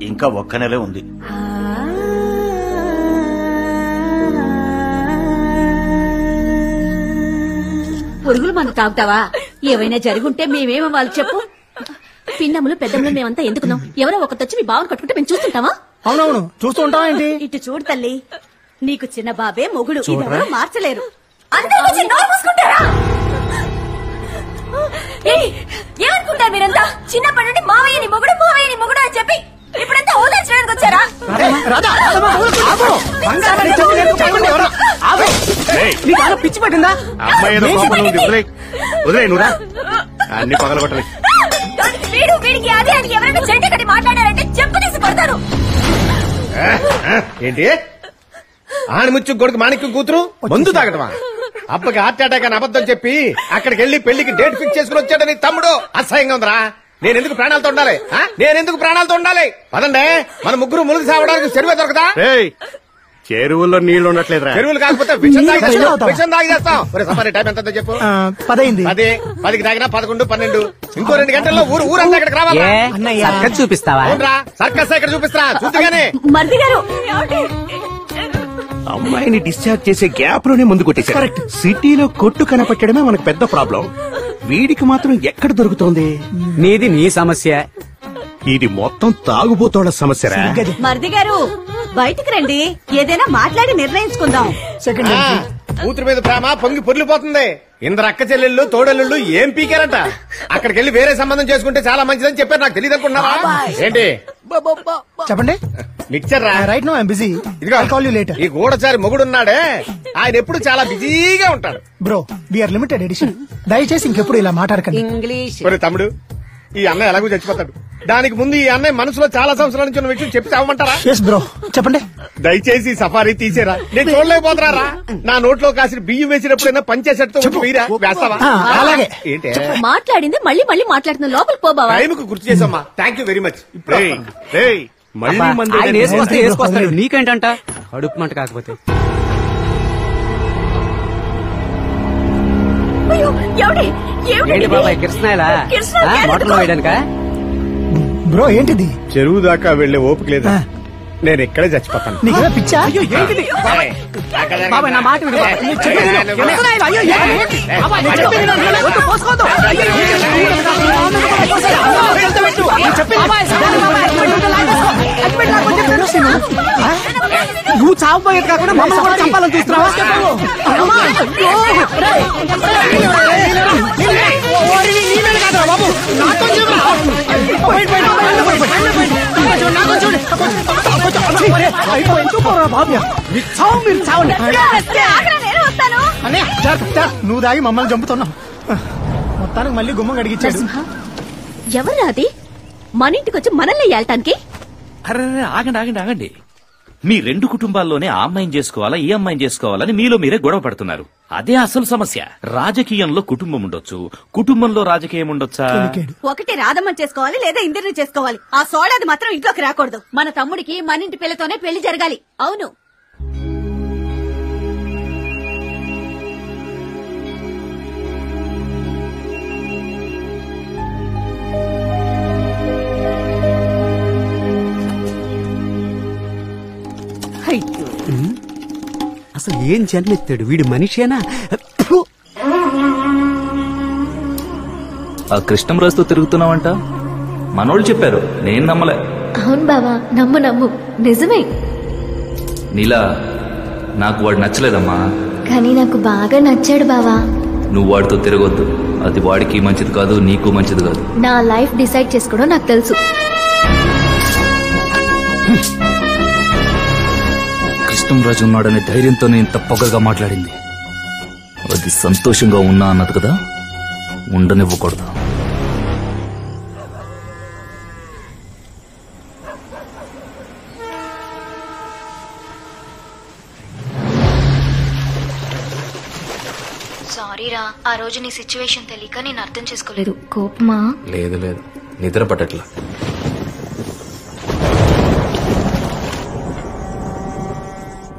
ఇంకా ఒక్క నెలే ఉంది. పురుగులు మందు తాగుతావా? ఏవైనా జరుగుంటే మేమేమో వాళ్ళు చెప్పు. పిన్నములు పెద్దములు మేమంతా ఎందుకున్నాం? ఎవరో ఒకతొచ్చి మీ బావను కట్టుకుంటే మేము చూస్తుంటామా? అవునవును, చూస్తూ ఉంటాం ఏంటి? ఇటు చూడు తల్లి, నీకు చిన్న బాబే మొగుడు. చూడరా? ఇదెవరూ మార్చలేరు. అందరూ వచ్చి నోరు మూసుకుంటారా? ఏమనుకుంటారు మీరంతా? చిన్నప్పటి నుండి మావయ్యని మొగుడు మావయ్యని మొగుడు అని చెప్పి ఇప్పుడంతా ఓదార్చడానికి వచ్చారా? పిచ్చి పట్టిందా? అమ్మాయి ఏదో కోపంలో ఉంది. వదిలే నువ్వురా, అన్ని పగలగొట్టలే. వీడు వీడికి అదే అని ఎవరైనా చెడ్డ కట్టి మాట్లాడారంటే చెప్పు తీసి పడతారు. ఏంటి ఆణిముచ్చు కొడుకు మాణిక్యం కూతురు మందు తాగటమా? అబ్బకి హార్ట్ అటాక్ అని అబద్ధం చెప్పి అక్కడికి వెళ్లి పెళ్లికి డేట్ ఫిక్స్ చేసుకుని వచ్చాడని తమ్ముడు. అసహ్యంగా ఉందిరా. నేనెందుకు ప్రాణాలతో ఉండాలి? నేనెందుకు ప్రాణాలతో ఉండాలి? పదండే, మన ముగ్గురు ములుగు సావడానికి చెరువే దొరకదా? చెరువుల్లో నీళ్లు ఉండట్లేదురా. చెరువులు కాకపోతే విషం తాగి చేస్తాం. సఫారీ టైం ఎంత చెప్పు? 10 10కి తాగినా 11, 12. ఇంకో 2 గంటల్లో ఊరంతా ఇక్కడికి రావాలి. చూపిస్తావా? సర్కస్ ఇక్కడ చూపిస్తా చూద్దుగానే. మరిది గారు, అమ్మాయిని డిశ్చార్జ్ చేసే గ్యాప్ లోనే ముందు కొట్టేశారు. సిటీలో కొట్టు కనపట్టడమే మనకు పెద్ద ప్రాబ్లం. వీడికి మాత్రం ఎక్కడ దొరుకుతోంది? నీది నీ సమస్య. ఇది మొత్తం తాగుబోతోళ్ల సమస్యరా? మరిది గారు బయటికి రండి, ఏదైనా మాట్లాడి నిర్ణయించుకుందాం. కూతురు మీద ప్రేమ పొంగి పొర్లిపోతుంది. ఇందరు అక్క చెల్లెళ్ళు తోడెల్లుళ్ళు ఏం పీకారంట. అక్కడికి వెళ్లి వేరే సంబంధం చేసుకుంటే చాలా మంచిదని చెప్పారు. నాకు తెలియదు అనుకుంటున్నావా ఏంటి? చెప్పండి. మిక్చర్ రా. Right no I am busy. ఇదిగో ఈ గూడచారి మొగుడున్నాడే, ఆయన ఎప్పుడు చాలా బిజీగా ఉంటాడు. Bro, we are limited edition. దయచేసి ఇంకెప్పుడు ఇలా మాట్లాడకండి. ఒరే తమ్ముడు, ఈ అన్నయ్య ఎలాగో చచ్చిపోతాడు. దానికి ముందు ఈ అన్నయ్య మనసులో చాలా సంవత్సరాల నుంచి ఉన్న విషయం చెప్పి చావమంటారా? బ్రో చెప్పండి. దయచేసి సఫారీ తీసేరా. నేను చూడలేకపోతున్నారా? నా నోట్లో కాసిన బియ్యం వేసినప్పుడైనా పంచేసెట్తో వీరా వేస్తావా? అలాగే. ఏంటి మాట్లాడింది మళ్ళీ మళ్ళీ మాట్లాడుతున్నా. లోపలికి పోబావా? టైంకు గుర్తు చేసమ్మా. Thank you very much. వేసుకొస్తాడు. నీకేంటంట అడుపు మంట కాకపోతే. ఏంటి బాబాయ్, కిరసనాయలా మోటార్లో వేయడానికా? బ్రో ఏంటిది? చెరువు దాకా వెళ్లే ఓపిక లేదా? నేను ఇక్కడే చచ్చిపోతాను. నీకు పిచ్చా? బాబాయ్ నా మాట విను. నువ్వు చావపోయేది కాకుండా మమ్మల్ని కూడా చంపాలని చూస్తున్నావా? నువ్వు దాగి మమ్మల్ని చంపుతున్నావు. మొత్తానికి మళ్ళీ గుమ్మం కడిగించాడు. ఎవరు అది మన ఇంటికి వచ్చి మనల్ని ఏల్టానికి? అరే ఆగండి ఆగండి ఆగండి. మీ 2 కుటుంబాల్లోనే ఆ అమ్మాయిని చేసుకోవాలా ఈ అమ్మాయిని చేసుకోవాలని మీలో మీరే గొడవ పడుతున్నారు. అదే అసలు సమస్య. రాజకీయంలో కుటుంబం ఉండొచ్చు, కుటుంబంలో రాజకీయం ఉండొచ్చా? ఒకటి రాధమ్మని చేసుకోవాలి, లేదా ఇందరిని చేసుకోవాలి. ఆ సోడాది మాత్రం ఇంట్లోకి రాకూడదు. మన తమ్ముడికి మన ఇంటి పిల్లతోనే పెళ్లి జరగాలి. అవును. అసలు ఏం జన్మెత్తాడు వీడు? మనిషేనా? ఆ కృష్ణంరాజుతో తిరుగుతున్నావంట మనోళ్ళు చెప్పారు, నేను నమ్మలే. అవును బావా, నమ్ము నిజమే. నీలా నాకు వాడు నచ్చలేదమ్మా. కానీ నాకు బాగా నచ్చాడు బావా. నువ్వు వాడితో తిరగొద్దు. అది వాడికి మంచిది కాదు, నీకు మంచిది కాదు. నా లైఫ్ డిసైడ్ చేసుకోవడం నాకు తెలుసు. కృష్ణంరాజు ఉన్నాడనే ధైర్యంతో నేను ఇంత పొగగా మాట్లాడింది. అది సంతోషంగా ఉన్నా అన్నది కదా, ఉండనివ్వకూడదు. సారీరా, ఆ రోజు నీ సిచ్యువేషన్ తెలియక నేను అర్థం చేసుకోలేదు. కోపమా? లేదు లేదు, నిద్ర పట్టట్లా.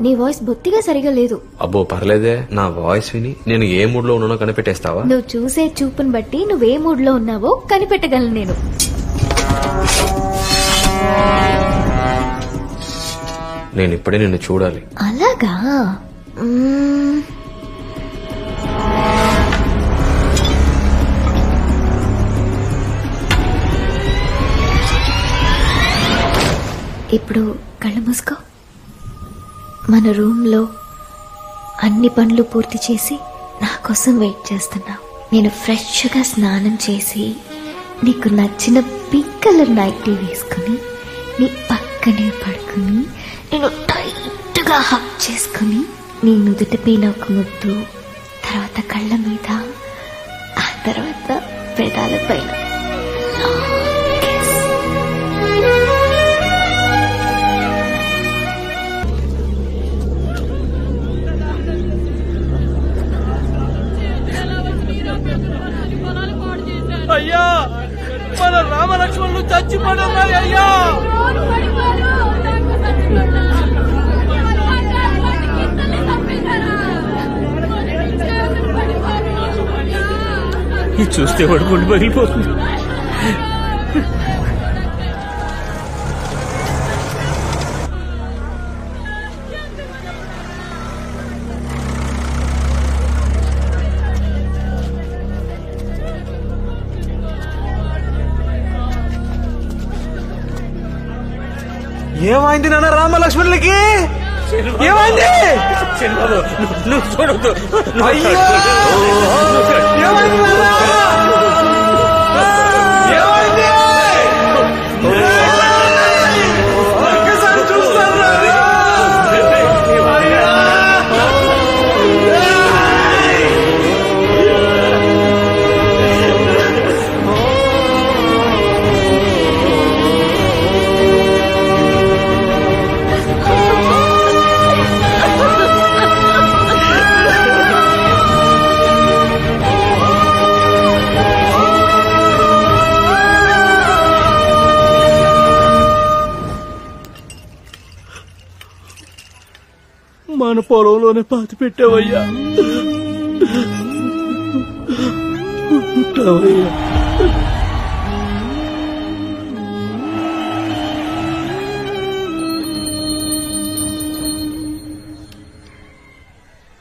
నీ వాయిస్ బొత్తిగా సరిగా లేదు. అబ్బో పర్లేదే, నా వాయిస్ విని నేను ఏ మూడ్ లో ఉన్నానో కనిపెట్టేస్తావా? నువ్వు చూసే చూపుని బట్టి నువ్వే మూడ్ లో ఉన్నావో కనిపెట్టగలను నేను. నేను ఇప్పుడే నిన్ను చూడాలి. అలాగా? ఇప్పుడు కళ్ళు మూసుకో. మన రూమ్ లో అన్ని పనులు పూర్తి చేసి నా కోసం వెయిట్ చేస్తున్నావు. నేను ఫ్రెష్ గా స్నానం చేసి నీకు నచ్చిన పింక్ కలర్ నైటీ వేసుకుని నీ పక్కనే పడుకుని నేను టైట్ గా హక్ చేసుకుని నీ నుదుటి పైన ఒక ముద్దు, తర్వాత కళ్ళ మీద, ఆ తర్వాత పెదాల పైన. అయ్యా, మన రామలక్ష్మణులు చచ్చిపోతున్నారు అయ్యా. ఇది చూస్తే వాడు గుండె పగిలిపోతుంది. ఏమైంది నాన్న రామలక్ష్మణులకి? ఏమైంది? నువ్వు చూడద్దు. అయ్యో, ఏమైంది ఒక్కసారి చూస్తాను. మన పొలంలోనే పాతి పెట్టావయ్యా. ఉంటావయ్యా.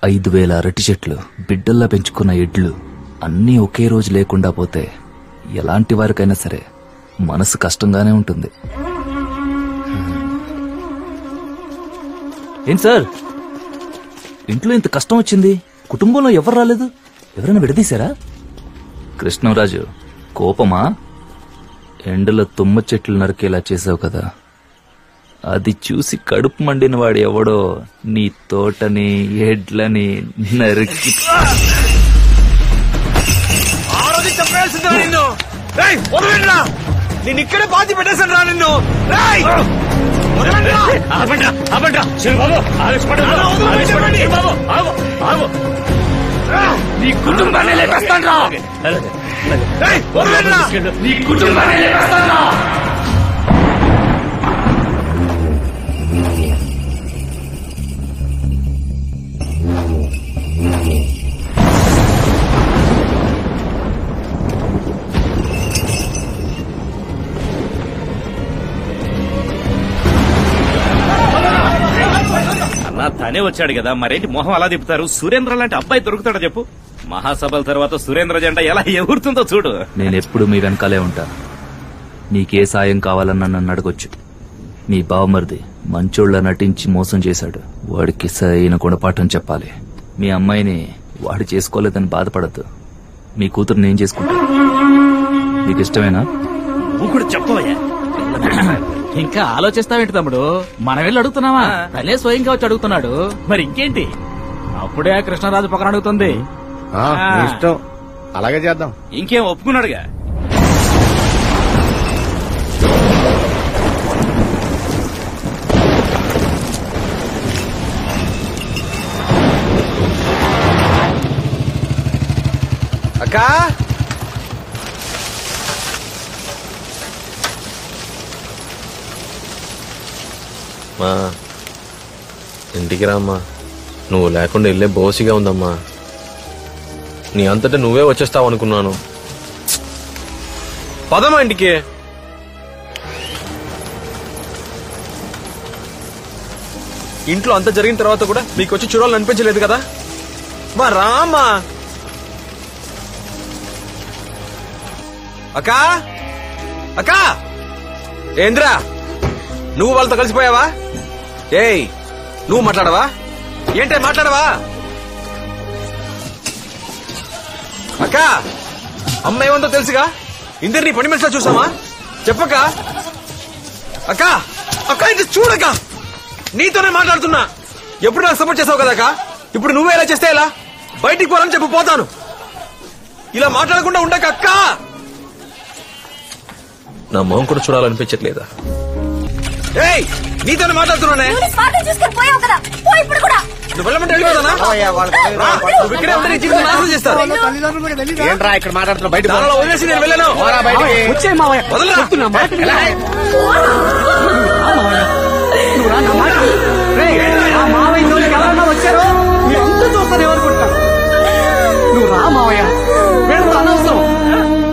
5,000 అరటి చెట్లు, బిడ్డల్లా పెంచుకున్న ఎడ్లు అన్నీ ఒకే రోజు లేకుండా పోతే ఎలాంటి వారికైనా సరే మనసు కష్టంగానే ఉంటుంది. ఏంటి సార్, ఇంట్లో ఇంత కష్టం వచ్చింది, కుటుంబంలో ఎవరు రాలేదు? ఎవరైనా విడదీశారా? కృష్ణరాజు, కోపమా? ఎండలో తుమ్మ చెట్లు నరికేలా చేసావు కదా, అది చూసి కడుపు మండిన వాడు ఎవడో నీ తోటని ఎడ్లని నరికి నేను ఇక్కడే పాతి పెట్టేశాను రా నిన్ను. నీ కుటుంబాన్ని లేపేస్తాను రా. నీ కుటుంబాన్ని లేపేస్తాను రా. అన్నా తనే వచ్చాడు కదా, మరేంటి మొహం అలా తిప్పుతారు? సురేంద్ర లాంటి అబ్బాయి దొరుకుతాడా చెప్పు? మహాసభల తర్వాత సురేంద్ర జెండా ఎలా ఎగురుతుందో చూడు. నేనెప్పుడు మీ వెనకాలే ఉంటా. నీకే సాయం కావాలన్నా నన్ను అడగొచ్చు. నీ బావమరిది మంచోళ్ళ నటించి మోసం చేశాడు, వాడికి సరైన గుణపాఠం చెప్పాలి. మీ అమ్మాయిని వాడు చేసుకోలేదని బాధపడద్దు. మీ కూతురు నేను చేసుకుంటా. నీకు ఇష్టమేనా? నువ్వు కూడా చెప్పవయ్యా. ఇంకా ఆలోచిస్తావేంటి తమ్ముడు? మనం వెళ్ళి అడుగుతున్నావా? తనే స్వయంగా వచ్చి అడుగుతున్నాడు. మరి ఇంకేంటి? అప్పుడే కృష్ణరాజు పక్కన అడుగుతుంది. ఇష్టం, అలాగే చేద్దాం. ఇంకేం ఒప్పుకున్నాడుగా. అక్కా మా ఇంటికి రామ్మా. నువ్వు లేకుండా ఇల్లే బోసిగా ఉందమ్మా. నీ అంతటా నువ్వే వచ్చేస్తావు అనుకున్నాను. పదమ్మా ఇంటికి. ఇంట్లో అంత జరిగిన తర్వాత కూడా మీకు వచ్చి చూడాలని అనిపించలేదు కదా? మా రామ్మా. అక్కా అక్కా ఏంద్రా నువ్వు వాళ్ళతో కలిసిపోయావా? ఏయ్ నువ్వు మాట్లాడవా? ఏంటే మాట్లాడవా? అక్కా అమ్మ ఏమందో తెలుసుగా. ఇందరినీ పని మనిషిలో చూసామా? చెప్పక్క. అక్క అక్క ఇది చూడక నీతోనే మాట్లాడుతున్నా. ఎప్పుడు నాకు సపోర్ట్ చేసావు కదక్క. ఇప్పుడు నువ్వే ఇలా చేస్తే ఎలా? బయటికి పోవాలని చెప్పు పోతాను. ఇలా మాట్లాడకుండా ఉండక అక్క. నా మొహం కూడా చూడాలనిపించట్లేదా? ఏయ్ నీతోనే మాట్లాడుతున్నానే. నువ్వు వెళ్ళమంటే వెళ్ళిపోతానా? నువ్వు ఇక్కడే ఉంటే నీ జీవితం నాశనం చేస్తారు. ఏంట్రా ఇక్కడ మాట్లాడుతున్నావు? బయట వదిలేసి నేను వెళ్ళాను. వచ్చారో మీరంతా చూస్తారు ఎవరుకుంటా. నువ్వు రా మావయ్య. అనవసరం.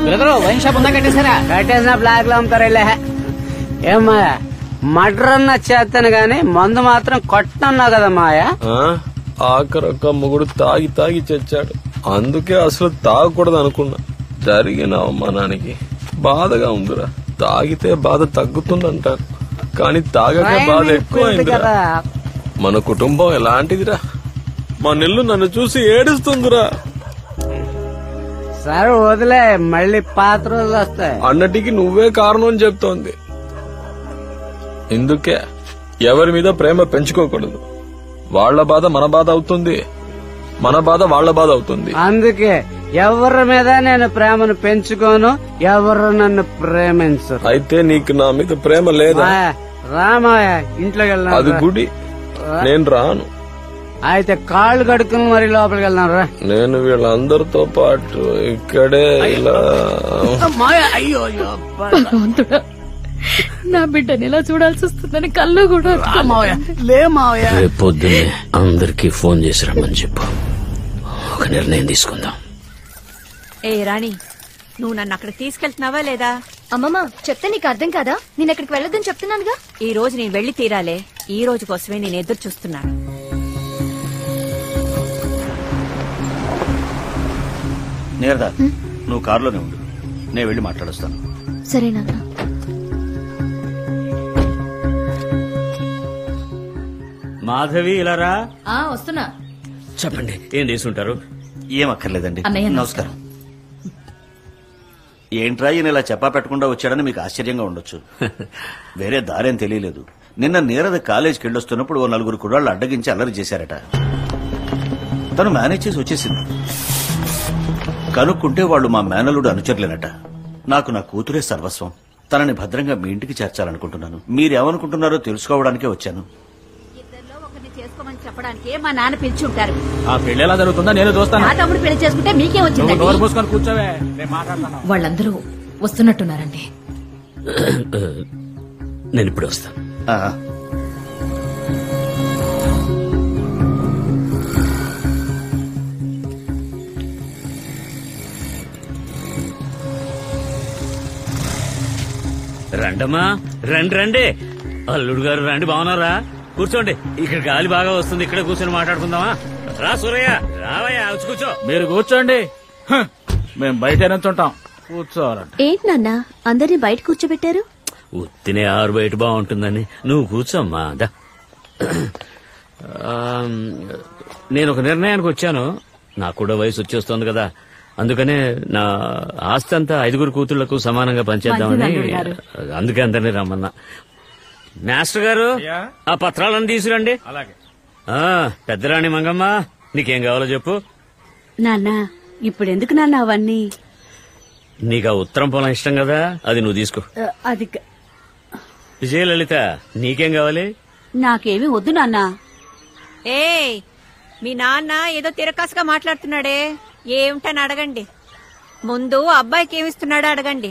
బ్రదరు వైన్ షాప్ ఉందా? కట్టేసారా? కట్టేసిన బ్లాక్ లో అమ్ముతారులే. ఏం మాయా మటర్ అన్న చేస్తాను గాని మందు మాత్రం కొట్టన్నావు కదా మాయా. ఆఖరొక్క మొగుడు తాగి తాగి చచ్చాడు. అందుకే అసలు తాగకూడదు అనుకున్నా. జరిగిన అవమానానికి బాధగా ఉందిరా. తాగితే బాధ తగ్గుతుందంటారు కానీ తాగక బాధ ఎక్కువైందిరా. మన కుటుంబం ఎలాంటిదిరా. మా నిల్లు నన్ను చూసి ఏడుస్తుందిరా. సరే వదిలే, మళ్ళీ పాత రోజులు వస్తాయి. అన్నటికి నువ్వే కారణం చెప్తోంది. ఇందుకే ఎవరి మీద ప్రేమ పెంచుకోకూడదు. వాళ్ల బాధ మన బాధ అవుతుంది, మన బాధ వాళ్ల బాధ అవుతుంది. అందుకే ఎవరి మీద నేను ప్రేమను పెంచుకోను, ఎవరు నన్ను ప్రేమించరు. అయితే నీకు నా మీద ప్రేమ లేదా? రామాయ ఇంట్లోకి వెళ్దాం. అది గుడి, నేను రాను. అయితే కాళ్ళు కడుక్కుని మరి లోపలికి వెళ్దాం రా. నేను వీళ్ళందరితో పాటు ఇక్కడే ఇలా. అయ్యో భగవంతుడా, నా బిడ్డని ఎలా చూడాల్సి వస్తుందని కళ్ళు కూడా లే మావయ్య. రేపు పొద్దున్నే అందరికీ ఫోన్ చేసి రమ్మని చెప్పు. ఒక నిర్ణయం తీసుకుందాం. ఏ రాణి, నువ్వు నన్ను అక్కడికి తీసుకెళ్తున్నావా లేదా? అమ్మమ్మ చెప్తే నీకు అర్థం కాదా? నేను అక్కడికి వెళ్ళొద్దని చెప్తున్నానుగా. ఈ రోజు నేను వెళ్లి తీరాలే. ఈ రోజు కోసమే నేను ఎదురు చూస్తున్నాను. నేరదా నువ్వు కారులోనే ఉండు, నేను వెళ్లి మాట్లాడొస్తాను. సరే నాన్న. మాధవి ఇలారా. వస్తున్నా. చెప్పండి, ఏం తీసుకుంటారు? ఏం అక్కర్లేదండి. అన్నయ్య, నమస్కారం. ఏంట్రా ఈయన ఇలా చెప్పా పెట్టకుండా వచ్చాడని మీకు ఆశ్చర్యంగా ఉండొచ్చు. వేరే దారేం తెలియలేదు. నిన్న నీరద కాలేజీకి వెళ్ళొస్తున్నప్పుడు ఓ నలుగురు కుర్రాళ్ళు అడ్డగించి అల్లరి చేశారట. తను మేనేజ్ చేసి వచ్చేసింది. కనుక్కుంటే వాళ్ళు మా మేనలుడు అనుచరులేనట. నాకు నా కూతురే సర్వస్వం. తనని భద్రంగా మీ ఇంటికి చేర్చాలనుకుంటున్నాను. మీరేమనుకుంటున్నారో తెలుసుకోవడానికే వచ్చాను. చేసుకోమని చెప్పడానికి మా నాన్న పిలిచి ఉంటారు. ఆ పెళ్లి ఎలా జరుగుతుందా నేను చూస్తాను. నా తమ్ముడు పెళ్లి చేసుకుంటే మీకేం వచ్చింది? నోరు మూసుకొని కూర్చోవే, నేను మాట్లాడతాను. వాళ్ళందరూ వస్తున్నట్టున్నారండి. నేను ఇప్పుడు వస్తాను. రండమ్మా, రండి రండి. అల్లుడు గారు రండి. బాగున్నారా? కూర్చోండి. ఇక్కడ గాలి బాగా వస్తుంది. ఇక్కడ కూర్చొని మాట్లాడుకుందామా? రా సూరయ్య, రావయ్యా, వచ్చి కూర్చో. మీరు కూర్చోండి, మేము బయట నుంచుంటాం. కూర్చోవాలంట. ఏంటి నాన్న అందరినీ బయట కూర్చోబెట్టారు? ఉత్తినే ఆరు బయట బాగుంటుందని. నువ్వు కూర్చోమ్మా. దా. నేను ఒక నిర్ణయానికి వచ్చాను. నాకు కూడా వయసు వచ్చేస్తోంది కదా, అందుకనే నా ఆస్తి అంతా 5 కూతుళ్లకు సమానంగా పంచేద్దామని. అందుకే అందరినీ రమ్మన్నా. మాస్టర్ గారు, ఆ పత్రాలను తీసుకురండి. పెద్దరాణి మంగమ్మ, నీకేం కావాలో చెప్పు. నాన్న ఇప్పుడెందుకు నాన్న అవన్నీ? నీకు ఆ ఉత్తరం పొలం ఇష్టం కదా, అది నువ్వు తీసుకో. అది విజయలలిత, నీకేం కావాలి? నాకేమీ వద్దు నాన్న. ఏ మీ నాన్న ఏదో తిరకాసుగా మాట్లాడుతున్నాడే, ఏమిటని అడగండి. ముందు అబ్బాయికి ఏమిస్తున్నాడో అడగండి.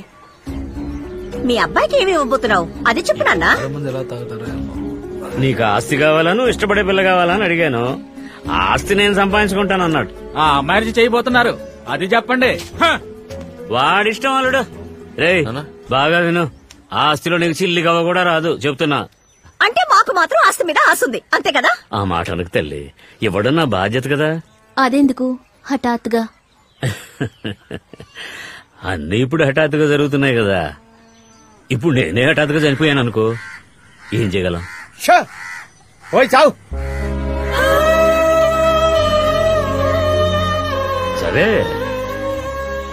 మీ అబ్బాయికి ఏమి ఇవ్వబోతున్నావు అది చెప్పు నాన్న. నీకు ఆస్తి కావాలను ఇష్టపడే పిల్ల కావాలని అడిగాను. ఆస్తి నేను సంపాదించుకుంటాను అన్నాడు. మ్యారేజ్ చేయబోతున్నారు అది చెప్పండి. వాడిష్టం అల్లుడు. రేయ్ బాగా విను, ఆస్తిలో నీకు చిల్లి కవ్వ కూడా రాదు చెప్తున్నా. అంటే మాకు మాత్రం ఆస్తి మీద ఆస్తుంది అంతే కదా? ఆ మాట అనకు తల్లి, ఇవ్వడం నా బాధ్యత కదా. అదెందుకు హఠాత్తుగా? అన్నీ ఇప్పుడు హఠాత్తుగా జరుగుతున్నాయి కదా. ఇప్పుడు నేనే హఠాత్తుగా చనిపోయాను అనుకో, ఏం చేయగలం? పోయి చావు. సరే,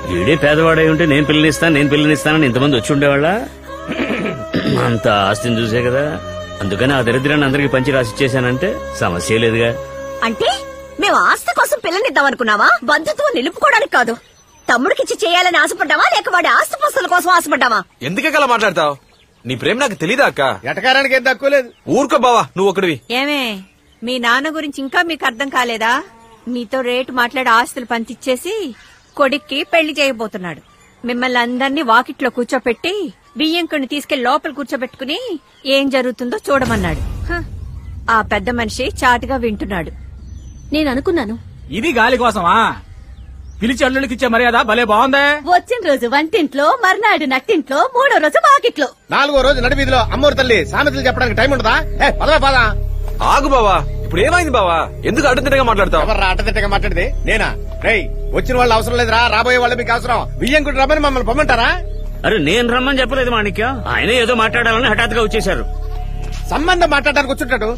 వీడే పేదవాడై ఉంటే నేను పిల్లనిస్తానని ఇంతమంది వచ్చి ఉండేవాళ్ళ? అంత ఆస్తిని చూసే కదా. అందుకని ఆ దరిద్రాన్ని అందరికి పంచి రాసిచ్చేశానంటే సమస్య లేదుగా. అంటే మేము ఆస్తి కోసం పిల్లనిద్దాం అనుకున్నావా? బంధుత్వం నిలుపుకోవడానికి కాదు. తమ్ముడికిచ్చి చేయాలని ఆశపడ్డావా లేక వాడి ఆస్తి పస్తుల కోసం ఆశపడ్డావా? ఎందుకలా మాట్లాడతావు? నీ ప్రేమ నాకు తెలీదా అక్క? ఎటకారానికి ఏం తక్కువ లేదు. ఊరుకో బావా, నువ్వు ఒకటివి. ఏమే మీ నాన్న గురించి ఇంకా మీకు అర్థం కాలేదా? మీతో రేటు మాట్లాడి ఆస్తులు పంచిచ్చేసి కొడుక్కి పెళ్లి చేయబోతున్నాడు. మిమ్మల్ని అందరినీ వాకిట్లో కూర్చోపెట్టి బియ్యంకుని తీసుకెళ్లి లోపల కూర్చోబెట్టుకుని ఏం జరుగుతుందో చూడమన్నాడు. ఆ పెద్ద మనిషి చాటుగా వింటున్నాడు. నేను అనుకున్నాను ఇది గాలి కోసమా? పిలిచి అల్లుడికిచ్చే మర్యాద భలే బాగుందే. వచ్చిన రోజు వంటింట్లో, మర్నాడు నట్టింట్లో, మూడో రోజు వాకిట్లో, 4వ రోజు నడివీధిలో అమ్మోరు తల్లి సామెతలు చెప్పడానికి టైం ఉండదా? పదవే పద. ఆగు బావా, ఇప్పుడు ఏమైంది బావా? ఎందుకు అడ్డదిడ్డగా మాట్లాడతావు? ఎవర్రా అడ్డదిడ్డగా మాట్లాడితే? నేనా? రేయ్, వచ్చిన వాళ్ళు అవసరం లేదురా, రాబోయే వాళ్ళు మీకు అవసరం. బియ్యంకుడు రమ్మని మమ్మల్ని పొమ్మంటారా? అరే నేను రమ్మని చెప్పలేదు మాణిక్యం, ఆయన ఏదో మాట్లాడాలని హఠాత్తుగా వచ్చేశారు. సంబంధం మాట్లాడడానికి వచ్చుంటాడు.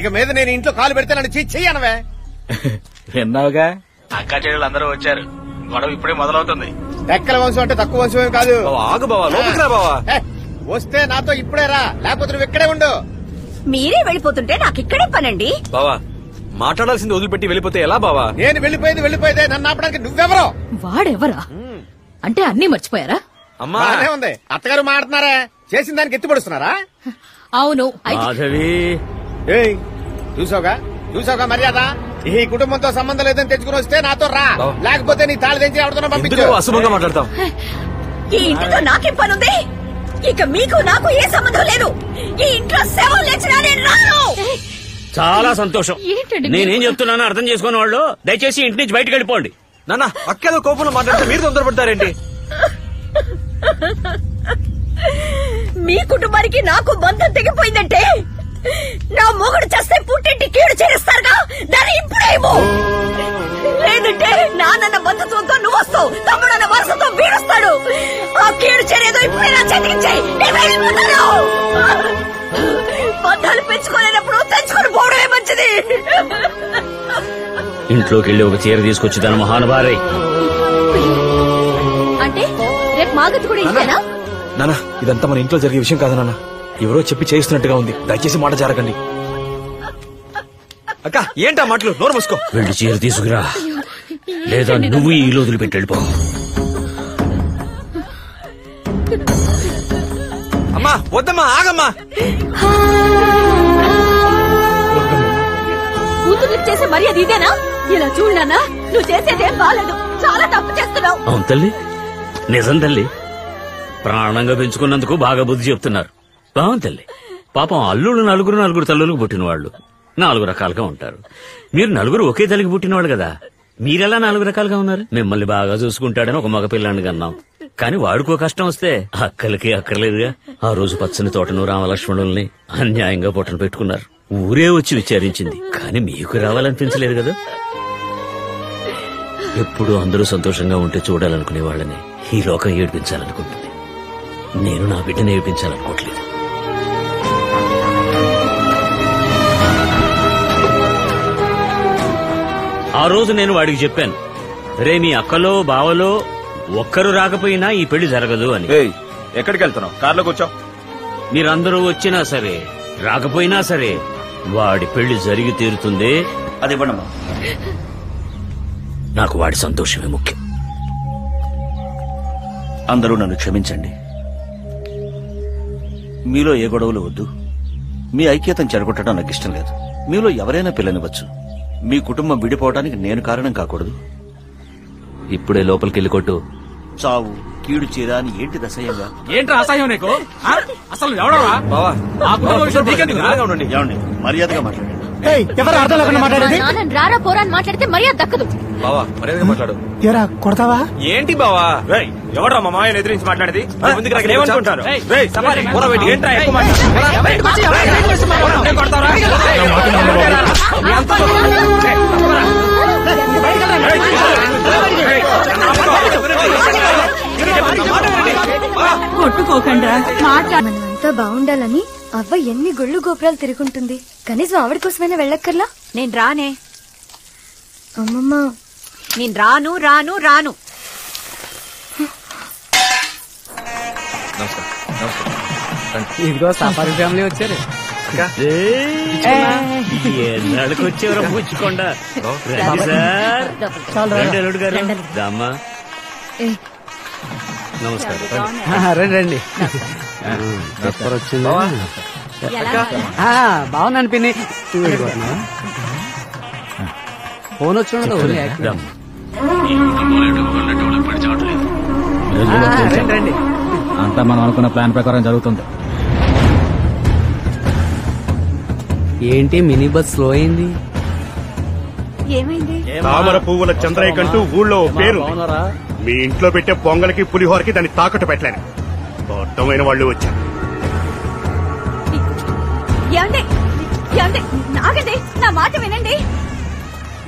ఇక మీద నేను ఇంట్లో కాలు పెడితే నన్ను చెయ్యనవే. విన్నావుగా, అక్కా చెల్లెలు అందరూ వచ్చారు. గొడవ ఇప్పుడే మొదలవుతుంది. ఎక్కల వంశం అంటే తక్కువ వంశం ఏం కాదు. ఆగు బావా, లోపలికి రా బావా. వస్తే నాతో ఇప్పుడే రా, లేకపోతే నువ్వు ఇక్కడే ఉండు. మీరే వెళ్ళిపోతుంటే నాకు ఇక్కడే పనండి. బావా, మాట్లాడాల్సింది వదిలిపెట్టి వెళ్ళిపోతే ఎలా బావా? నేను వెళ్ళిపోయేదే, నన్ను ఆపడానికి నువ్వెవరో? వాడెవరా అంటే అన్నీ మర్చిపోయారా? బానే ఉంది. అత్తగారు మాట్లాడుతున్నారా? చేసిన దానికి ఎత్తుపడుస్తున్నారా? అవును. చూసావుగా మర్యాద. ఈ కుటుంబంతో సంబంధం లేదని తెచ్చుకుని వస్తే నాతో రా, లేకపోతే నీ తాళి తెంచి ఆడుతున్నా పంపించు. అశుభంగా మాట్లాడతాం. ఈ ఇంటితో నాకేం పనుంది? ఇక మీకు నాకు ఏ సంబంధం లేదు. ఈ ఇంట్లో శవం లేచినా నేను రాను. చాలా సంతోషం. నేనేం చెప్తున్నానో అర్థం చేసుకున్న వాళ్ళు దయచేసి ఇంటి నుంచి బయటకు వెళ్ళిపోండి. నాన్న, అక్కేదో కోపంలో మాట్లాడితే మీరు తొందరపడతారేంటి? మీ కుటుంబానికి నాకు బంధం తెగిపోయిందంటే నా మొగుడు చేస్తే పుట్టింటి కీడు చేస్తారుగా, దాన్ని ఇప్పుడేమో. లేదంటే నాన్న బంధుత్వంతో నువ్వు వస్తావు, తమ్ముడన్న వరుసతో వీడొస్తాడు. ఆ కీడు చేరేదో ఇప్పుడే నా చేతికిచ్చాయి. బంధాలు పెంచుకోలేనప్పుడు తెంచుకొని పోవడమే మంచిది. ఇంట్లోకి వెళ్ళి ఒక చీర తీసుకొచ్చి తన మహానుభారై. అంటే రేపు మాగత్తు కూడా ఇచ్చానా? నాన్న, ఇదంతా మన ఇంట్లో జరిగే విషయం కాదు నాన్న. ఎవరో చెప్పి చేయిస్తున్నట్టుగా ఉంది. దయచేసి మాట జారకండి. అక్క, ఏంటా మాటలు? నోరు మూసుకో. వెళ్ళి చీర తీసుకురా, లేదా నువ్వు ఈ ఇల్లు వదిలిపెట్టి వెళ్ళిపో. అమ్మా వద్దమ్మా, ఆగమ్మా. కూతురు చేసే మర్యాద ఇదేనా? ఇలా చూడనా, నువ్వు చేసేదేం బాలేదు. చాలా తప్పు చేస్తున్నావు. అవును తల్లి, నిజం తల్లి. ప్రాణంగా పెంచుకున్నందుకు బాగా బుద్ధి చెప్తున్నారు. బాగుంది తల్లి. పాపం అల్లుడు నలుగురు తల్లులకు పుట్టిన వాళ్ళు 4 రకాలుగా ఉంటారు. మీరు నలుగురు ఒకే తల్లికి పుట్టినవాళ్ళు కదా, మీరెలా 4 రకాలుగా ఉన్నారు? మిమ్మల్ని బాగా చూసుకుంటాడని ఒక మగ పిల్లాన్ని కన్నాం, కానీ వాడికో కష్టం వస్తే అక్కలకి అక్కర్లేదుగా. ఆ రోజు పచ్చని తోటను రామలక్ష్మణుల్ని అన్యాయంగా పొట్టను పెట్టుకున్నారు. ఊరే వచ్చి విచారించింది, కానీ మీకు రావాలనిపించలేదు కదా. ఎప్పుడు అందరూ సంతోషంగా ఉంటే చూడాలనుకునే వాళ్ళని ఈ లోకం ఏడిపించాలనుకుంటుంది. నేను నా బిడ్డను ఏడిపించాలనుకోవట్లేదు. ఆ రోజు నేను వాడికి చెప్పాను, రే మీ అక్కలో బావలో ఒక్కరు రాకపోయినా ఈ పెళ్లి జరగదు అని. ఎక్కడికి వెళ్తున్నావు? కార్లో కూర్చో. మీరందరూ వచ్చినా సరే రాకపోయినా సరే వాడి పెళ్లి జరిగి తీరుతుంది. అది ఇవ్వండమ్మా. నాకు వాడి సంతోషమే ముఖ్యం. అందరూ నన్ను క్షమించండి. మీలో ఏ గొడవలు వద్దు. మీ ఐక్యతను చెడగొట్టడం నాకు ఇష్టం లేదు. మీలో ఎవరైనా పిల్లనివ్వచ్చు. మీ కుటుంబం విడిపోవడానికి నేను కారణం కాకూడదు. ఇప్పుడే లోపలికి వెళ్ళి కొట్టు. చావు కీడు చేరా అని ఏంటి అసహ్యంగా? ఏంట్రా అసహ్యం నీకు? అసలు ఎవడరా ఏమండి మర్యాదగా మాట్లాడండి. ఎవరు అర్థం లేకుండా మాట్లాడేది? నాన్న రారా పోరా అని మాట్లాడితే మర్యాద దక్కదు. బావా మర్యాదగా మాట్లాడు. ఏరా కొడతావా? ఏంటి బావా? ఎవడ్రా మా మాయని ఎదిరించి మాట్లాడేది? ఏమనుకుంటారు? ఏంట్రా ఎక్కువ కొట్టుకోకండ్రా మనమంతా బాగుండాలని అవ్వ ఎన్ని గుళ్ళు గోపురాలు తిరుగుంటుంది. కనీసం ఆవిడ కోసమైనా వెళ్ళక్కర్లా? నేను రానే. అమ్మమ్మ నేను రాను రాను రాను. ఇదిగో సఫారీ ఫ్యామిలీ వచ్చారు. ఎన్నాళ్ళకి వచ్చేవరా పుచ్చుకోండా? రండి అల్లుడు గారు. దామ్మా నమస్కారం. రండి రండి. వచ్చిందా? బాగున్నాను పిన్ని. ఫోన్ వచ్చిండదు. రండి. అంతా మనం అనుకున్న ప్లాన్ ప్రకారం జరుగుతుంది. ఏంటి మినీ బస్ స్లో అయింది? ఏమైంది? తామర పువ్వుల చంద్రయ్య కంటూ ఊళ్ళో పేరు. మీ ఇంట్లో పెట్టే పొంగల్కి పులిహోరకి దాన్ని తాకట్టు పెట్టలేను. అర్థమైన వాళ్ళు వచ్చారు. నాగండి, నా మాట వినండి.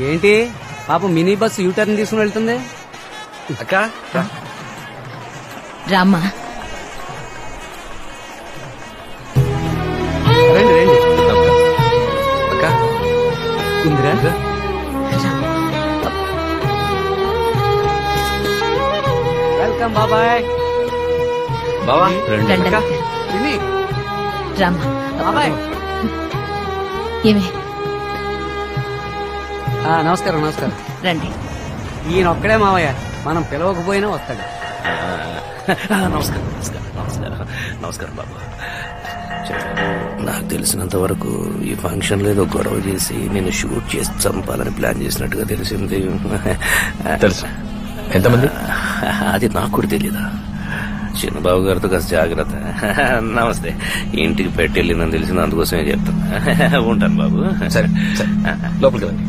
ఏంటి పాపం మినీ బస్ యూటర్న్ తీసుకుని వెళ్తుంది. అక్క రామ్మా. రండి రండి. అక్క ఇందిరా వెల్కమ్ బాబాయ్. బావా రండి రామ్మా. బాబాయ్ ఏమే నమస్కారం నమస్కారం. రండి. ఈయన ఒక్కడే మావయ్య, మనం పిలవకపోయినా వస్తాడు. నమస్కారం నమస్కారం నమస్కారం నమస్కారం బాబు. నాకు తెలిసినంత వరకు ఈ ఫంక్షన్ లో ఏదో గొడవ చేసి నేను షూట్ చేసి చంపాలని ప్లాన్ చేసినట్టుగా తెలిసింది. తెలుసు. ఎంతమంది? అది నాకు కూడా తెలీదా. చిన్నబాబు గారితో కాస్త జాగ్రత్త. నమస్తే. ఇంటికి పెట్టెళ్ళిందని తెలిసింది, అందుకోసమే చెప్తాను. ఉంటాను బాబు. సరే సరే లోపలికి రండి.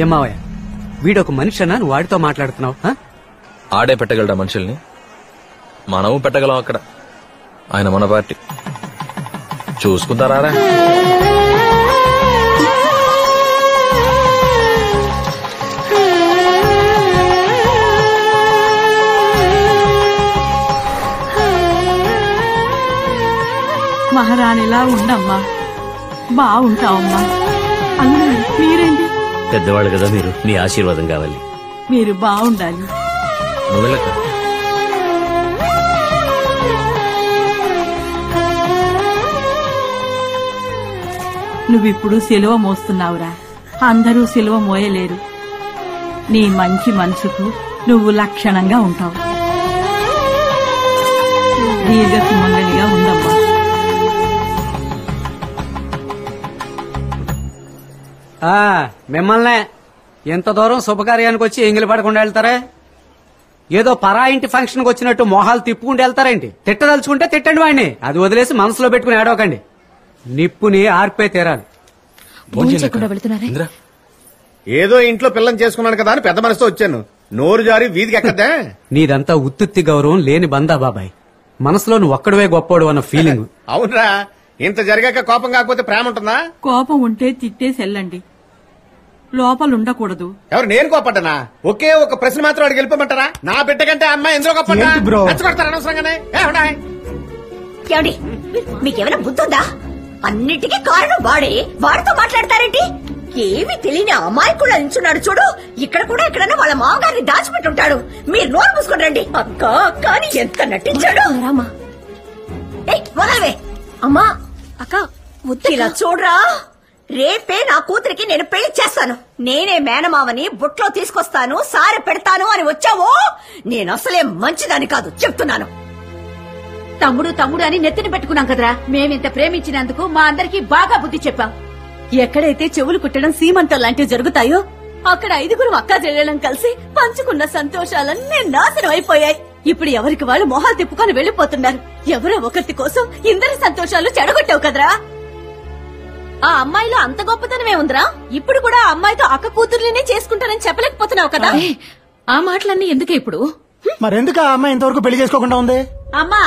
ఏం మావయ్య వీడొక మనిషినా నువ్వు వాడితో మాట్లాడుతున్నావు? ఆడే పెట్టగలడా మనుషుల్ని? మనము పెట్టగలం. అక్కడ ఆయన మన పార్టీ. చూసుకుంటారా? మహారాణిలా ఉండమ్మా, బాగుంటావమ్మా. అల్లుడు మీరేంటి? పెద్దవాళ్ళు కదా మీరు, మీ ఆశీర్వాదం కావాలి. మీరు బాగుండాలి. నువ్వు వెళ్ళక. నువ్విప్పుడు సిలువ మోస్తున్నావురా. అందరూ సిలువ మోయలేరు. నీ మంచి మనసుకు నువ్వు లక్షణంగా ఉంటావు. దీర్ఘ సుమంగళిగా ఉందమ్మా. మిమ్మల్నే ఎంత దూరం శుభకార్యానికి వచ్చి ఎంగిలి పడకుండా వెళ్తారా? ఏదో పరా ఇంటి ఫంక్షన్ కి వచ్చినట్టు మొహాలు తిప్పుకుంటూ వెళ్తారేంటి? తిట్టదలుచుకుంటే తిట్టండి వాడిని, అది వదిలేసి మనసులో పెట్టుకుని ఏడవకండి. నిప్పుని ఆర్పే తీరాలి. ఏదో ఇంట్లో పిల్లని చేసుకున్నాను కదా అని పెద్ద మనసుతో వచ్చాను. నోరు జారి వీధికి ఎక్కద్దా? నీదంతా ఉత్తుత్తి గౌరవం లేని బందా బాబాయ్. మనసులో నువ్వు ఒక్కడవే గొప్పోడు అన్న ఫీలింగ్. అవునరా, ఇంత జరిగాక కోపం కాకపోతే ప్రేమ ఉంటుందా? కోపం ఉంటే తిట్టేసి వెళ్ళండి, లోపలుండకూడదు. ఎవరు నేను కోపడ్డానా? ఒకే ఒక ప్రశ్న మాత్రం అడిగి వెళ్ళిపోమంటారా? నా బిడ్డ కంటే అమ్మాయి ఎందులో కోపడ్డా? రెచ్చగొడతారు అనవసరంగానే. ఏమండి, మీకేమైనా బుద్ధుందా? అన్నిటికీ కారణం వాడే. వాడితో మాట్లాడతారేంటి? ఏమి తెలియని అమాయకుడు నించున్నాడు చూడు. ఇక్కడ కూడా ఎక్కడన్నా వాళ్ళ మామగారిని దాచిపెట్టుంటాడు. మీరు నోరు మూసుకొని రండి. అక్క అక్క అని ఎంత నటించాడు. రామా వదలవే. అమ్మా అక్క ఇలా చూడరా, రేపే నా కూతురికి నేను పెళ్లి చేస్తాను. నేనే మేనమావని బుట్లో తీసుకొస్తాను, సారె పెడతాను అని వచ్చావో నేను అసలే మంచిదాన్ని కాదు చెప్తున్నాను. తమ్ముడు తమ్ముడు అని నెత్తిని పెట్టుకున్నాం కదరా. మేమింత ప్రేమించినందుకు మా అందరికీ బాగా బుద్ధి చెప్పాం. ఎక్కడైతే చెవులు కుట్టడం సీమంతం లాంటివి జరుగుతాయో అక్కడ 5 అక్కా చెల్లెళ్ళం కలిసి పంచుకున్న సంతోషాలన్నీ నాశనం అయిపోయాయి. ఇప్పుడు ఎవరికి వాళ్ళు మొహాలు తిప్పుకొని వెళ్లిపోతున్నారు. ఎవరో ఒకరి కోసం ఇందరి సంతోషాలు చెడగొట్టావు కదరా. ఆ అమ్మాయిలో అంత గొప్పతనమే ఉందిరా. ఇప్పుడు కూడా ఆ అమ్మాయితో అక్క కూతుర్లనే చేసుకుంటానని చెప్పలేకపోతున్నావు కదా. ఆ మాటలన్నీ ఎందుకే ఇప్పుడు? మరెందుకు ఆ అమ్మాయి ఇంతవరకు పెళ్లి చేసుకోకుండా ఉంది? అమ్మా,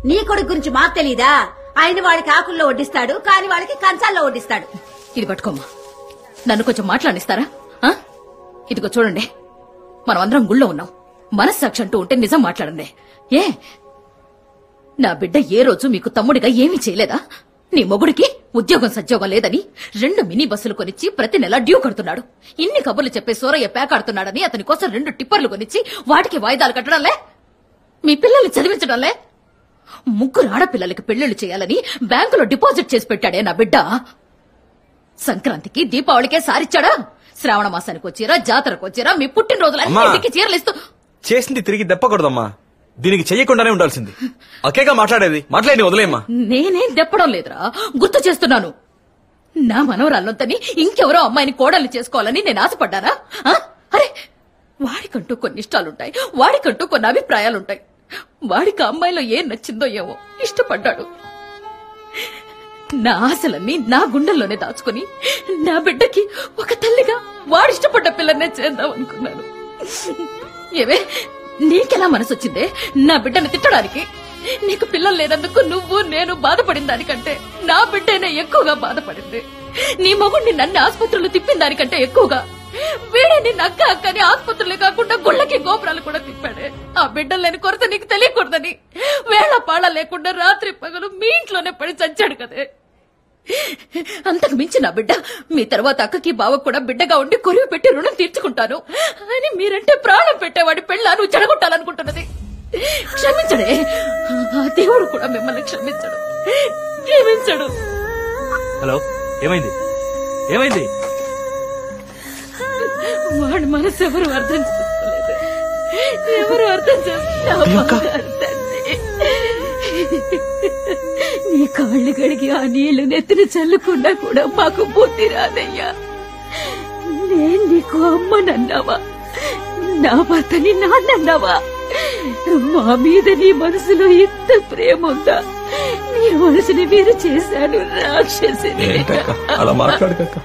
నీ కొడుకు గురించి మాకు తెలీదా? ఆయన వాడికి ఆకుల్లో వడ్డిస్తాడు, కాని వాళ్ళకి కంచాల్లో వడ్డిస్తాడు. ఇది పట్టుకోమ్మా, నన్ను కొంచెం మాట్లాడిస్తారా? ఇదిగో చూడండి, మనం అందరం గుళ్ళో ఉన్నాం. మనస్సాక్షి అంటూ ఉంటే నిజం మాట్లాడండి. ఏ నా బిడ్డ ఏ రోజు మీకు తమ్ముడిగా ఏమీ చేయలేదా? నీ మొగుడికి ఉద్యోగం సద్యోగం లేదని 2 మినీ బస్సులు కొనిచ్చి ప్రతి నెల డ్యూ కడుతున్నాడు. ఇన్ని కబుర్లు చెప్పే సూరయ్య పేకాడుతున్నాడని అతని కోసం 2 టిప్పర్లు కొనిచ్చి వాటికి వాయిదాలు కట్టడంలే. మీ పిల్లల్ని చదివించడంలే. 3 ఆడపిల్లలకి పెళ్లిళ్లు చేయాలని బ్యాంకులో డిపాజిట్ చేసి పెట్టాడే నా బిడ్డ. సంక్రాంతికి దీపావళికే సారిచ్చాడా? శ్రావణ మాసానికి వచ్చారా, జాతరకు వచ్చారా, మీ పుట్టినరోజులన్నింటికి చీరలిస్తూ చేసింది తిరిగి దెప్పకూడదమ్మా. దీనికి చెయ్యకుండానే ఉండాల్సింది. అకేగా మాట్లాడేది, మాట్లాడి వదిలేమ్మా. నేనేం దెప్పడం లేదురా, గుర్తు చేస్తున్నాను. నా మనవరాళ్ళొద్దని ఇంకెవరో అమ్మాయిని కోడల్ని చేసుకోవాలని నేను ఆశపడ్డానా? అరే, వాడికంటూ కొన్ని ఇష్టాలుంటాయి, వాడికంటూ కొన్ని అభిప్రాయాలుంటాయి. వాడికి అమ్మాయిలో ఏం నచ్చిందో ఏమో ఇష్టపడ్డాడు. నా ఆశలన్నీ నా గుండెల్లోనే దాచుకుని నా బిడ్డకి ఒక తల్లిగా వాడిష్టపడ్డ పిల్లనే చేద్దాం అనుకున్నాను. ఏవే, నీకెలా మనసొచ్చిందే నా బిడ్డని తిట్టడానికి? నీకు పిల్లలు లేనందుకు నువ్వు నేను బాధపడిన దానికంటే నా బిడ్డనే ఎక్కువగా బాధపడింది. నీ మొగుడిని నన్ను ఆసుపత్రులు తిప్పిన దానికంటే ఎక్కువగా వీడే నిన్న అక్క అక్కని ఆసుపత్రులే కాకుండా గుళ్ళకి గోపురాలు కూడా తిప్పాడే. ఆ బిడ్డలు లేని కొరత నీకు తెలియకూడదని వేళ పాళ లేకుండా రాత్రి పగలు మీ ఇంట్లోనే పడి చచ్చాడు కదే. అంతకు మించి నా బిడ్డ మీ తర్వాత అక్కకి బావకు కూడా బిడ్డగా ఉండి కొరివి పెట్టి రుణం తీర్చుకుంటాను అని మీరంటే ప్రాణం పెట్టేవాడి పెళ్ళ నువ్వు చెడగొట్టాలనుకుంటున్నది. క్షమించడే, ఆ దేవుడు కూడా మిమ్మల్ని క్షమించడు. హలో, ఏమైంది? ఏమైంది? వాడి మనసు ఎవరు అర్థం చేసుకోలేదు. ఎవరు అర్థం చేస్తున్నారు? నీ కాళ్ళు కడిగి ఆ నీళ్లు నెత్తిన చల్లకుండా కూడా మాకు బుద్ధి రాదయ్యా. నేను నీకు అమ్మనన్నావా? నా భర్తని నాన్నన్నావా? మా మీద నీ మనసులో ఎంత ప్రేమ ఉందా? నీ మనసుని మీరు చేశాను రాక్షసిని. అలా మాట్లాడక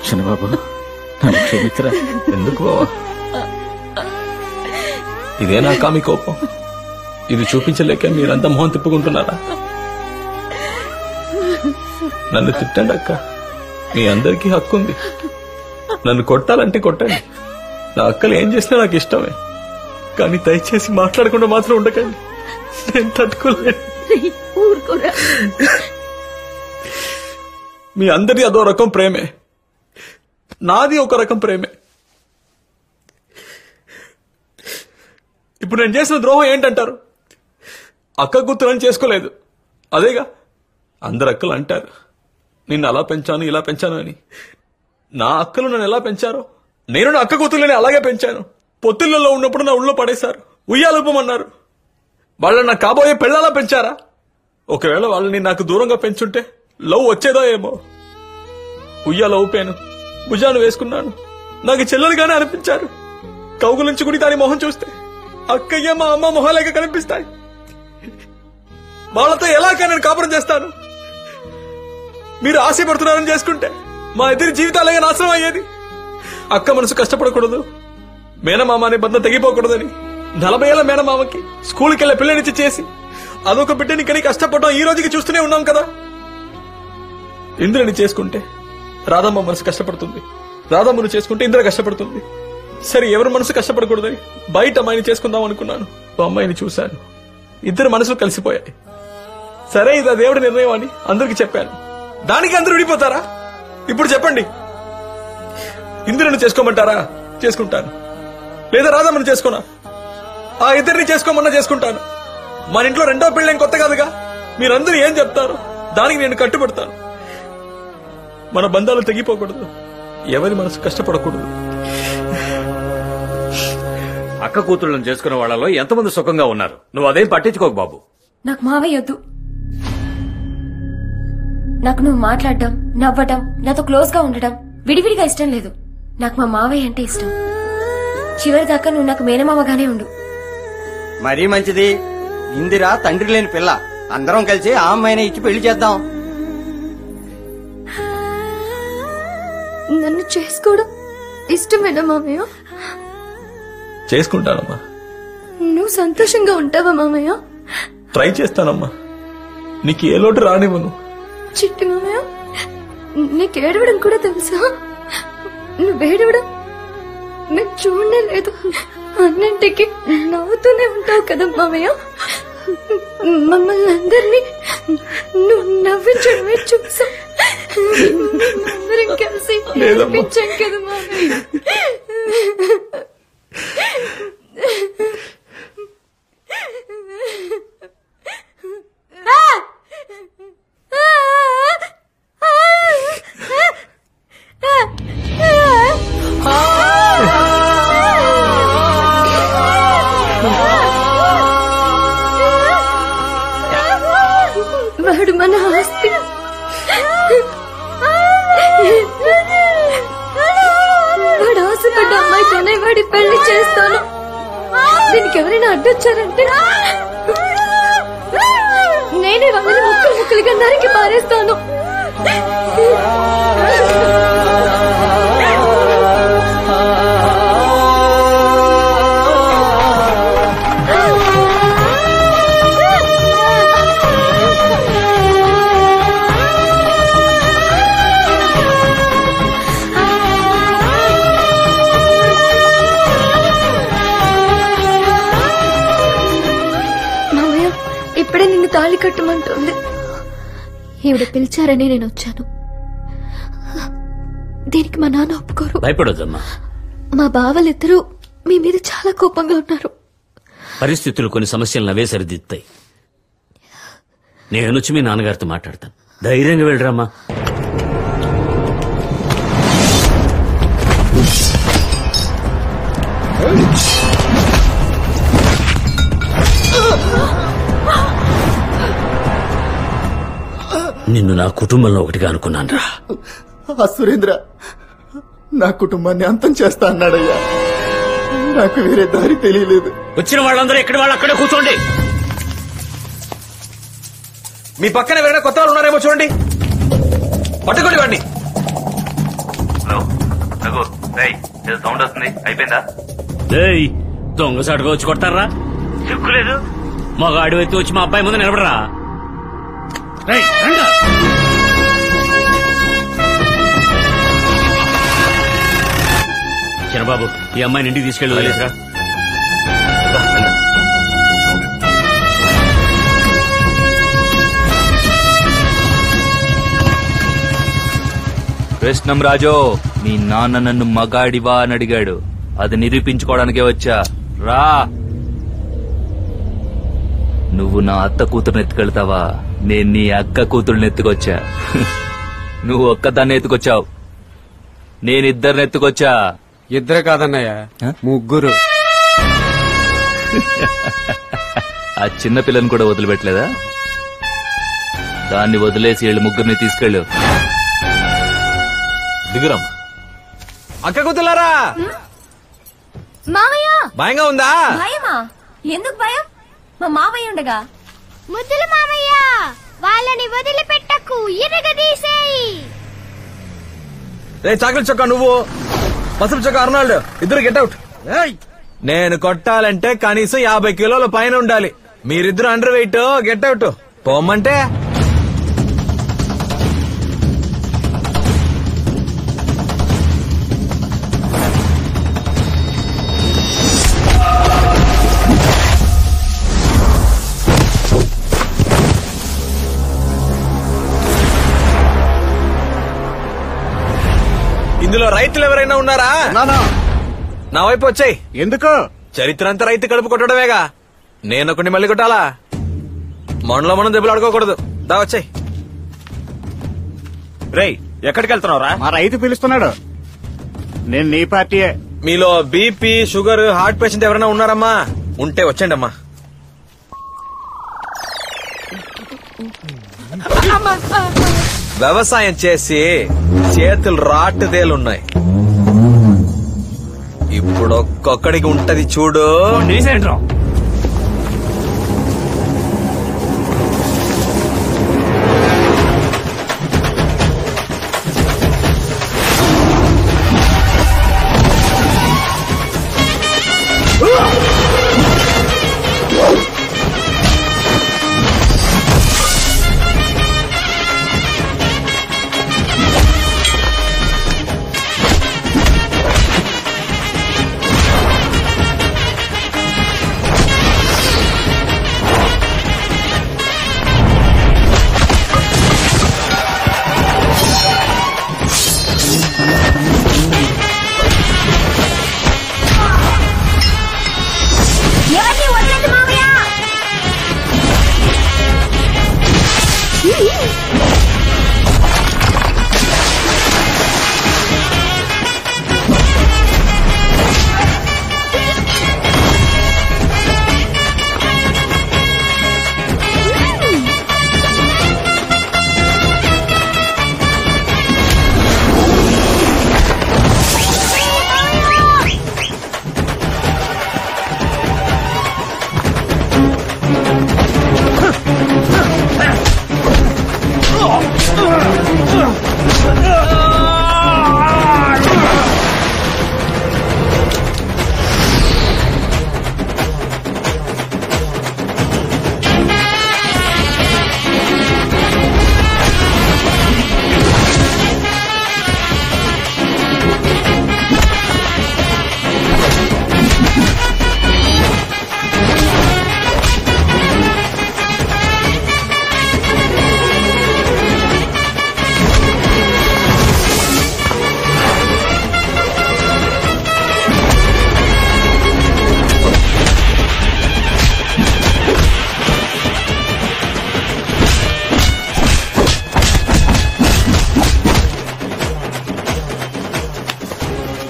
చిన్నబాబు, నన్ను క్షమించరా. ఎందుకు బావా? ఇదేనా కామి కోపం? ఇది చూపించలేక మీరంతా మొహం తిప్పుకుంటున్నారా? నన్ను తిట్టండి అక్క, మీ అందరికీ హక్కు ఉంది. నన్ను కొట్టాలంటే కొట్టండి. నా అక్కలు ఏం చేసినా నాకు ఇష్టమే. కానీ దయచేసి మాట్లాడకుండా మాత్రం ఉండకండి. నేను తట్టుకోలేను. మీ అందరి అదో రకం ప్రేమే, నాది ఒక రకం ప్రేమే. ఇప్పుడు నేను చేసిన ద్రోహం ఏంటంటారు? అక్క కూతురని చేసుకోలేదు, అదేగా. అందరు అక్కలు అంటారు నిన్ను అలా పెంచాను ఇలా పెంచాను అని. నా అక్కలు నన్ను ఎలా పెంచారో నేను నా అక్క కూతుర్లని అలాగే పెంచాను. పొత్తిళ్లలో ఉన్నప్పుడు నా ఊళ్ళో పడేశారు, ఉయ్యాలూపమన్నారు. వాళ్ళని నా కాబోయే పెళ్ళాలా పెంచారా? ఒకవేళ వాళ్ళని నాకు దూరంగా పెంచుంటే లవ్ వచ్చేదో ఏమో. ఉయ్యాల ఊపాను, భుజాన్ని వేసుకున్నాను, నాకు చెల్లెలుగానే అనిపించారు. కౌగులించుకుని దాని మొహం చూస్తే అక్కయ్య మా అమ్మ మొహాలేక కనిపిస్తాయి. వాళ్ళతో ఎలాగా నేను కాపురం చేస్తాను? మీరు ఆశపడుతున్నారని చేసుకుంటే మా ఇద్దరి జీవితాలే నాశనం అయ్యేది. అక్క మనసు కష్టపడకూడదు, మేనమామ అనే బంధం తెగిపోకూడదని 40 ఏళ్ల మేనమామకి స్కూల్కి వెళ్ళే పిల్లనిచ్చి చేసి అదొక బిడ్డని కని కష్టపడడం ఈ రోజుకి చూస్తూనే ఉన్నాం కదా. ఇంద్రని చేసుకుంటే రాధమ్మ మనసు కష్టపడుతుంది, రాధమ్మను చేసుకుంటే ఇంద్ర కష్టపడుతుంది. సరే, ఎవరి మనసు కష్టపడకూడదని బయట అమ్మాయిని చేసుకుందాం అనుకున్నాను. ఓ అమ్మాయిని చూశాను, ఇద్దరు మనసులు కలిసిపోయాయి. సరే, ఇది ఆ దేవుడి నిర్ణయం అని అందరికి చెప్పాను. దానికి అందరూ విడిపోతారా? ఇప్పుడు చెప్పండి, ఇంద్రుని చేసుకోమంటారా? చేసుకుంటాను. లేదా రాధమ్మను చేసుకోనా? ఆ ఇద్దరిని చేసుకోమన్నా చేసుకుంటాను. మన ఇంట్లో రెండో పెళ్ళేం కొత్త కాదుగా. మీరందరూ ఏం చెప్తారు దానికి నేను కట్టుబడతాను. మన బంధాలు తెగిపోకూడదు, ఎవరి మనసు కష్టపడకూడదు. అక్క కూతుళ్ళని చేసుకున్న వాళ్ళలో ఎంతమంది సుఖంగా ఉన్నారు? నువ్వు అదేం పట్టించుకోకు బాబు. నాకు మావయ్య వద్దు. నాకు నువ్వు మాట్లాడడం, నవ్వడం, నాతో క్లోజ్ గా ఉండడం విడివిడిగా ఇష్టం లేదు. నాకు మా మావయ్య అంటే ఇష్టం. చివరి దాకా నువ్వు నాకు మేనమామగానే ఉండు. మరీ మంచిది. ఇందిరా తండ్రి లేని పిల్ల. అందరం కలిసి ఆ అమ్మాయిని ఇచ్చి పెళ్లి చేద్దాం. నన్ను చేసుకోవడం ఇష్టమేనా మామయ్య? చేసుకుంటానమ్మా. నువ్వు సంతోషంగా ఉంటావా మామయ్య? ట్రై చేస్తానమ్మా. నీకు ఏ లోటు రానివ్వను. చిట్టి మామయ్య, నీకు ఏడవడం కూడా తెలుసా? నువ్వేడవడం నేను చూడనే లేదు. అన్నింటికి నవ్వుతూనే ఉంటావు కదా మామయ్య. మమ్మల్ని అందరినీ నువ్వు నవ్వించడమే చూసా. అందరం కలిసి నవ్వించాం కదా మామయ్య. వాడు మన ఆస్తి. వాడు ఆశపడ్డ అమ్మాయితోనే వాడి పెళ్లి చేస్తాను. దీనికి ఎవరైనా అడ్డొచ్చారంటే నేనే వాళ్ళని ముక్కలు ముక్కలుగా నరికి పారేస్తాను. ఇప్పుడే నిన్ను తాళి కట్టమంటుంది. ఈవిడ పిలిచారని నేను వచ్చాను. దీనికి మా నాన్న ఒప్పుకోరు. భయపడొద్దమ్మా. మా బావలిద్దరూ మీ మీద చాలా కోపంగా ఉన్నారు. పరిస్థితులు కొన్ని సమస్యలు నవే సరిదిద్దాయి. నేనొచ్చి మీ నాన్నగారితో మాట్లాడతాను. ధైర్యంగా వెళ్ళరామ్మా. నిన్ను నా కుటుంబంలో ఒకటిగా అనుకున్నాను రా. ఆ సురేంద్ర నా కుటుంబాన్ని అంతం చేస్తా అన్నాడయ్యా. నాకు వేరే దారి తెలియలేదు. వచ్చిన వాళ్ళందరూ ఎక్కడి వాళ్ళు అక్కడే కూర్చోండి. మీ పక్కన ఎవరైనా కొత్త వాళ్ళు ఉన్నారేమో చూడండి. పట్టుకోండి వాడిని. సౌండ్ వస్తుంది. అయిపోయిందా? దొంగ సాటుగా వచ్చి కొట్టారా? చెక్కులేదు. మగాడు ఎత్తి వచ్చి మా అబ్బాయి ముందు నిలబడరా. చిన్నబాబు, ఈ అమ్మాయిని ఇంటికి తీసుకెళ్ళి వదిలేసరా. కృష్ణం రాజు, మీ నాన్న నన్ను మగాడివా అని అడిగాడు. అది నిరూపించుకోవడానికే వచ్చా. రా. నువ్వు నా అత్త కూతురుని ఎత్తుకెళ్తావా? నేను నీ అక్క కూతురుని ఎత్తుకొచ్చా. నువ్వు ఒక్కదాన్ని ఎత్తుకొచ్చావు, నేనిద్దరిని ఎత్తుకొచ్చా. ఇద్దరు కాదన్నయ్య, ముగ్గురు. ఆ చిన్న పిల్లని కూడా వదిలిపెట్టలేదా? దాన్ని వదిలేసి వీళ్ళు ముగ్గురిని తీసుకెళ్ళు. దిగురమ్మా. అక్క కూతులారా, మావయ్య భయంగా ఉందా? భయమా? ఎందుకు భయం? మా మావయ్య ఉండగా. ముద్దుల మావయ్య, వాళ్ళని వదిలిపెట్టకు, ఇరగదీసేయి. రే చాక్లెట్ చొక్కా నువ్వు, పసుపు చొక్కా అర్నాల్డ్, ఇద్దరు గెట్ అవుట్. నేను కొట్టాలంటే కనీసం 50 కిలోల పైన ఉండాలి. మీరిద్దరు అండర్ వెయిట్. Get out. పోమ్మంటే ఇందులో రైతులు ఎవరైనా ఉన్నారా? నా వైపు వచ్చాయి. ఎందుకు? చరిత్ర అంతా రైతు కడుపు కొట్టడమేగా. నేనొకటి మళ్ళీ కొట్టాలా? మనలో మనం దెబ్బలు ఆడుకోకూడదు. దా వచ్చాయి. రేయ్, ఎక్కడికి వెళ్తున్నావురా? మా రైతు పిలుస్తున్నాడు. నేను నీ పార్టీయే. మీలో బీపీ, షుగర్, హార్ట్ పేషెంట్ ఎవరైనా ఉన్నారమ్మా? ఉంటే వచ్చండి అమ్మా. వ్యవసాయం చేసి చేతులు రాటుదేలున్నాయి. ఇప్పుడు ఒక్కొక్కడికి ఉంటది చూడు.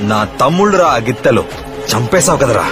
నా తమ్ముళ్ళురా గిత్తలు చంపేశావు కదరా.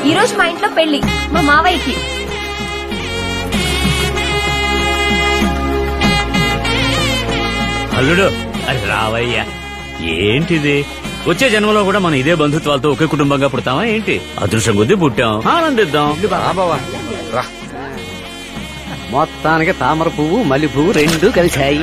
ఈ రోజు మా ఇంట్లో పెళ్లి, మా మావయ్యకి. అల్లుడు అది రావయ్యా. ఏంటిది? వచ్చే జన్మలో కూడా మనం ఇదే బంధుత్వాలతో ఒకే కుటుంబంగా పుడతామా ఏంటి? అదృష్టం కొద్దీ పుట్టాం, ఆనందిద్దాం. మొత్తానికి తామర పువ్వు మల్లె పువ్వు 2 కలిశాయి.